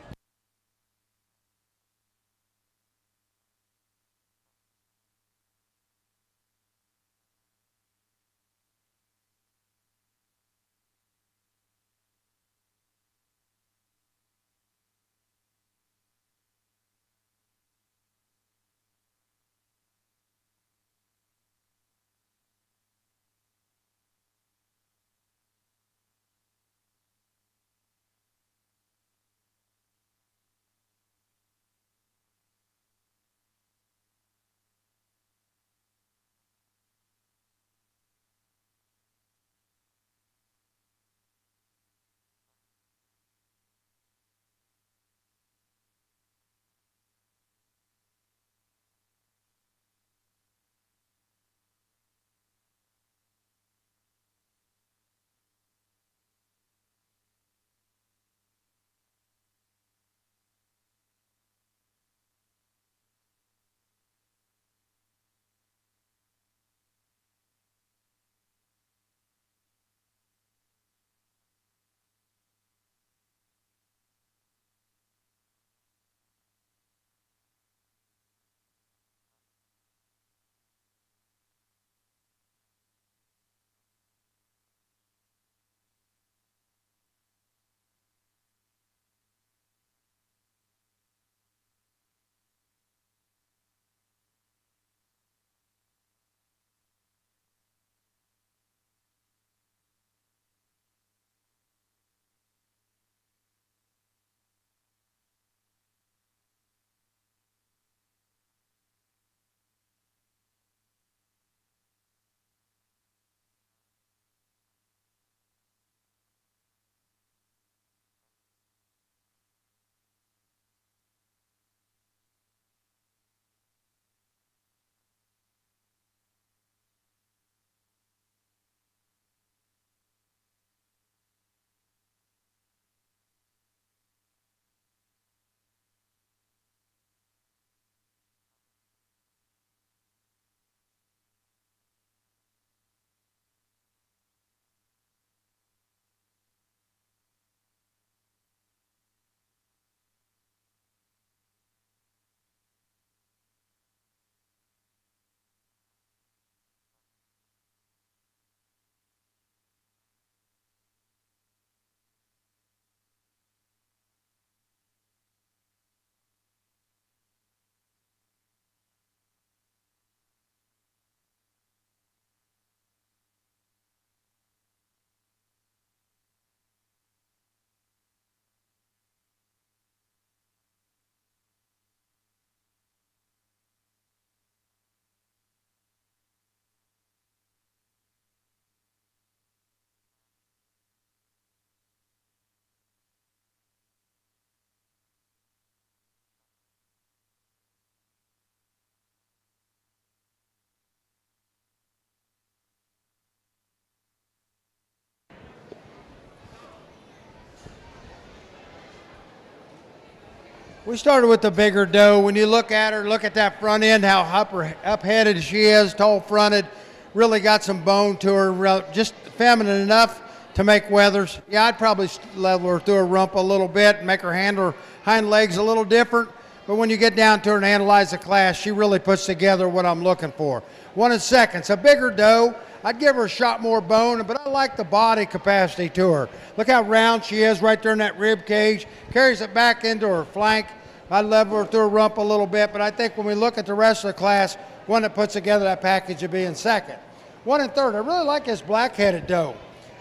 We started with the bigger doe. When you look at her, look at that front end, how up-headed she is, tall-fronted, really got some bone to her, just feminine enough to make wethers. Yeah, I'd probably level her through her rump a little bit, make her hind legs a little different. But when you get down to her and analyze the class, she really puts together what I'm looking for. 1 seconds, a bigger doe. I'd give her a shot more bone, but I like the body capacity to her. Look how round she is right there in that rib cage. Carries it back into her flank. I'd level her through her rump a little bit, but I think when we look at the rest of the class, one that puts together that package would be in second. 1 third, I really like this black-headed doe.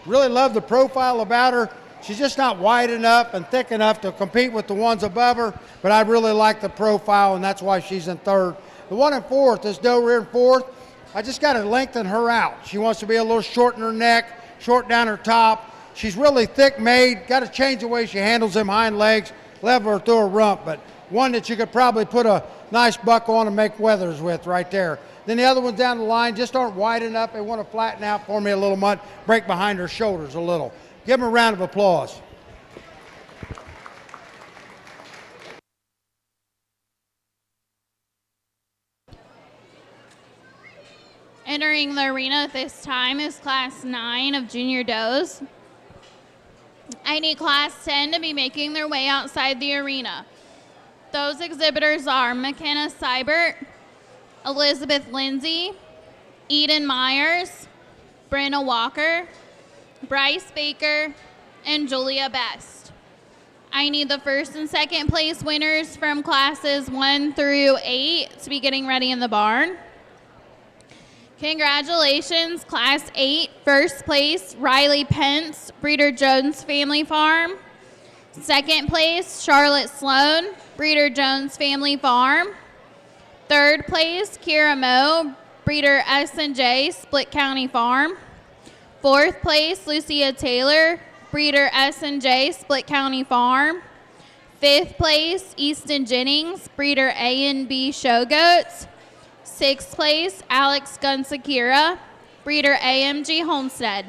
Really love the profile about her. She's just not wide enough and thick enough to compete with the ones above her, but I really like the profile, and that's why she's in third. The 1 fourth, this doe rear in fourth, I just got to lengthen her out. She wants to be a little short in her neck, short down her top. She's really thick made. Got to change the way she handles them hind legs, level her through her rump, but one that you could probably put a nice buck on and make wethers with right there. Then the other ones down the line just aren't wide enough. They want to flatten out for me a little much, break behind her shoulders a little. Give them a round of applause. Entering the arena at this time is Class 9 of junior does. I need Class 10 to be making their way outside the arena. Those exhibitors are McKenna Seibert, Elizabeth Lindsay, Eden Myers, Brenna Walker, Bryce Baker, and Julia Best. I need the first and second place winners from classes 1 through 8 to be getting ready in the barn. Congratulations, Class 8, first place, Riley Pence, Breeder Jones Family Farm. Second place, Charlotte Sloan, Breeder Jones Family Farm. Third place, Kira Moe, Breeder S&J, Split County Farm. Fourth place, Lucia Taylor, Breeder S&J, Split County Farm. Fifth place, Easton Jennings, Breeder A&B Show Goats. Sixth place, Alex Gunsakira, Breeder AMG Homestead.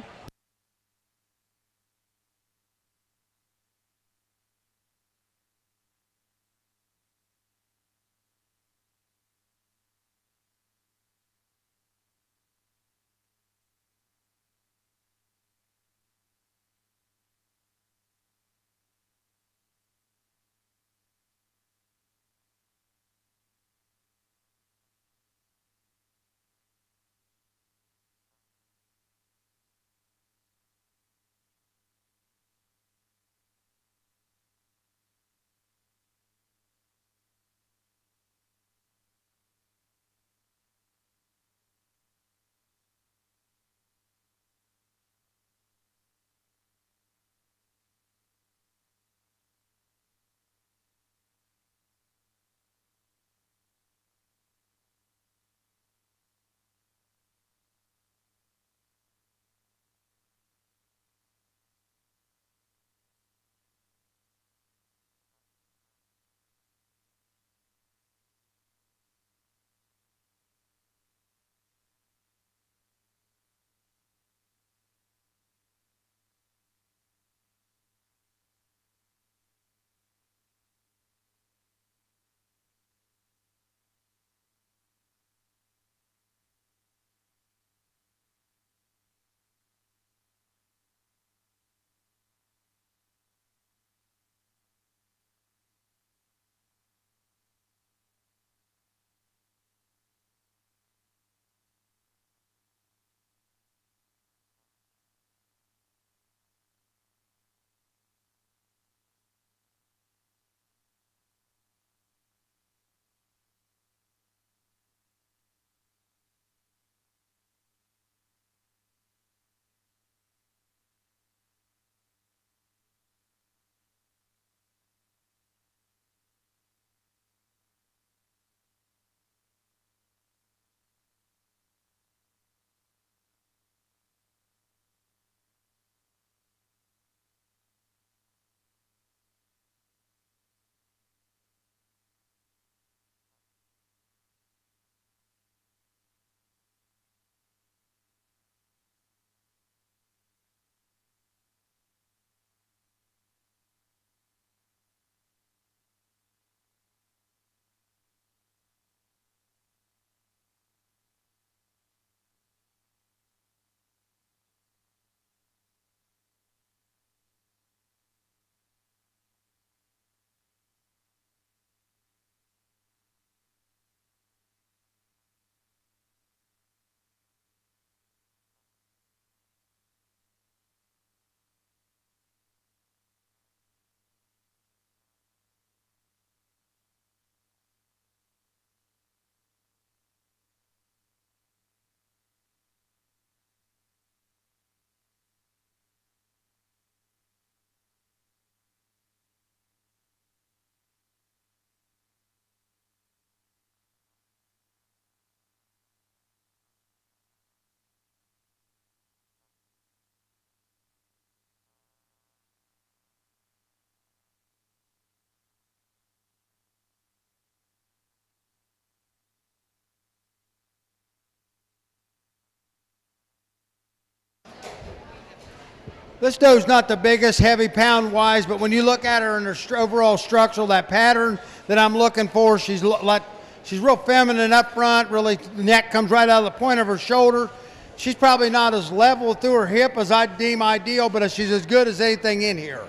This doe's not the biggest, heavy pound-wise, but when you look at her in her overall structural, that pattern that I'm looking for, she's real feminine up front, really, the neck comes right out of the point of her shoulder. She's probably not as level through her hip as I deem ideal, but she's as good as anything in here.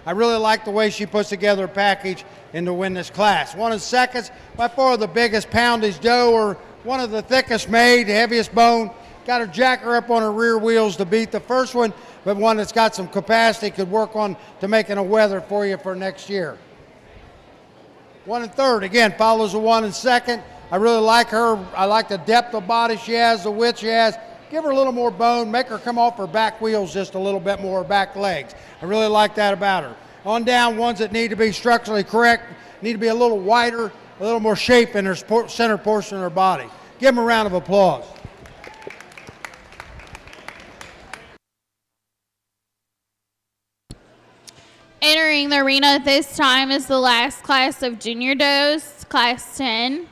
I really like the way she puts together a package and to win this class. 1 seconds, by far the biggest poundage doe, or one of the thickest made, heaviest bone. Got her jacker up on her rear wheels to beat the first one, but one that's got some capacity could work on to making a weather for you for next year. 1 1/3, again, follows the 1 2nd. I really like her. I like the depth of body she has, the width she has. Give her a little more bone, make her come off her back wheels just a little bit more, back legs. I really like that about her. On down, ones that need to be structurally correct, need to be a little wider, a little more shape in her center portion of her body. Give them a round of applause. Entering the arena at this time is the last class of junior does, Class 10.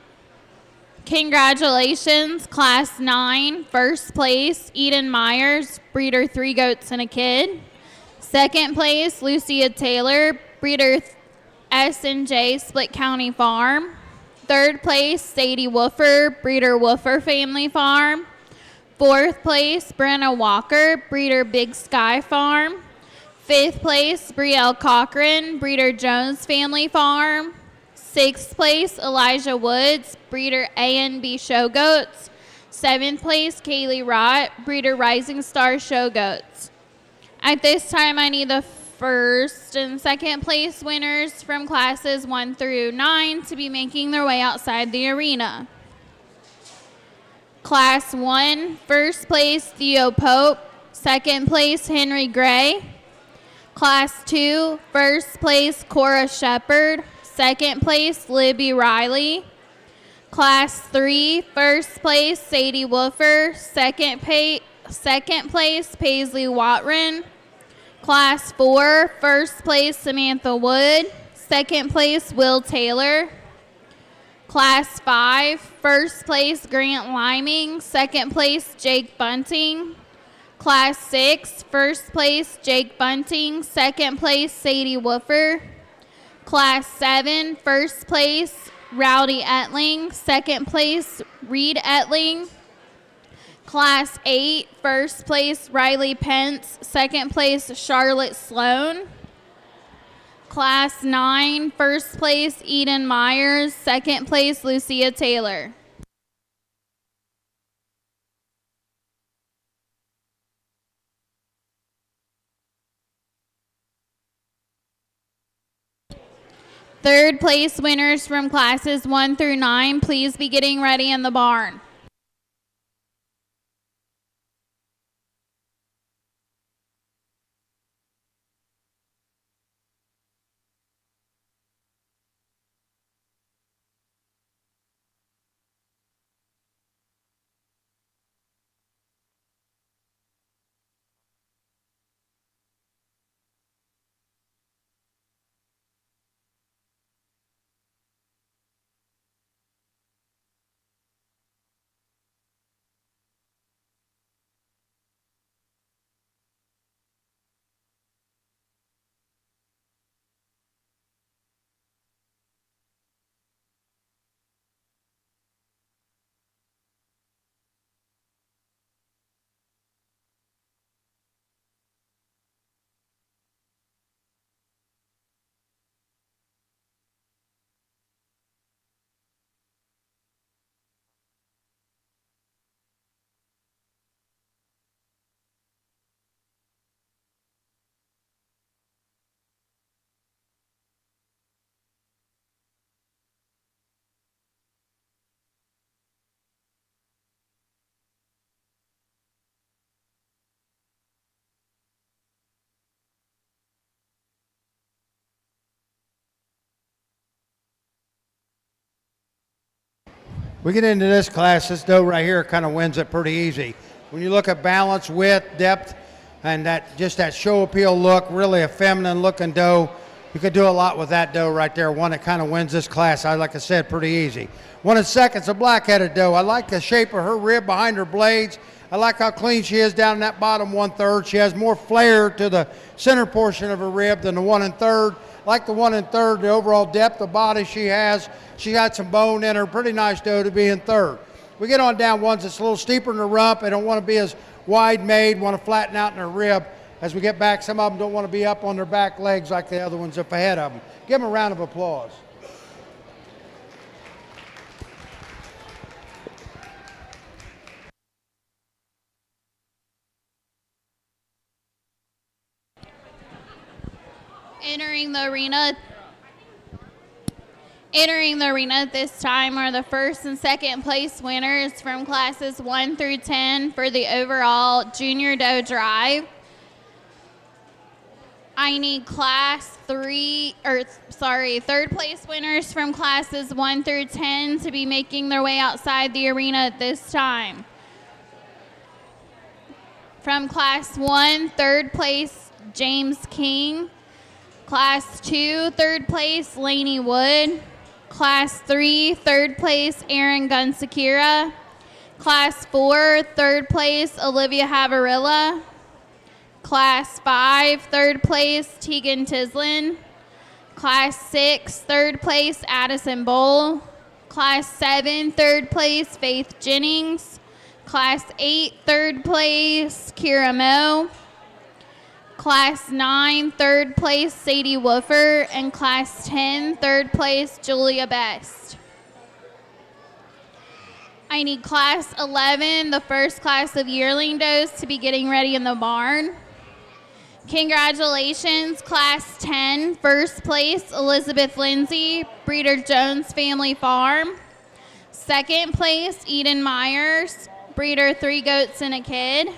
Congratulations, Class 9, first place, Eden Myers, breeder 3 goats and a kid. Second place, Lucia Taylor, breeder S&J Split County Farm. Third place, Sadie Woofer, breeder Woofer Family Farm. Fourth place, Brenna Walker, breeder Big Sky Farm. Fifth place, Brielle Cochran, breeder Jones Family Farm. Sixth place, Elijah Woods, breeder A&B Show Goats. Seventh place, Kaylee Rott, breeder Rising Star Show Goats. At this time, I need the first and second place winners from classes 1 through 9 to be making their way outside the arena. Class 1, first place, Theo Pope. Second place, Henry Gray. Class 2, first place, Cora Shepard. Second place, Libby Riley. Class 3, first place, Sadie Woofer. Second place, Paisley Watron. Class 4, first place, Samantha Wood. Second place, Will Taylor. Class 5, first place, Grant Liming. Second place, Jake Bunting. Class 6, first place, Jake Bunting. Second place, Sadie Woofer. Class 7, first place, Rowdy Etling. Second place, Reed Etling. Class 8, first place, Riley Pence. Second place, Charlotte Sloan. Class 9, first place, Eden Myers. Second place, Lucia Taylor. Third place winners from classes 1 through 9, please be getting ready in the barn. We get into this class, this doe right here kind of wins it pretty easy. When you look at balance, width, depth, and that show appeal look, really a feminine looking doe, you could do a lot with that doe right there. One that kind of wins this class, like I said, pretty easy. 1 2nd, a black-headed doe. I like the shape of her rib behind her blades. I like how clean she is down in that bottom 1/3. She has more flair to the center portion of her rib than the 1 1/3. Like the 1 1/3, the overall depth of body she has. She got some bone in her. Pretty nice doe to be in third. We get on down ones that's a little steeper in the rump. They don't want to be as wide made, want to flatten out in their rib. As we get back, some of them don't want to be up on their back legs like the other ones up ahead of them. Give them a round of applause. Entering the arena at this time are the first and second place winners from classes 1 through 10 for the overall junior doe drive. I need third place winners from classes 1 through 10 to be making their way outside the arena at this time. From class 1, third place, James King. Class 2, third place, Laney Wood. Class 3, third place, Aaron Gunsakira. Class 4, third place, Olivia Havarilla. Class 5, third place, Tegan Tislin. Class 6, third place, Addison Bowl. Class 7, third place, Faith Jennings. Class 8, third place, Kira Moe. Class 9, third place, Sadie Woofer. And Class 10, third place, Julia Best. I need Class 11, the first class of yearling does, to be getting ready in the barn. Congratulations, Class 10, first place, Elizabeth Lindsay, Breeder Jones Family Farm. Second place, Eden Myers, Breeder 3 Goats and a Kid.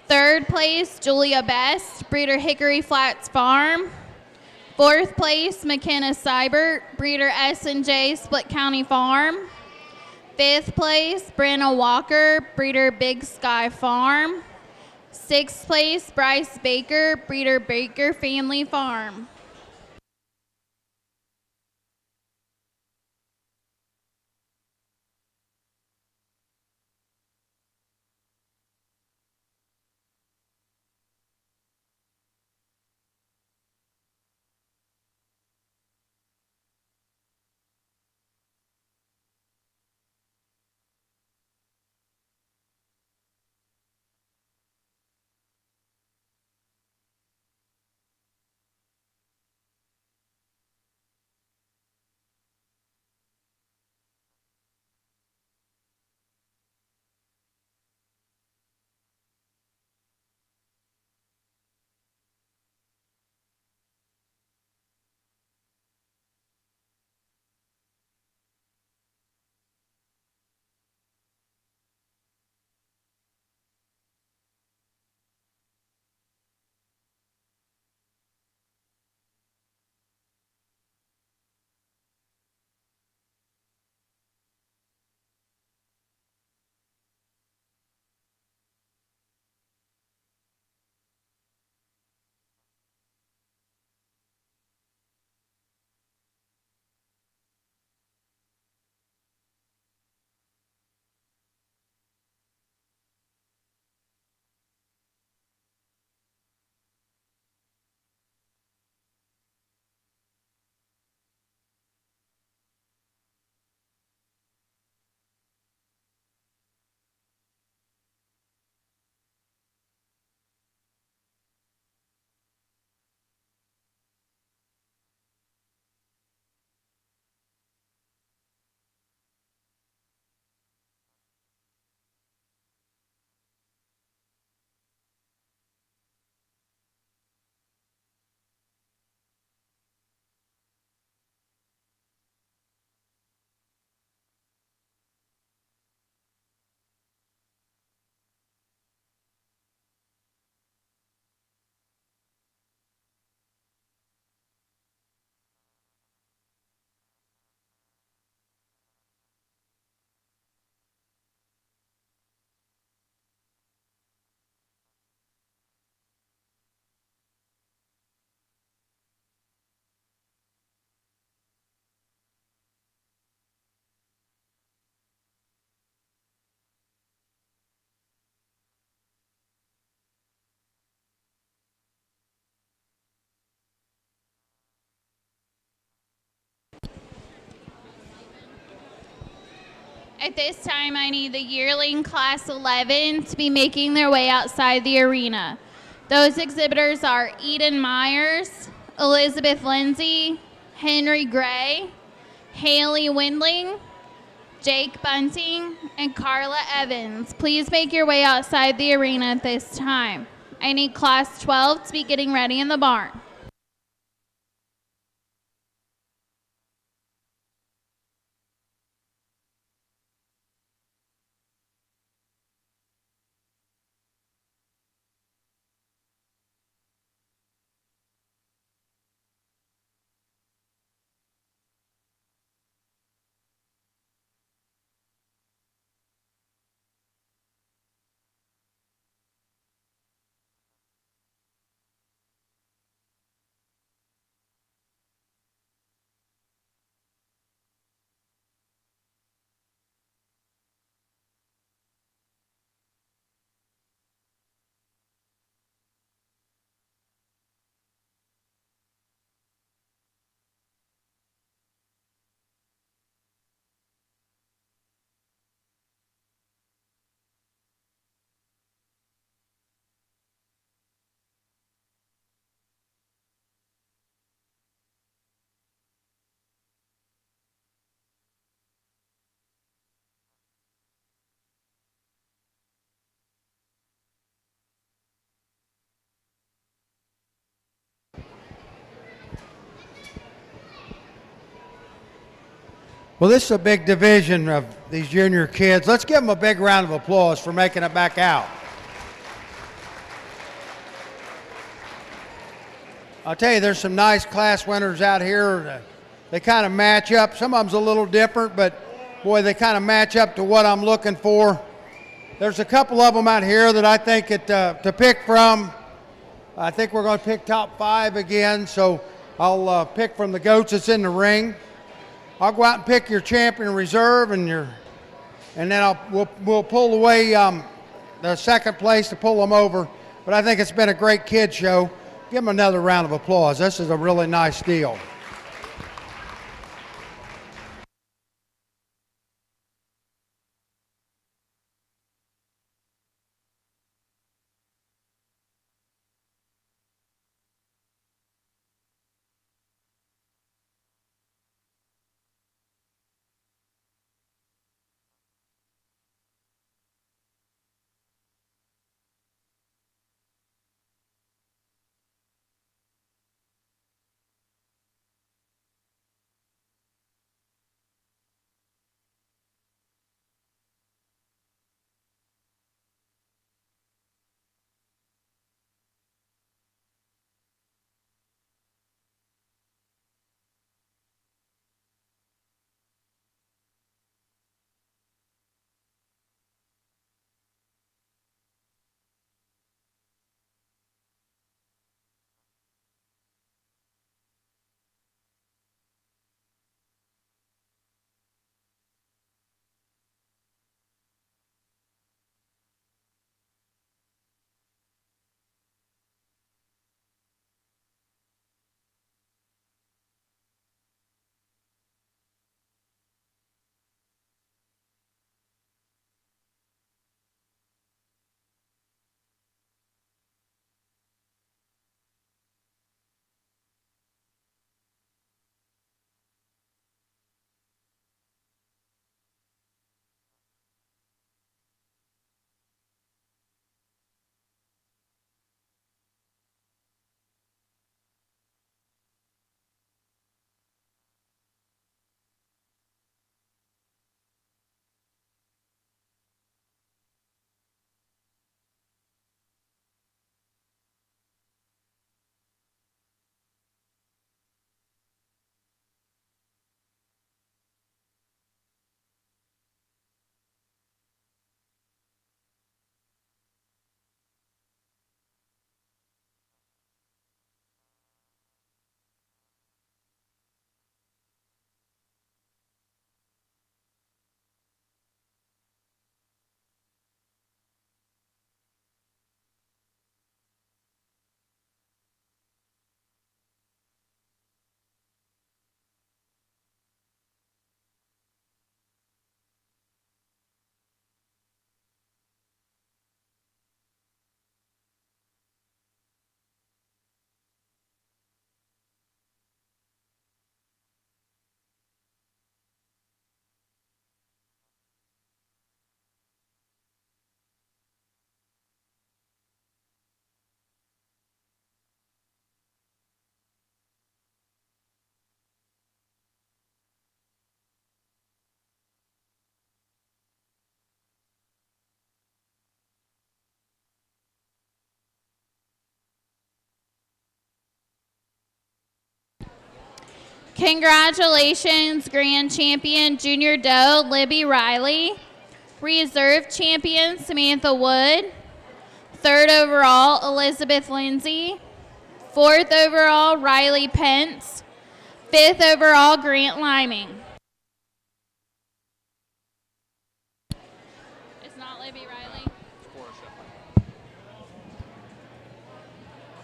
Third place, Julia Best, Breeder Hickory Flats Farm. Fourth place, McKenna Seibert, Breeder S&J Split County Farm. Fifth place, Brenna Walker, Breeder Big Sky Farm. Sixth place, Bryce Baker, Breeder Baker Family Farm. At this time, I need the yearling Class 11 to be making their way outside the arena. Those exhibitors are Eden Myers, Elizabeth Lindsay, Henry Gray, Haley Windling, Jake Bunting, and Carla Evans. Please make your way outside the arena at this time. I need Class 12 to be getting ready in the barn. Well, this is a big division of these junior kids. Let's give them a big round of applause for making it back out. I'll tell you, there's some nice class winners out here. They kind of match up. Some of them's a little different, but boy, they kind of match up to what I'm looking for. There's a couple of them out here that I think to pick from. I think we're going to pick top 5 again, so I'll pick from the goats that's in the ring. I'll go out and pick your champion reserve and then we'll pull away the second place to pull them over. But I think it's been a great kid show. Give them another round of applause. This is a really nice deal. Congratulations, Grand Champion Junior Doe Libby Riley. Reserve Champion Samantha Wood. Third overall, Elizabeth Lindsay. Fourth overall, Riley Pence. Fifth overall, Grant Liming. It's not Libby Riley.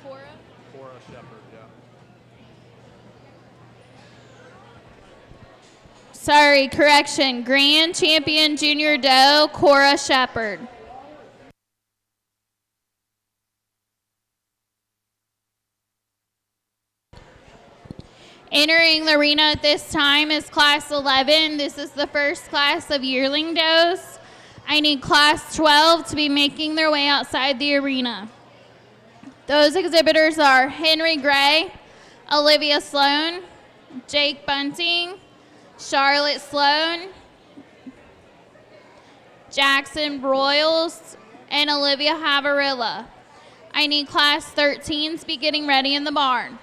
Cora? Cora Shepard, yeah. Sorry, correction. Grand Champion Junior Doe, Cora Shepard. Entering the arena at this time is Class 11. This is the first class of yearling does. I need Class 12 to be making their way outside the arena. Those exhibitors are Henry Gray, Olivia Sloan, Jake Bunting, Charlotte Sloan, Jackson Broyles, and Olivia Havarilla. I need Class 13 to be getting ready in the barn.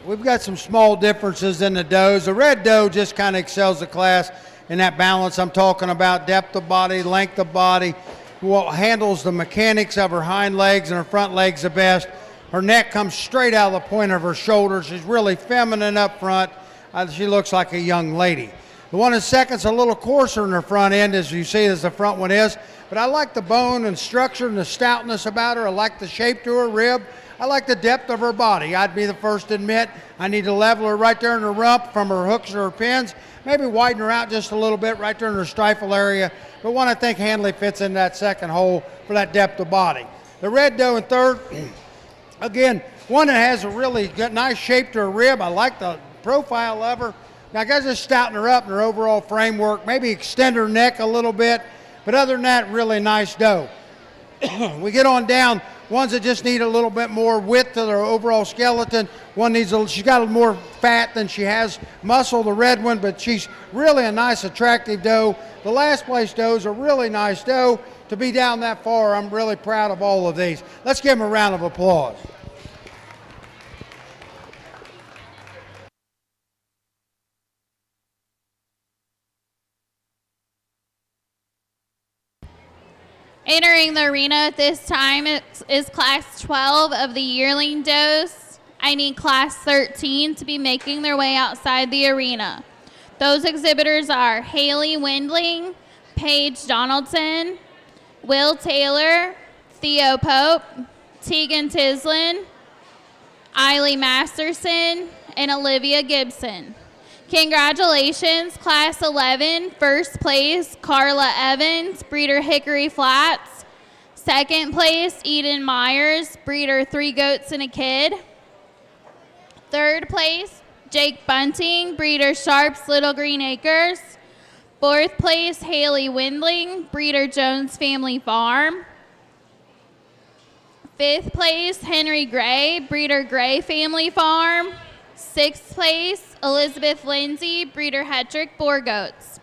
We've got some small differences in the does. The red doe just kind of excels the class in that balance I'm talking about, depth of body, length of body, what handles the mechanics of her hind legs and her front legs the best. Her neck comes straight out of the point of her shoulder. She's really feminine up front. She looks like a young lady. The one in second's a little coarser in her front end, as you see as the front one is, but I like the bone and structure and the stoutness about her. I like the shape to her rib. I like the depth of her body. I'd be the first to admit I need to level her right there in the rump from her hooks or her pins, maybe widen her out just a little bit right there in her stifle area, but one I think Hanley fits in that second hole for that depth of body. The red doe in third, again, one that has a really good, nice shape to her rib. I like the profile of her. Now, I got to just stouten her up in her overall framework, maybe extend her neck a little bit, but other than that, really nice doe. We get on down, ones that just need a little bit more width to their overall skeleton. One needs she's got a little more fat than she has muscle, the red one, but she's really a nice, attractive doe. The last place doe's a really nice doe. To be down that far, I'm really proud of all of these. Let's give them a round of applause. Entering the arena at this time is class 12 of the yearling does. I need class 13 to be making their way outside the arena. Those exhibitors are Haley Windling, Paige Donaldson, Will Taylor, Theo Pope, Tegan Tislin, Eiley Masterson, and Olivia Gibson. Congratulations, Class 11, first place, Carla Evans, breeder Hickory Flats. Second place, Eden Myers, breeder Three Goats and a Kid. Third place, Jake Bunting, breeder Sharps Little Green Acres. Fourth place, Haley Windling, breeder Jones Family Farm. Fifth place, Henry Gray, breeder Gray Family Farm. Sixth place, Elizabeth Lindsay, breeder Hetrick Boar Goats.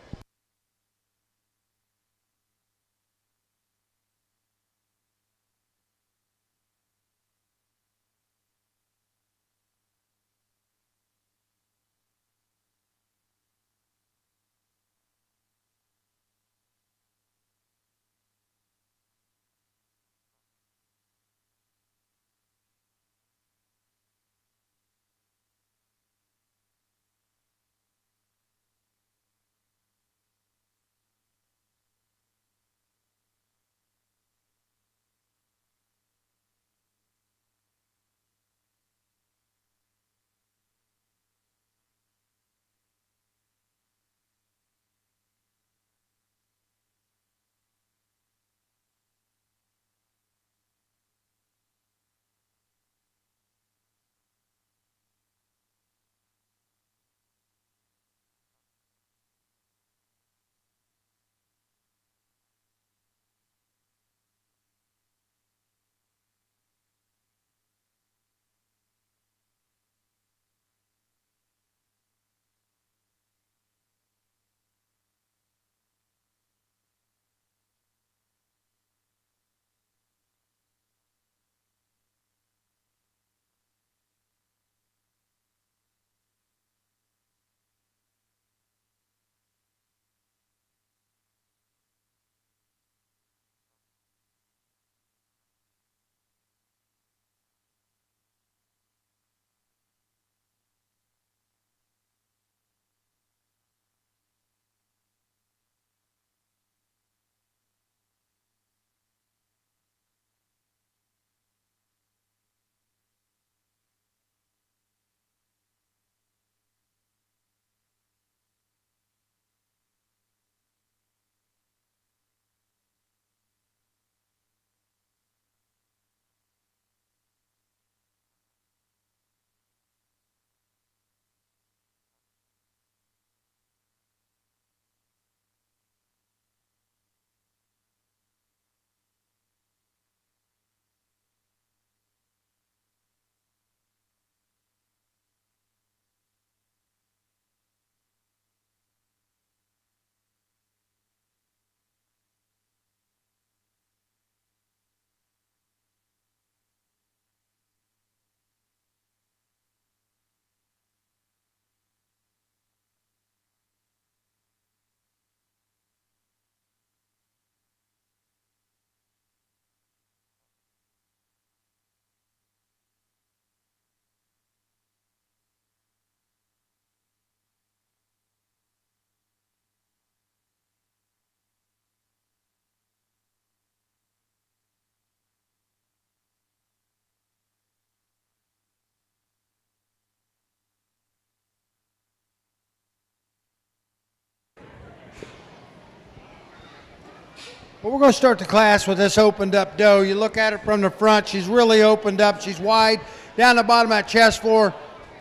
Well, we're going to start the class with this opened up doe. You look at her from the front, she's really opened up. She's wide. Down the bottom of that chest floor,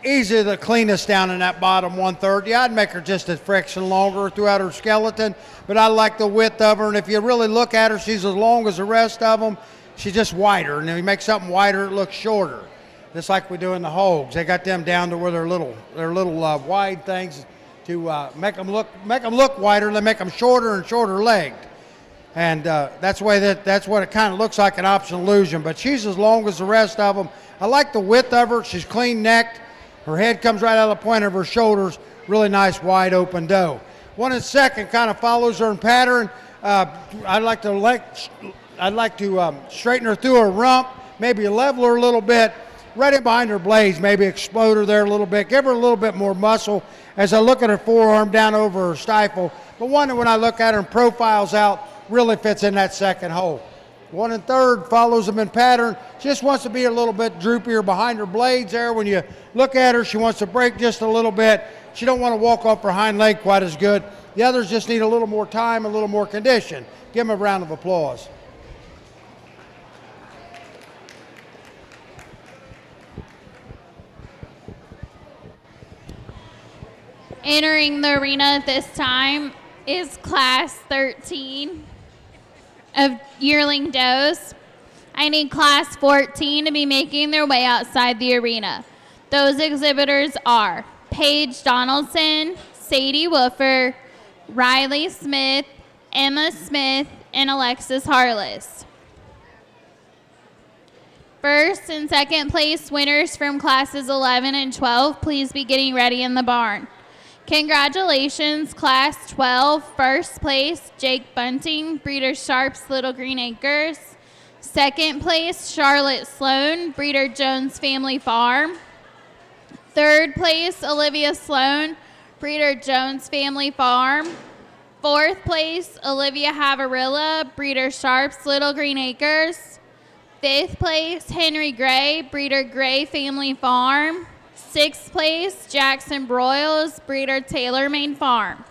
easily the cleanest down in that bottom 1/3. Yeah, I'd make her just a fraction longer throughout her skeleton, but I like the width of her. And if you really look at her, she's as long as the rest of them. She's just wider. And if you make something wider, it looks shorter. Just like we do in the hogs. They got them down to where they're little wide things to make them look wider. They make them shorter and shorter legged. And that's what it kind of looks like, an optional illusion. But she's as long as the rest of them. I like the width of her. She's clean necked. Her head comes right out of the point of her shoulders. Really nice wide open doe. One and second kind of follows her in pattern. I'd like to straighten her through her rump, maybe level her a little bit, right in behind her blades, maybe explode her there a little bit, give her a little bit more muscle as I look at her forearm down over her stifle. But one that when I look at her and profiles out, really fits in that second hole. 1 1/3 follows them in pattern. She just wants to be a little bit droopier behind her blades there. When you look at her, she wants to break just a little bit. She don't want to walk off her hind leg quite as good. The others just need a little more time, a little more condition. Give them a round of applause. Entering the arena at this time is class 13 of yearling does. I need class 14 to be making their way outside the arena. Those exhibitors are Paige Donaldson, Sadie Woofer, Riley Smith, Emma Smith, and Alexis Harless. First and second place winners from classes 11 and 12, please be getting ready in the barn. Congratulations, Class 12, first place, Jake Bunting, Breeder Sharps, Little Green Acres. Second place, Charlotte Sloan, Breeder Jones Family Farm. Third place, Olivia Sloan, Breeder Jones Family Farm. Fourth place, Olivia Havarilla, Breeder Sharps, Little Green Acres. Fifth place, Henry Gray, Breeder Gray Family Farm. Sixth place, Jackson Broyles, Breeder Taylor Main Farm.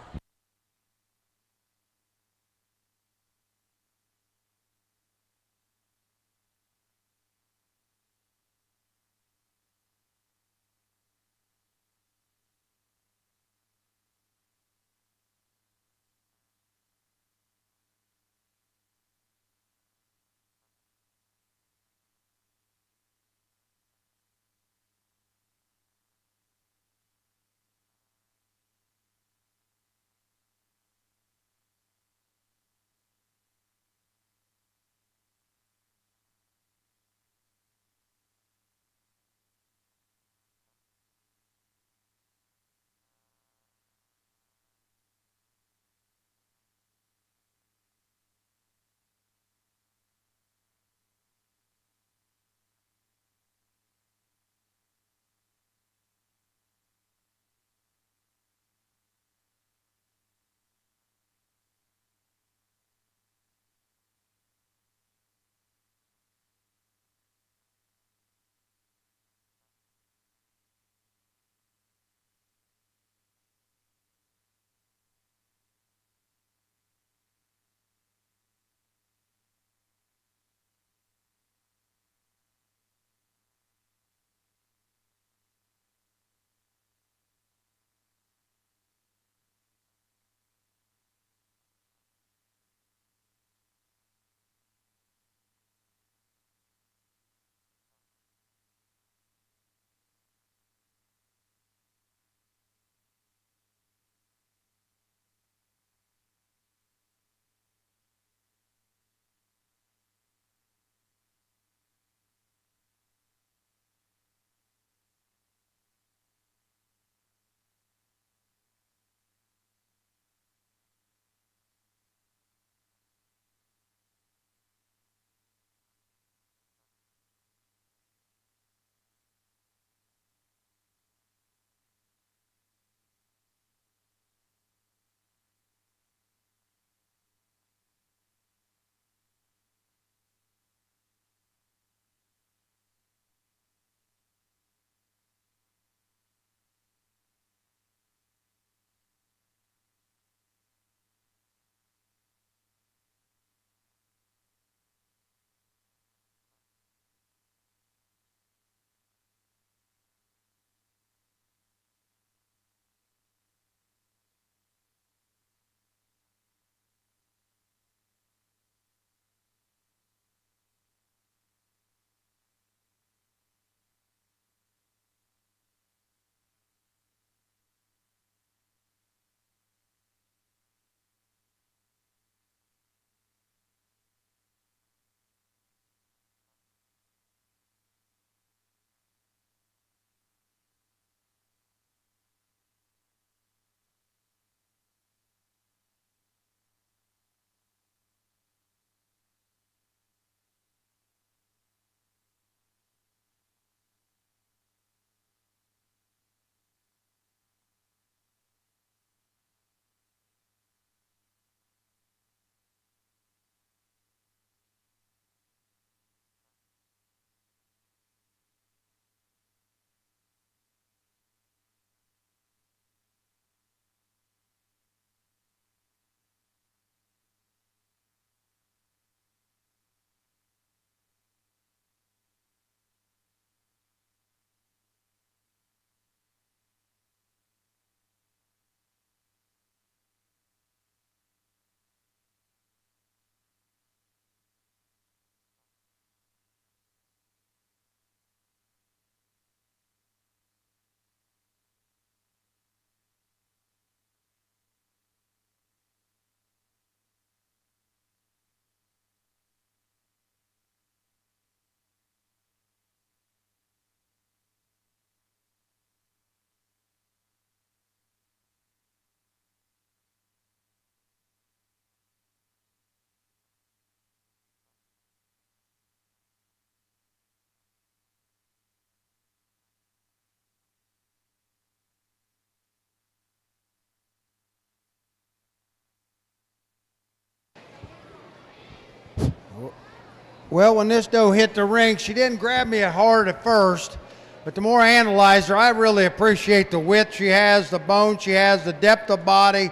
Well, when this doe hit the ring, she didn't grab me hard at first, but the more I analyze her, I really appreciate the width she has, the bone she has, the depth of body.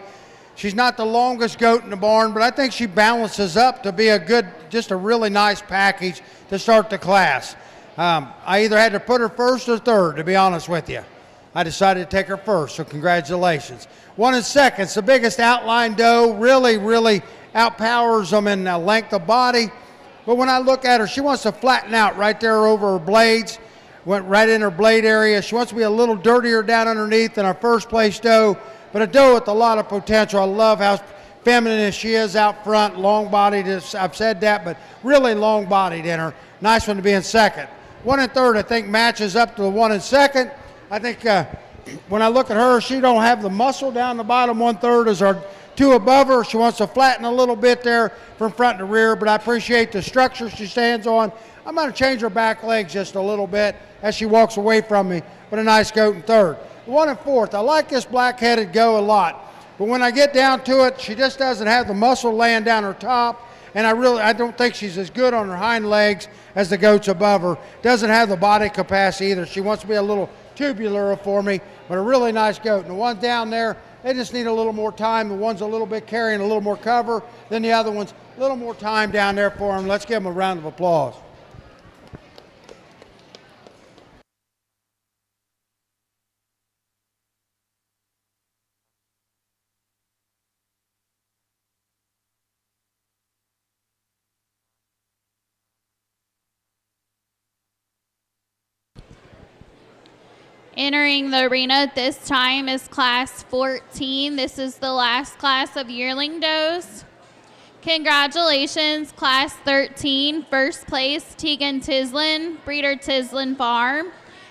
She's not the longest goat in the barn, but I think she balances up to be a good, just a really nice package to start the class. I either had to put her first or third, to be honest with you. I decided to take her first, so congratulations. 1 2, the biggest outline doe, really outpowers them in length of body. But when I look at her, she wants to flatten out right there over her blades, went right in her blade area. She wants to be a little dirtier down underneath than our first place doe, but a doe with a lot of potential. I love how feminine she is out front, long-bodied. I've said that, but really long-bodied in her. Nice one to be in second. 1 3, I think, matches up to the 1 2. I think when I look at her, she don't have the muscle down the bottom 1 3 as our two above her. She wants to flatten a little bit there from front to rear, but I appreciate the structure she stands on. I'm going to change her back legs just a little bit as she walks away from me, but a nice goat in third. 1 4, I like this black-headed doe a lot, but when I get down to it, she just doesn't have the muscle laying down her top, and I don't think she's as good on her hind legs as the goats above her. Doesn't have the body capacity either. She wants to be a little tubular for me, but a really nice goat. And the ones down there, they just need a little more time. The one's a little bit carrying a little more cover than the other ones. A little more time down there for them. Let's give them a round of applause. Entering the arena at this time is class 14. This is the last class of yearling does. Congratulations, class 13. First place, Tegan Tislin, breeder Tislin Farm.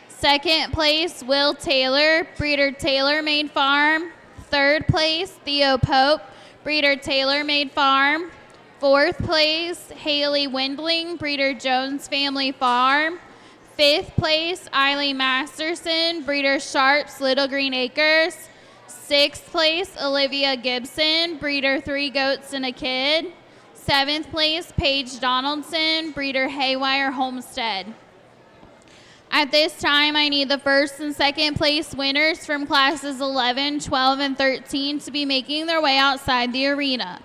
Second place, Will Taylor, breeder Taylor Made Farm. Third place, Theo Pope, breeder Taylor Made Farm. Fourth place, Haley Windling, breeder Jones Family Farm. Fifth place, Eileen Masterson, breeder Sharps Little Green Acres. Sixth place, Olivia Gibson, breeder Three Goats and a Kid. Seventh place, Paige Donaldson, breeder Haywire Homestead. At this time, I need the first and second place winners from classes 11, 12, and 13 to be making their way outside the arena.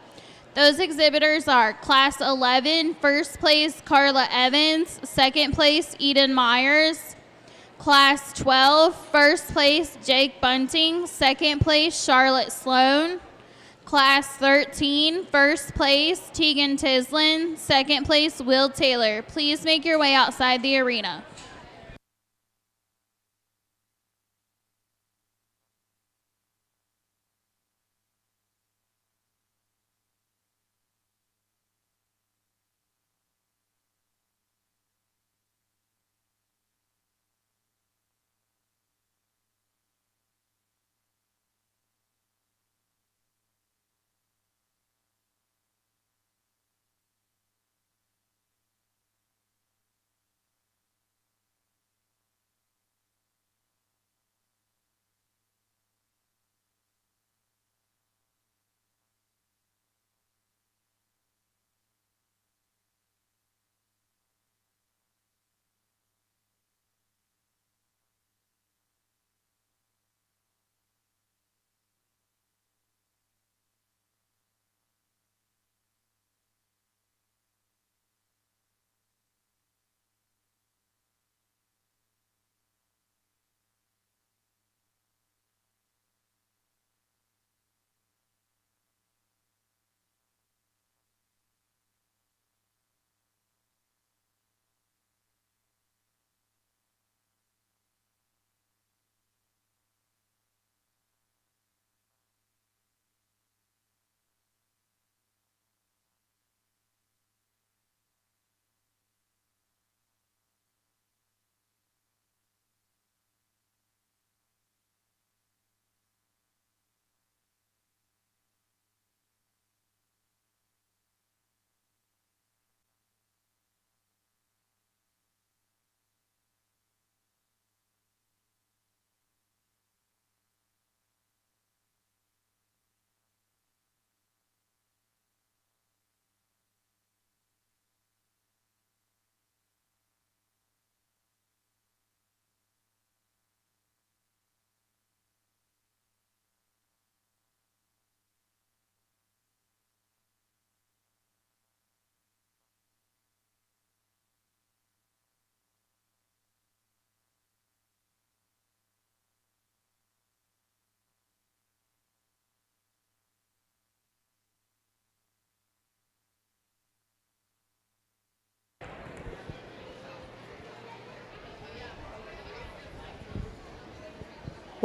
Those exhibitors are Class 11, first place, Carla Evans, second place, Eden Myers. Class 12, first place, Jake Bunting, second place, Charlotte Sloan. Class 13, first place, Tegan Tislin, second place, Will Taylor. Please make your way outside the arena.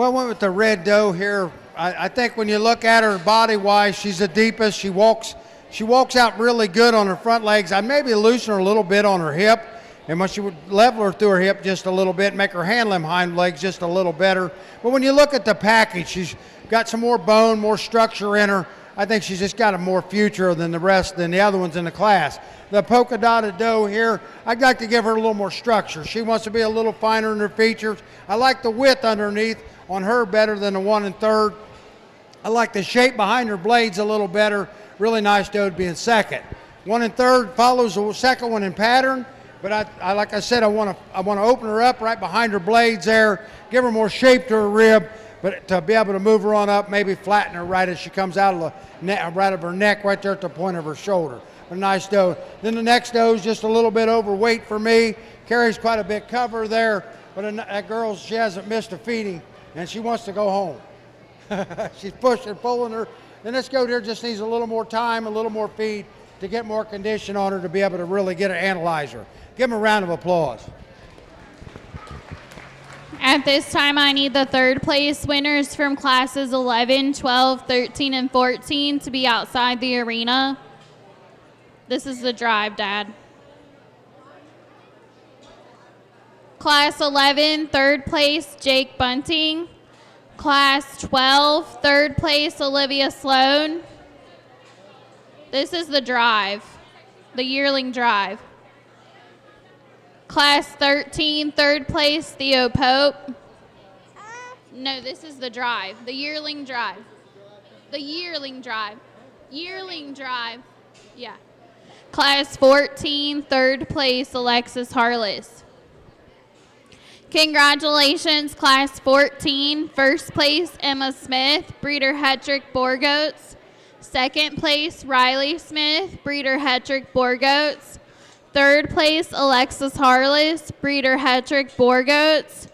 Well, I went with the red doe here. I think when you look at her body-wise, she's the deepest. She walks out really good on her front legs. I maybe loosen her a little bit on her hip, and when she would level her through her hip just a little bit, make her handling hind legs just a little better. But when you look at the package, she's got some more bone, more structure in her. I think she's just got a more future than the other ones in the class. The polka dotted doe here, I'd like to give her a little more structure. She wants to be a little finer in her features. I like the width underneath on her better than the 1 3rd. I like the shape behind her blades a little better. Really nice doe to be in second. 1 3rd follows the second one in pattern, but I like I said, I want to open her up right behind her blades there, give her more shape to her rib, but to be able to move her on up, maybe flatten her right as she comes out of right of her neck, right there at the point of her shoulder. A nice doe. Then the next doe is just a little bit overweight for me, carries quite a bit cover there, but that girl, she hasn't missed a feeding, and she wants to go home. She's pushing, pulling her. Then this goat here just needs a little more time, a little more feed to get more condition on her to be able to really get her, analyze her. Give them a round of applause. At this time, I need the third place winners from classes 11, 12, 13, and 14 to be outside the arena. This is the drive, Dad. Class 11, third place, Jake Bunting. Class 12, third place, Olivia Sloan. This is the drive, the yearling drive. Class 13, third place, Theo Pope. No, this is the drive, the yearling drive. The yearling drive. Yearling drive. Yeah. Class 14, third place, Alexis Harless. Congratulations, Class 14, first place, Emma Smith, breeder Hetrick Boar Goats. Second place, Riley Smith, breeder Hetrick Boar Goats. Third place, Alexis Harless, breeder Hetrick Boar Goats.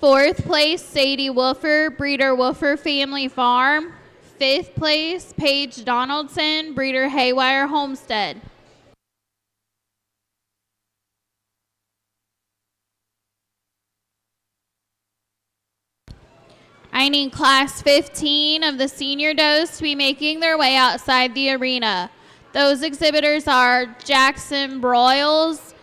Fourth place, Sadie Wolfer, breeder Wolfer Family Farm. Fifth place, Paige Donaldson, breeder Haywire Homestead. I need Class 15 of the senior does to be making their way outside the arena. Those exhibitors are Jackson Broyles,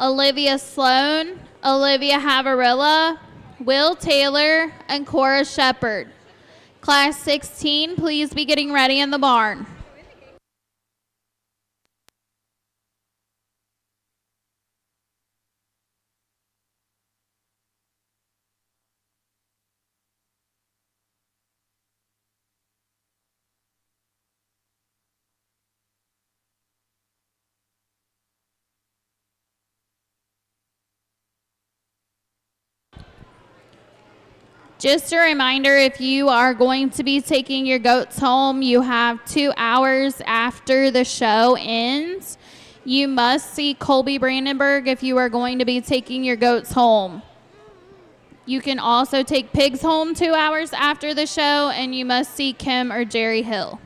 Olivia Sloan, Olivia Havarilla, Will Taylor, and Cora Shepard. Class 16, please be getting ready in the barn. Just a reminder, if you are going to be taking your goats home, you have 2 hours after the show ends. You must see Colby Brandenburg if you are going to be taking your goats home. You can also take pigs home 2 hours after the show, and you must see Kim or Jerry Hill.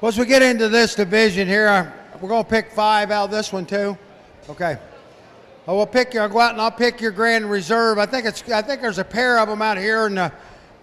Well, as we get into this division here, we're going to pick 5 out of this one too. Okay. I'll go out and I'll pick your grand reserve. I think there's a pair of them out here, and the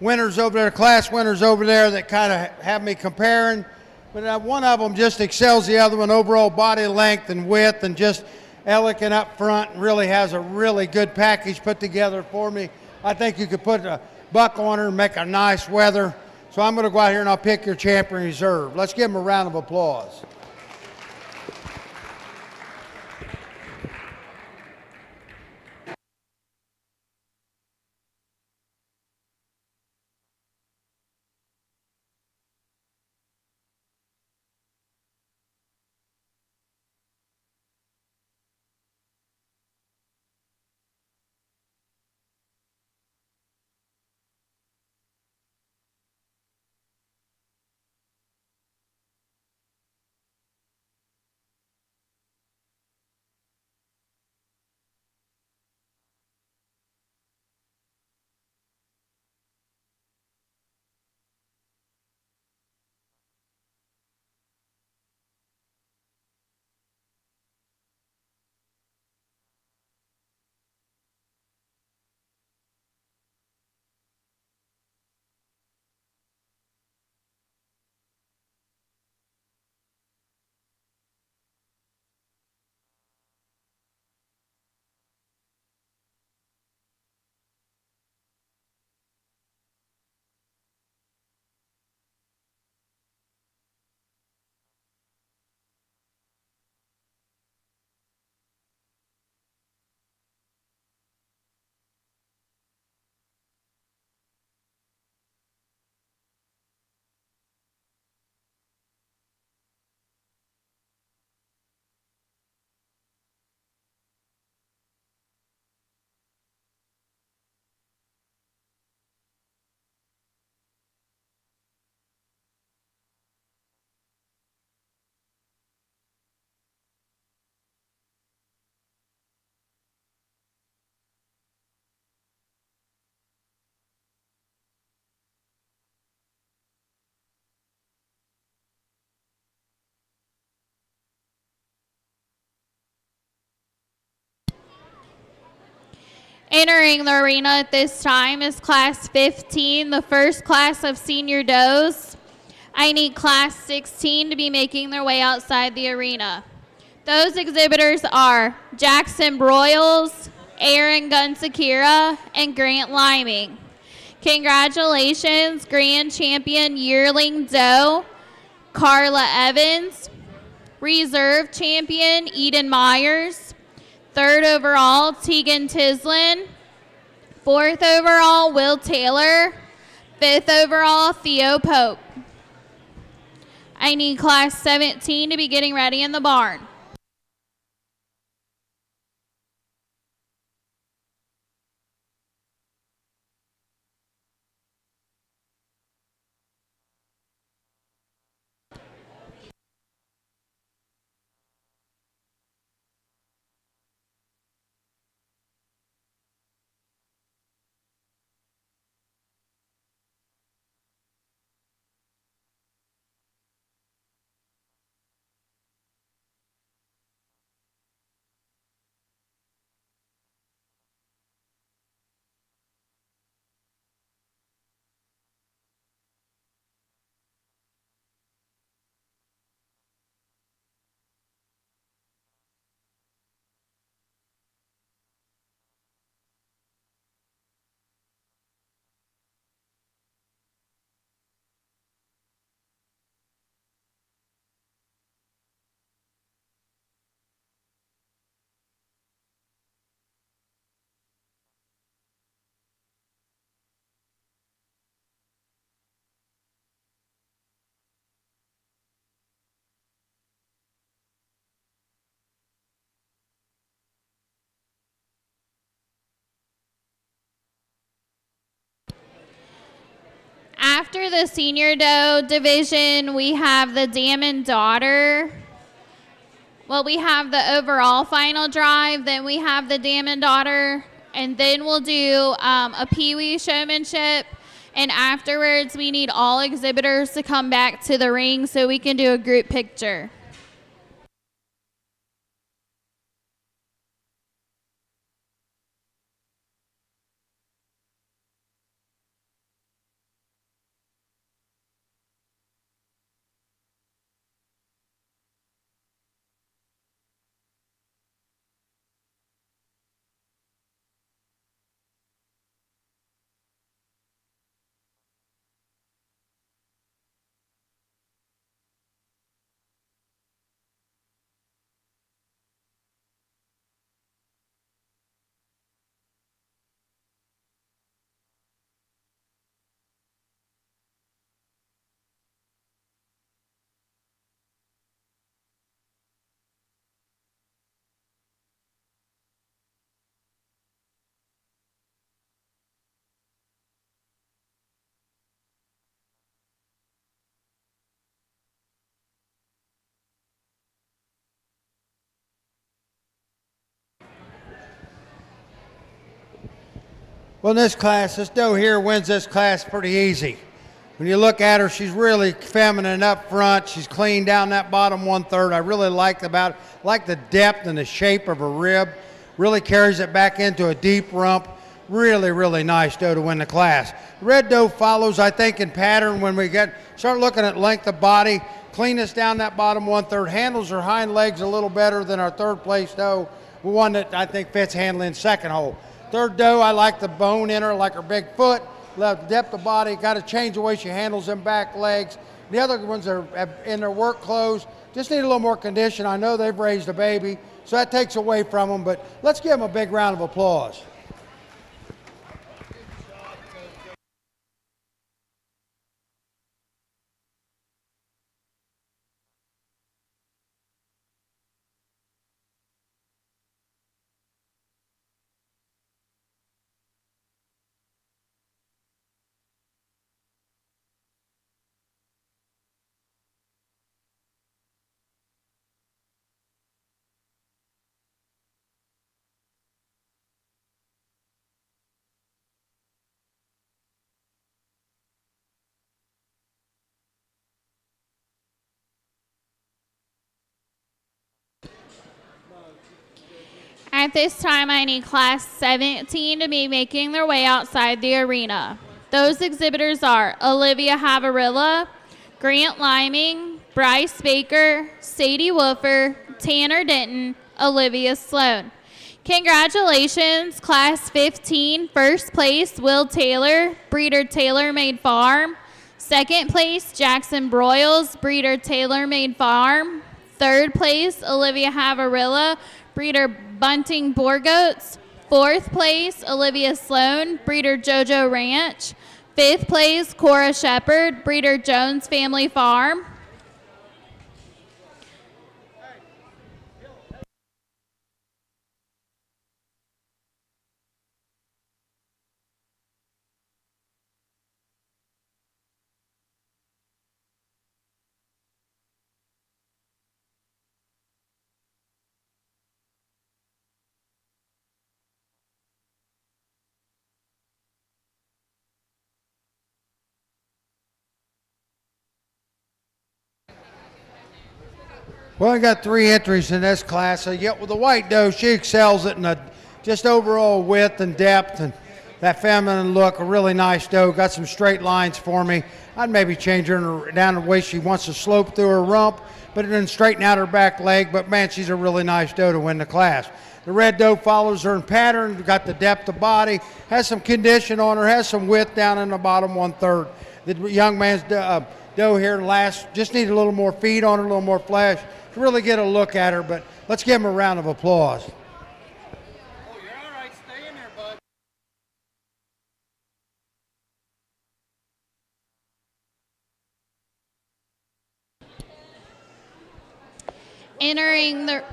winners over there, class winners over there, that kind of have me comparing. But one of them just excels the other one, overall body length and width, and just elegant up front, and really has a really good package put together for me. I think you could put a buck on her and make a nice weather. So I'm going to go out here and I'll pick your champion reserve. Let's give them a round of applause. Entering the arena at this time is Class 15, the first class of senior does. I need Class 16 to be making their way outside the arena. Those exhibitors are Jackson Broyles, Aaron Gunsakira, and Grant Liming. Congratulations, Grand Champion Yearling Doe, Carla Evans. Reserve Champion Eden Myers. Third overall, Tegan Tislin. Fourth overall, Will Taylor. Fifth overall, Theo Pope. I need Class 17 to be getting ready in the barn. After the senior doe division, we have the dam and daughter. Well, we have the overall final drive, then we have the dam and daughter, and then we'll do a peewee showmanship. And afterwards, we need all exhibitors to come back to the ring so we can do a group picture. Well, in this class, this doe here wins this class pretty easy. When you look at her, she's really feminine up front. She's clean down that bottom 1/3. I really like the depth and the shape of her rib. Really carries it back into a deep rump. Really, really nice doe to win the class. Red doe follows, I think, in pattern when we start looking at length of body. Cleanness down that bottom 1/3. Handles her hind legs a little better than our third place doe. One that I think fits handling second hole. Third doe, I like the bone in her, I like her big foot, love the depth of body, got to change the way she handles them back legs. The other ones are in their work clothes, just need a little more condition. I know they've raised a baby, so that takes away from them, but let's give them a big round of applause. At this time, I need Class 17 to be making their way outside the arena. Those exhibitors are Olivia Havarilla, Grant Liming, Bryce Baker, Sadie Wolfer, Tanner Denton, Olivia Sloan. Congratulations, Class 15, first place, Will Taylor, breeder Taylor Made Farm. Second place, Jackson Broyles, breeder Taylor Made Farm. Third place, Olivia Havarilla, breeder Bunting Boar Goats. Fourth place, Olivia Sloan, breeder JoJo Ranch. Fifth place, Cora Shepard, breeder Jones Family Farm. Well, I got 3 entries in this class. So yet with the white doe, she excels it in the just overall width and depth and that feminine look. A really nice doe. Got some straight lines for me. I'd maybe change her down the way she wants to slope through her rump, but then straighten out her back leg. But man, she's a really nice doe to win the class. The red doe follows her in pattern. Got the depth of body. Has some condition on her. Has some width down in the bottom 1/3. The young man's doe here last just need a little more feed on her, a little more flesh to really get a look at her. But let's give him a round of applause. Oh, you're all right. Stay in there, bud. Entering the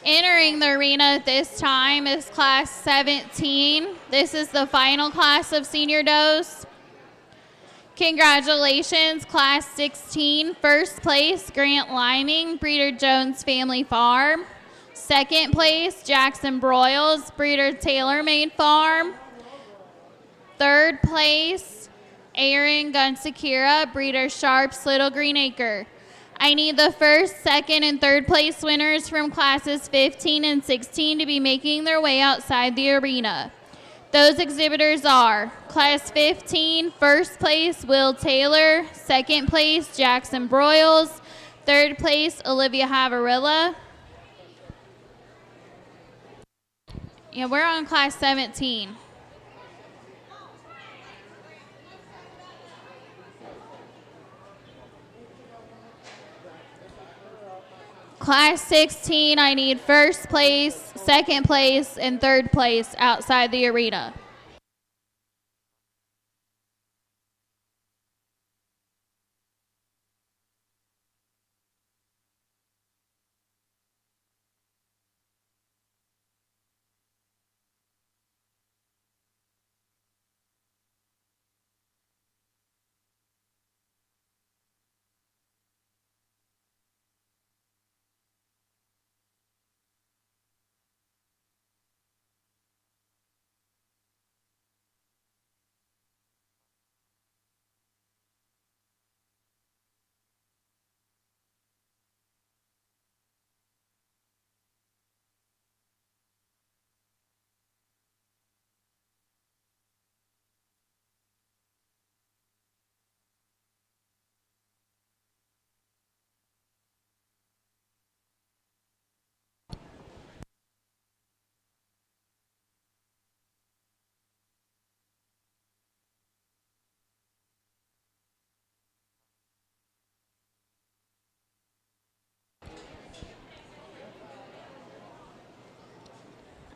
Entering the arena at this time is Class 17. This is the final class of senior does. Congratulations, Class 16. First place, Grant Liming, breeder Jones Family Farm. Second place, Jackson Broyles, breeder Taylor Made Farm. Third place, Aaron Gunsakira, breeder Sharps Little Green Acre. I need the first, second, and third place winners from classes 15 and 16 to be making their way outside the arena. Those exhibitors are Class 15, first place, Will Taylor. Second place, Jackson Broyles. Third place, Olivia Havarilla. Yeah, we're on Class 17. Class 16, I need first place, second place, and third place outside the arena.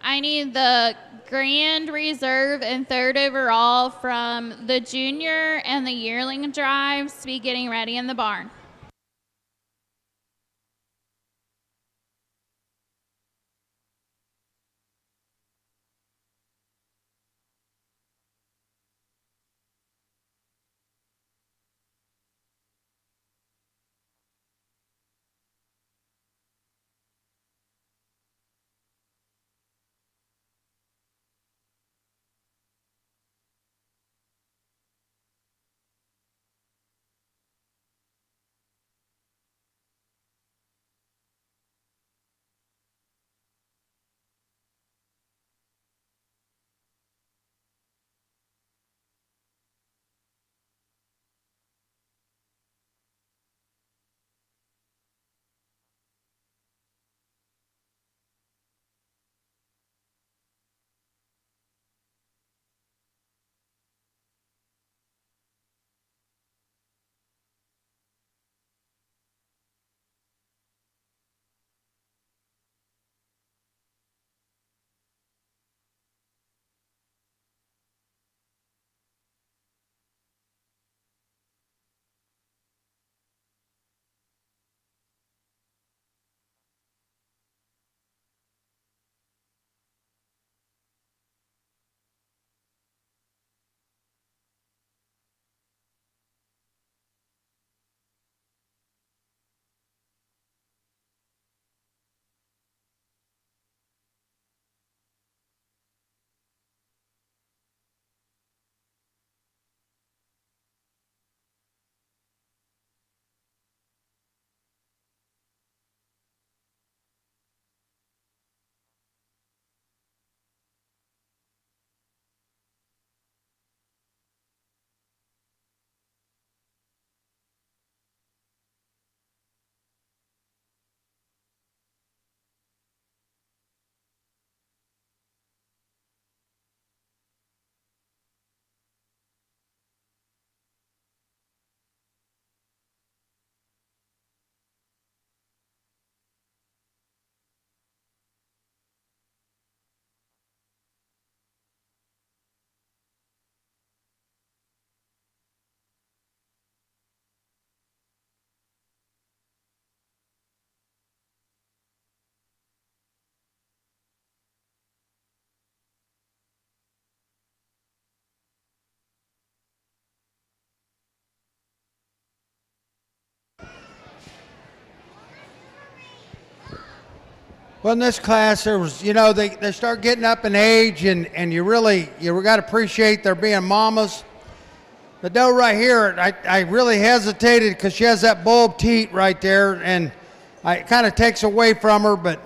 I need the Grand Reserve and third overall from the junior and the yearling drives to be getting ready in the barn. Well, in this class, there was, they start getting up in age, and you got to appreciate their being mamas. The doe right here, I really hesitated because she has that bulb teat right there, and it kind of takes away from her. But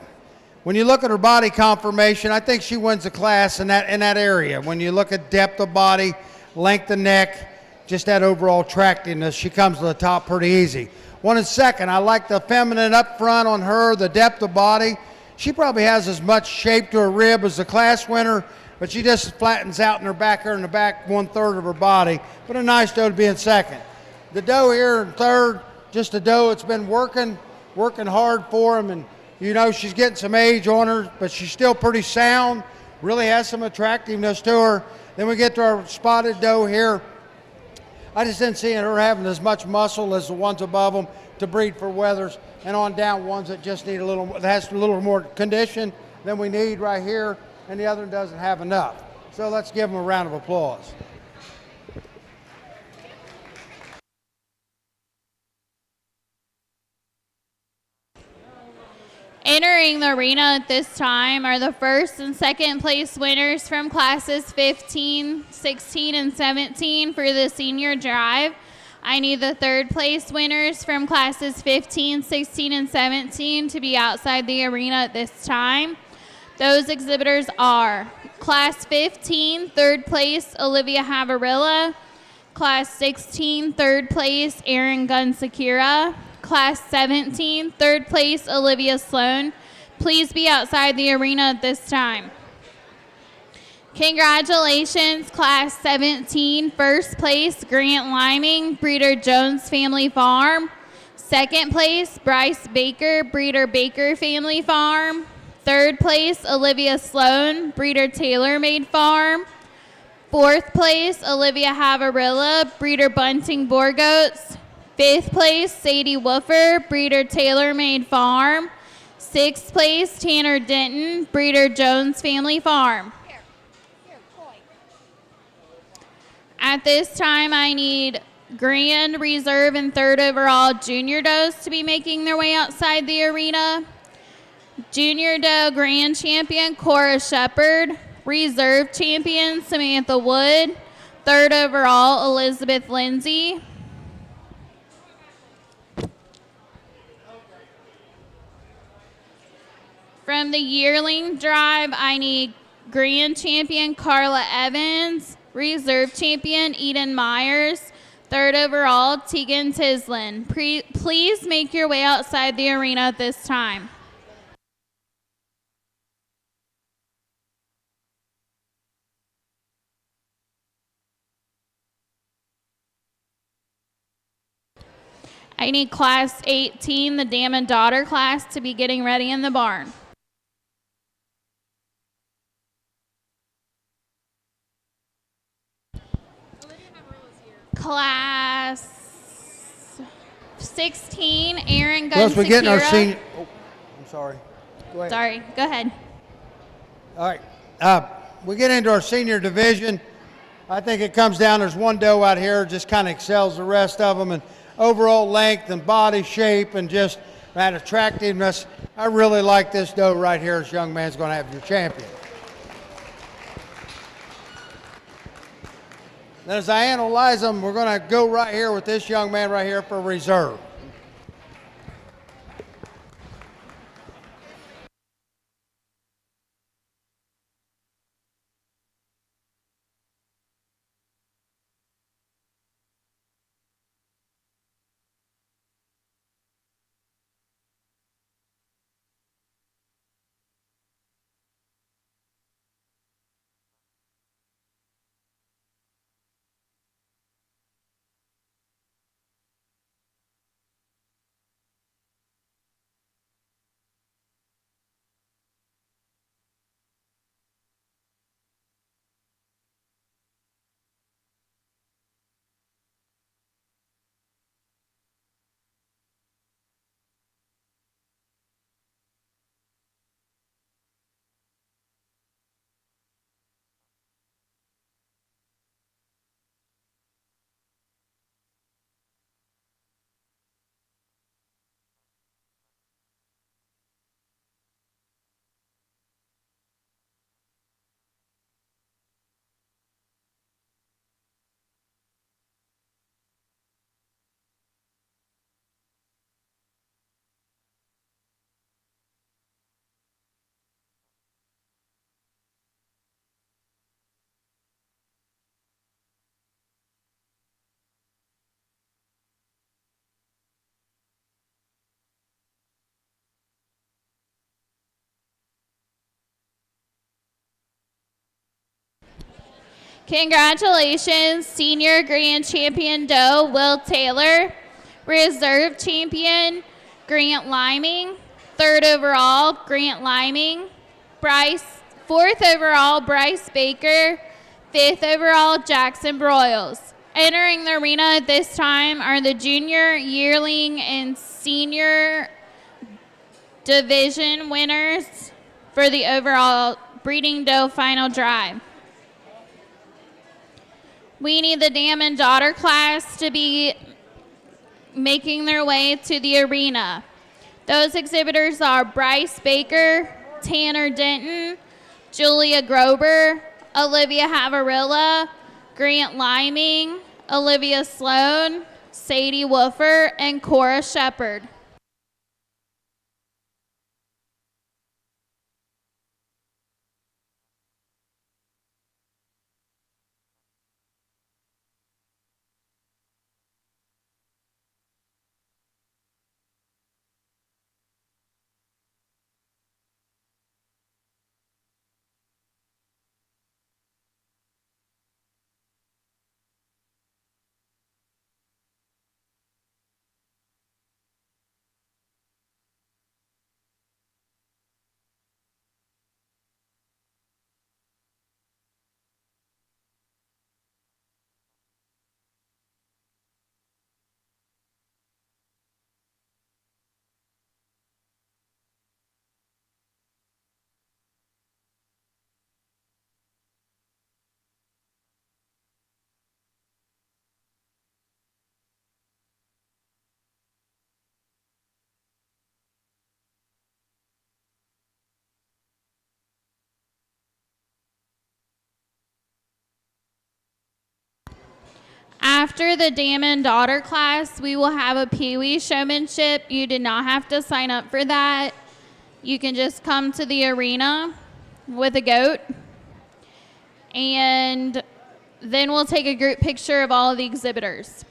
when you look at her body conformation, I think she wins the class in that area. When you look at depth of body, length of neck, just that overall attractiveness, she comes to the top pretty easy. 1 and second, I like the feminine up front on her, the depth of body. She probably has as much shape to her rib as the class winner, but she just flattens out in her back here in the back 1/3 of her body. But a nice doe to be in second. The doe here in third, just a doe that's been working hard for him, and she's getting some age on her, but she's still pretty sound, really has some attractiveness to her. Then we get to our spotted doe here. I just didn't see her having as much muscle as the ones above them to breed for Weathers, and on down ones that just need that has a little more condition than we need right here, and the other one doesn't have enough. So let's give them a round of applause. Entering the arena at this time are the first and second place winners from classes 15, 16, and 17 for the senior drive. I need the third place winners from classes 15, 16, and 17 to be outside the arena at this time. Those exhibitors are Class 15, third place, Olivia Havarilla. Class 16, third place, Aaron Gunsakira. Class 17, third place, Olivia Sloan. Please be outside the arena at this time. Congratulations, Class 17, first place, Grant Liming, Breeder Jones Family Farm. Second place, Bryce Baker, Breeder Baker Family Farm. Third place, Olivia Sloan, Breeder Taylor Made Farm. Fourth place, Olivia Havarilla, Breeder Bunting Boar Goats. Fifth place, Sadie Woofer, Breeder Taylor Made Farm. Sixth place, Tanner Denton, Breeder Jones Family Farm. At this time, I need Grand Reserve and third overall Junior Does to be making their way outside the arena. Junior Doe Grand Champion Cora Shepard. Reserve Champion Samantha Wood. Third overall Elizabeth Lindsay. From the yearling drive, I need Grand Champion Carla Evans. Reserve Champion Eden Myers. Third overall Tegan Tislin. Please make your way outside the arena at this time. I need Class 18, the Dam and Daughter class, to be getting ready in the barn. Class 16, Aaron Plus, we're getting our Gunsakira. senior. Oh, I'm sorry. Go ahead. Sorry, go ahead. All right. We get into our senior division. I think it comes down, there's one doe out here just kind of excels the rest of them, and overall length and body shape and just that attractiveness. I really like this doe right here. This young man's going to have your champion. Then as I analyze them, we're going to go right here with this young man right here for reserve. Congratulations, Senior Grand Champion Doe Will Taylor, Reserve Champion Grant Liming, 3rd overall Grant Liming, Fourth overall Bryce Baker, 5th overall Jackson Broyles. Entering the arena at this time are the junior, yearling, and senior division winners for the overall breeding doe final drive. We need the dam and daughter class to be making their way to the arena. Those exhibitors are Bryce Baker, Tanner Denton, Julia Grober, Olivia Havarilla, Grant Liming, Olivia Sloan, Sadie Woofer, and Cora Shepard. After the dam and daughter class, we will have a Pee Wee showmanship. You did not have to sign up for that. You can just come to the arena with a goat. And then we'll take a group picture of all of the exhibitors.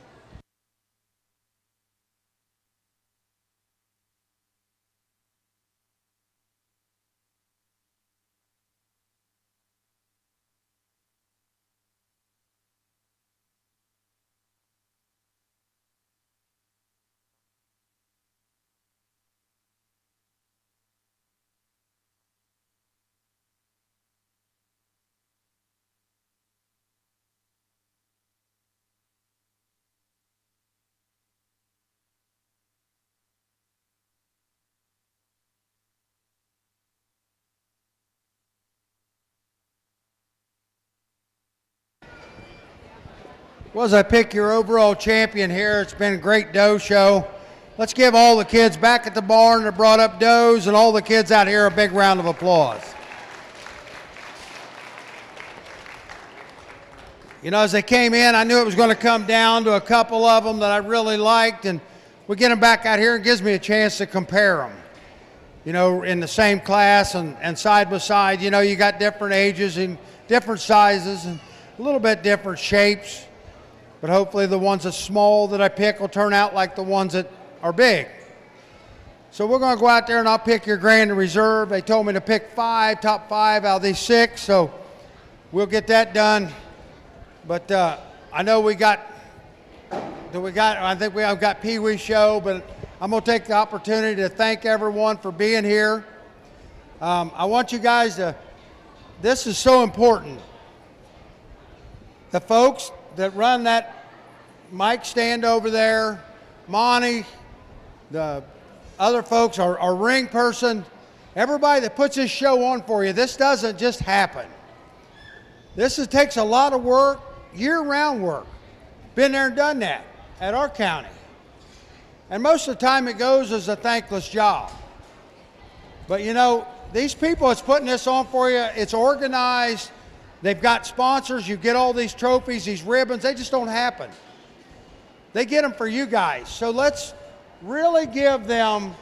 Well, as I pick your overall champion here, it's been a great doe show. Let's give all the kids back at the barn that brought up does and all the kids out here a big round of applause. You know, as they came in, I knew it was going to come down to a couple of them that I really liked, and we get them back out here, it gives me a chance to compare them. You know, in the same class and side by side, you know, you got different ages and different sizes and a little bit different shapes. But hopefully the ones that's small that I pick will turn out like the ones that are big. So we're going to go out there and I'll pick your grand and reserve. They told me to pick top five out of these 6, so we'll get that done. But I know I think we have got Pee Wee show, but I'm going to take the opportunity to thank everyone for being here. I want you guys this is so important. The folks that run that mic stand over there, Monty, the other folks, our ring person, everybody that puts this show on for you, this doesn't just happen. This takes a lot of work, year-round work. Been there and done that at our county. And most of the time it goes as a thankless job. But you know, these people that's putting this on for you, it's organized. They've got sponsors. You get all these trophies, these ribbons. They just don't happen. They get them for you guys. So let's really give them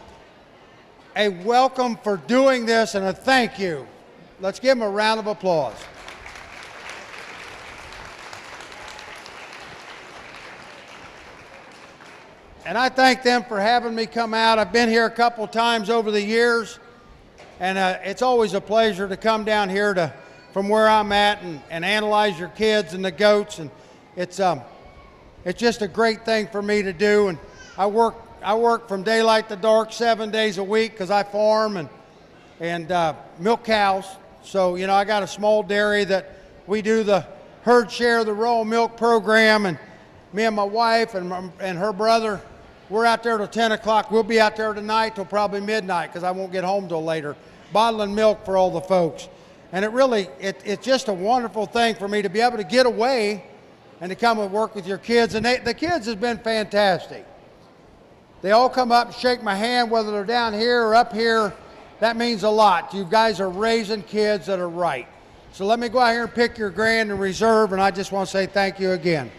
a welcome for doing this and a thank you. Let's give them a round of applause. And I thank them for having me come out. I've been here a couple times over the years, and it's always a pleasure to come down here to from where I'm at and analyze your kids and the goats. And it's just a great thing for me to do. And I work from daylight to dark 7 days a week because I farm and milk cows. So, you know, I got a small dairy that we do the herd share, the raw milk program, and me and my wife and her brother, we're out there till 10 o'clock. We'll be out there tonight till probably midnight because I won't get home till later, bottling milk for all the folks. And it's just a wonderful thing for me to be able to get away and to come and work with your kids. And the kids have been fantastic. They all come up and shake my hand, whether they're down here or up here. That means a lot. You guys are raising kids that are right. So let me go out here and pick your grand and reserve, and I just want to say thank you again.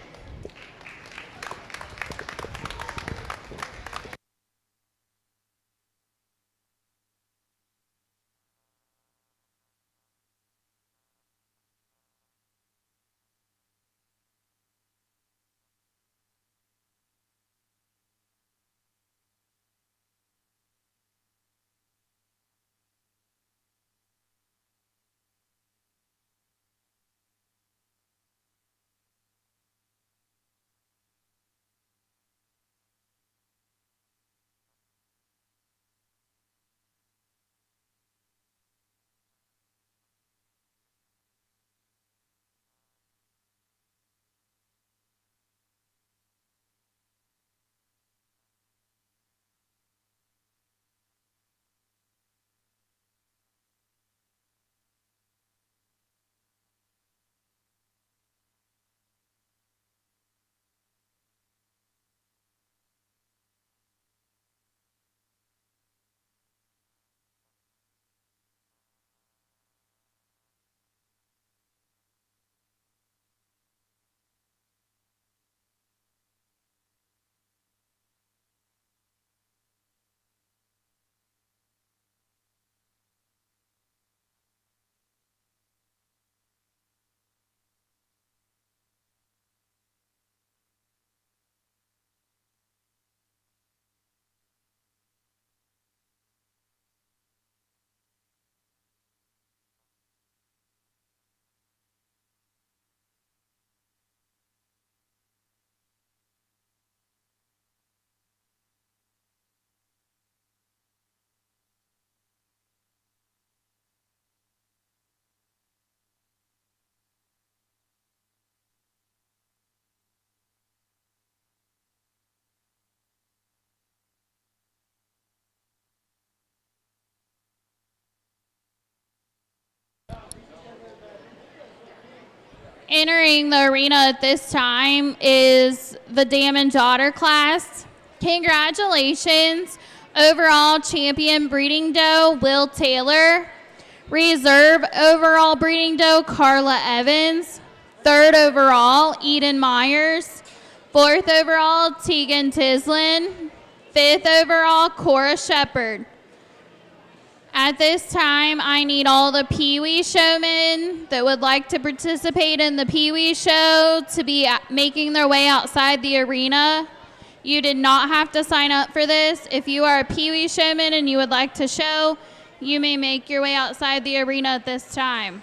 Entering the arena at this time is the Dam and Daughter class. Congratulations, overall champion breeding doe, Will Taylor. Reserve overall breeding doe, Carla Evans. Third overall, Eden Myers. Fourth overall, Tegan Tislin. Fifth overall, Cora Shepard. At this time, I need all the Pee Wee showmen that would like to participate in the Pee Wee show to be making their way outside the arena. You did not have to sign up for this. If you are a Pee Wee showman and you would like to show, you may make your way outside the arena at this time.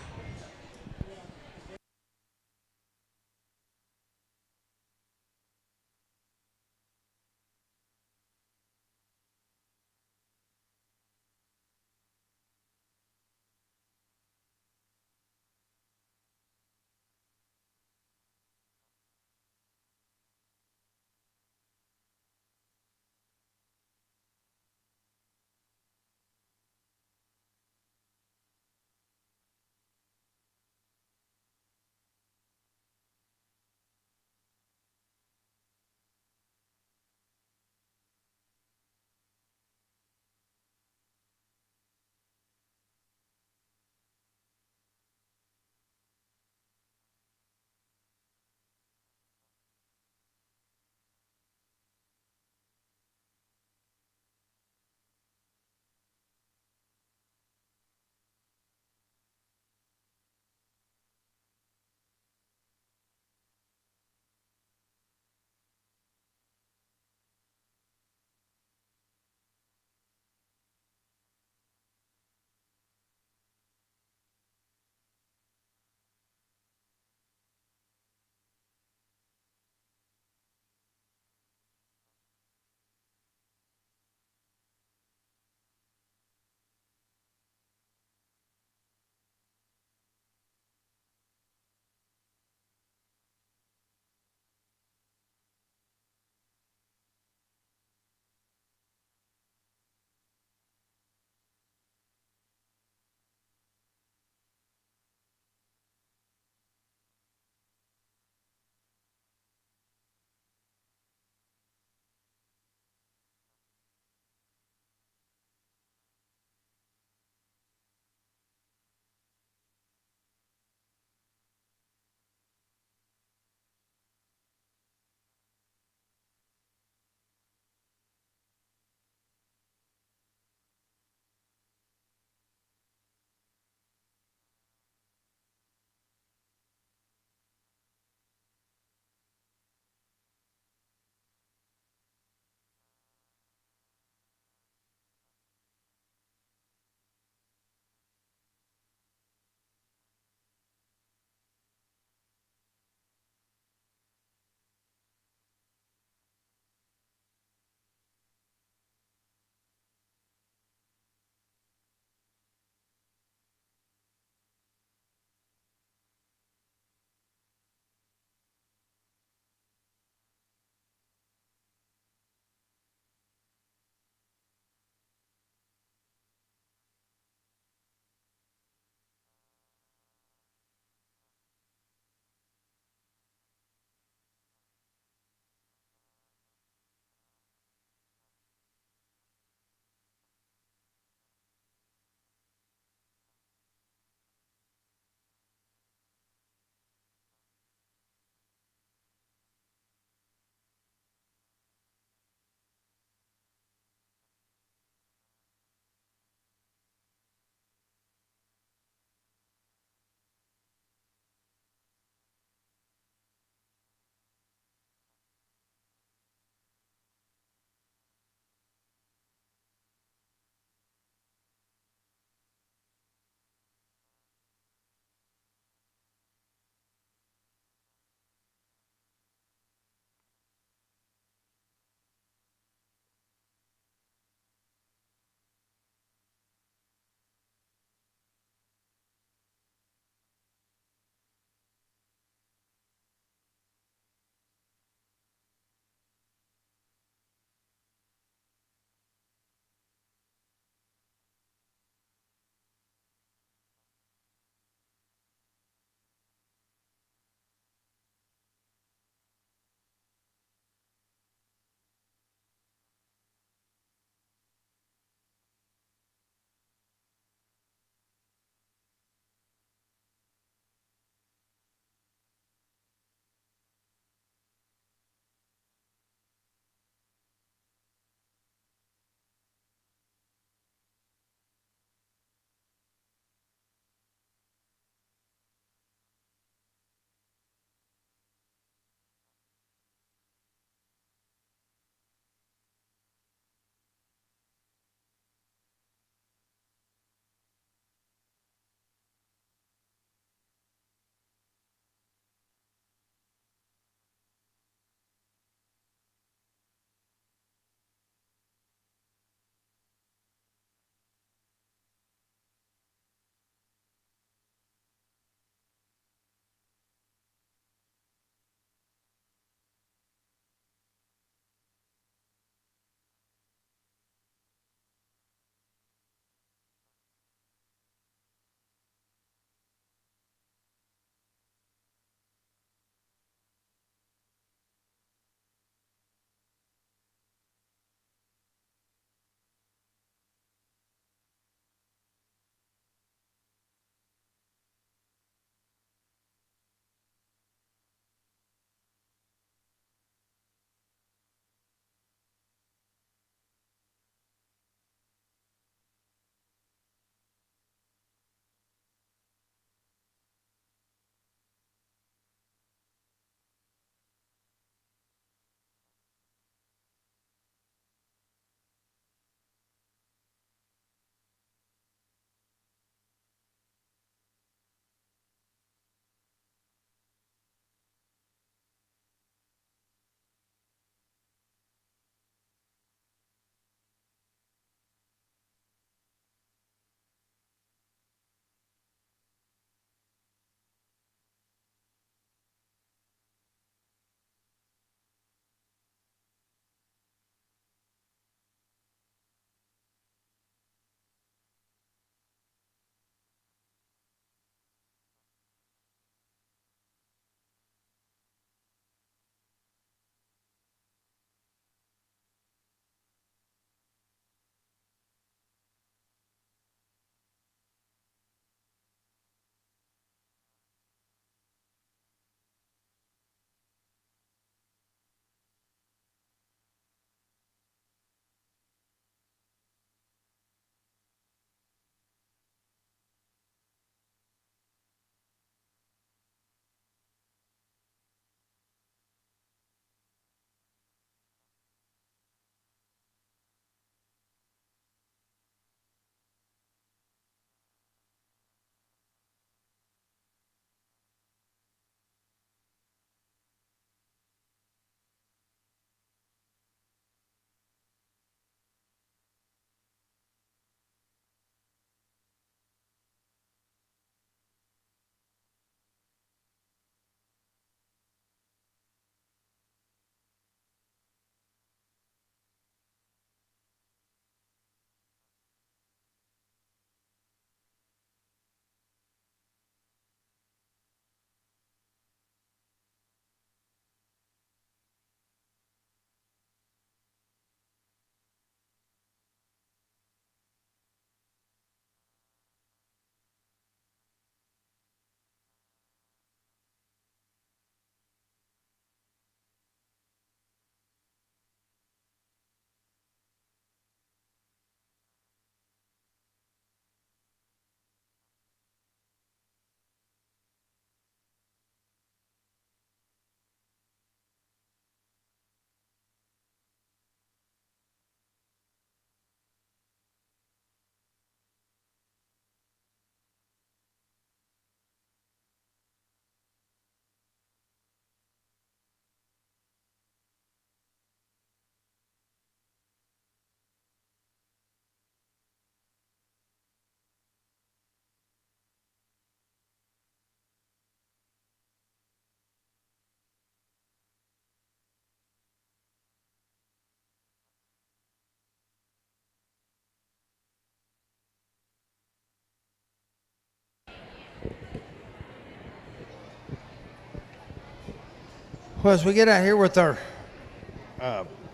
Well, as we get out here with our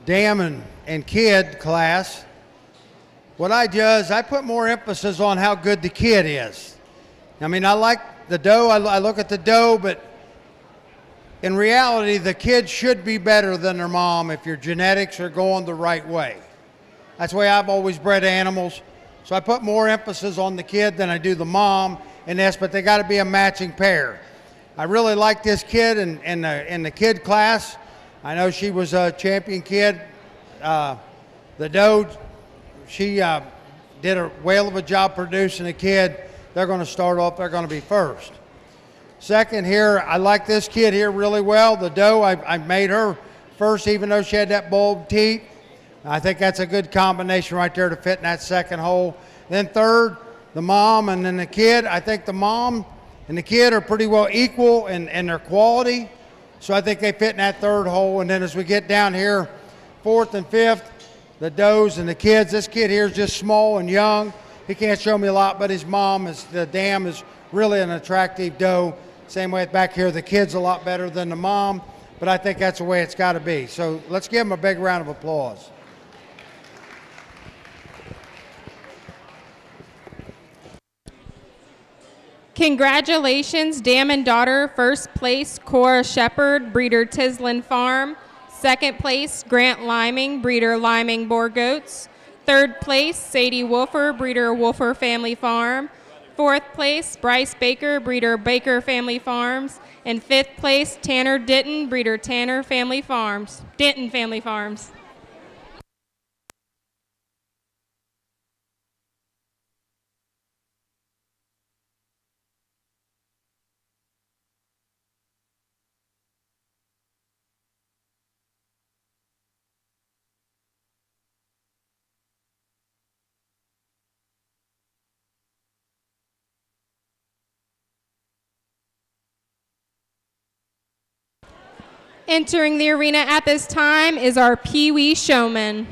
dam and kid class, what I do is I put more emphasis on how good the kid is. I mean, I like the doe. I look at the doe, but in reality, the kid should be better than their mom if your genetics are going the right way. That's the way I've always bred animals. So I put more emphasis on the kid than I do the mom in this, but they got to be a matching pair. I really like this kid in the kid class. I know she was a champion kid. The doe, she did a whale of a job producing a kid. They're going to start off, they're going to be first. Second here, I like this kid here really well. The doe, I made her first even though she had that bulb teat. I think that's a good combination right there to fit in that second hole. Then third, the mom and then the kid. I think the mom and the kid are pretty well equal in their quality. So I think they fit in that third hole. And then as we get down here, fourth and fifth, the does and the kids. This kid here is just small and young. He can't show me a lot, but his mom, the dam, is really an attractive doe. Same way back here, the kid's a lot better than the mom, but I think that's the way it's got to be. So let's give them a big round of applause. Congratulations, dam and daughter. First place, Cora Shepherd, breeder Tislin Farm. Second place, Grant Liming, breeder Liming Boar Goats. Third place, Sadie Wolfer, breeder Wolfer Family Farm. Fourth place, Bryce Baker, breeder Baker Family Farms. And fifth place, Tanner Denton, breeder Tanner Family Farms. Denton Family Farms. Entering the arena at this time is our Pee Wee Showman.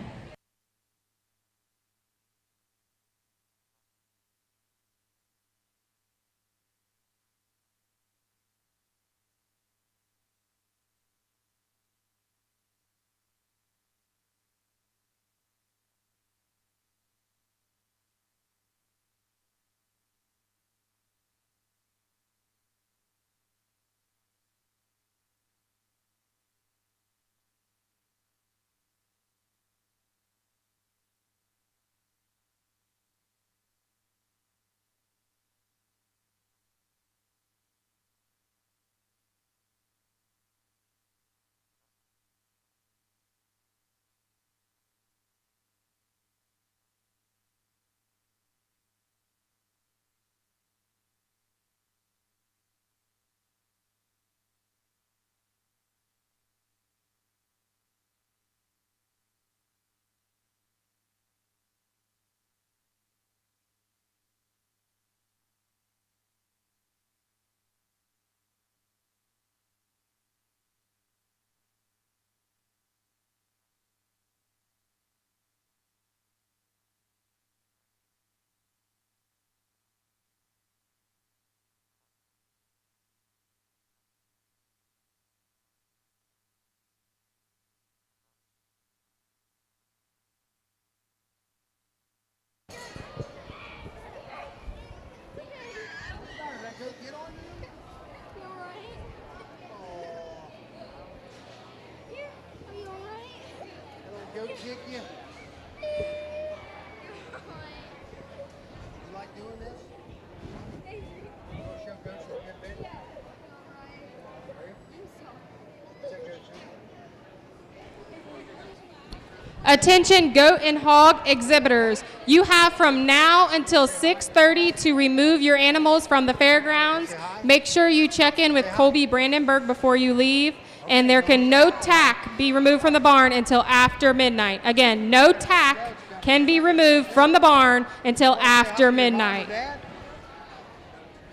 Attention goat and hog exhibitors. You have from now until 6:30 to remove your animals from the fairgrounds. Make sure you check in with Colby Brandenburg before you leave. And there can no tack be removed from the barn until after midnight. Again, no tack can be removed from the barn until after midnight.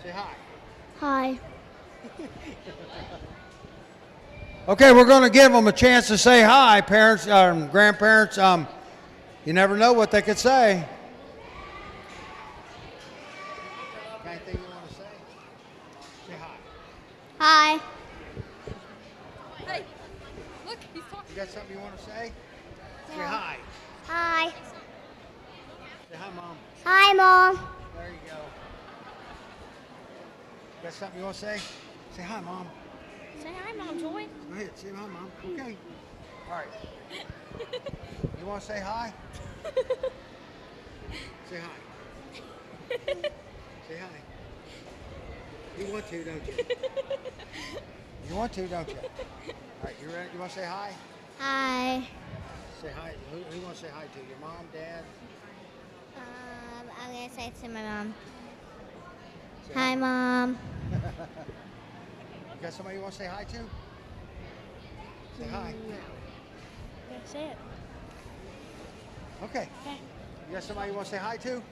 Say hi. Hi. Okay, we're going to give them a chance to say hi, parents, grandparents. You never know what they could say. Anything you want to say? Say hi. Hi. Hey. got something you want to say? Say hi. Hi. Say hi, Mom. Hi, Mom. There you go. Got something you want to say? Say hi, Mom. Say hi, Mom, Joy. Go ahead. Say hi, Mom. Okay. All right. You want to say hi? Say hi. Say hi. You want to, don't you? You want to, don't you? All right, you ready? You want to say hi? Hi. Say hi. Who you want to say hi to? Your mom, dad? I'm gonna say it to my mom. Say Hi, Mom. You got somebody you want to say hi to? Say hi. That's it. Okay. Okay. You got somebody you want to say hi to?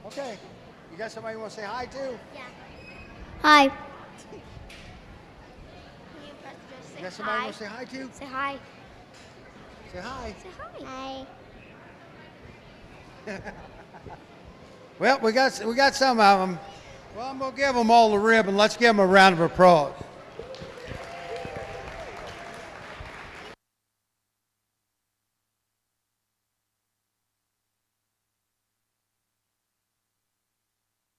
Okay. You got somebody you want to say hi to? Yeah. Hi. You got somebody you want to say hi to? Say hi. Say hi. Say hi. Hi. Well, we got some of them. Well, I'm gonna give them all the ribbon. Let's give them a round of applause.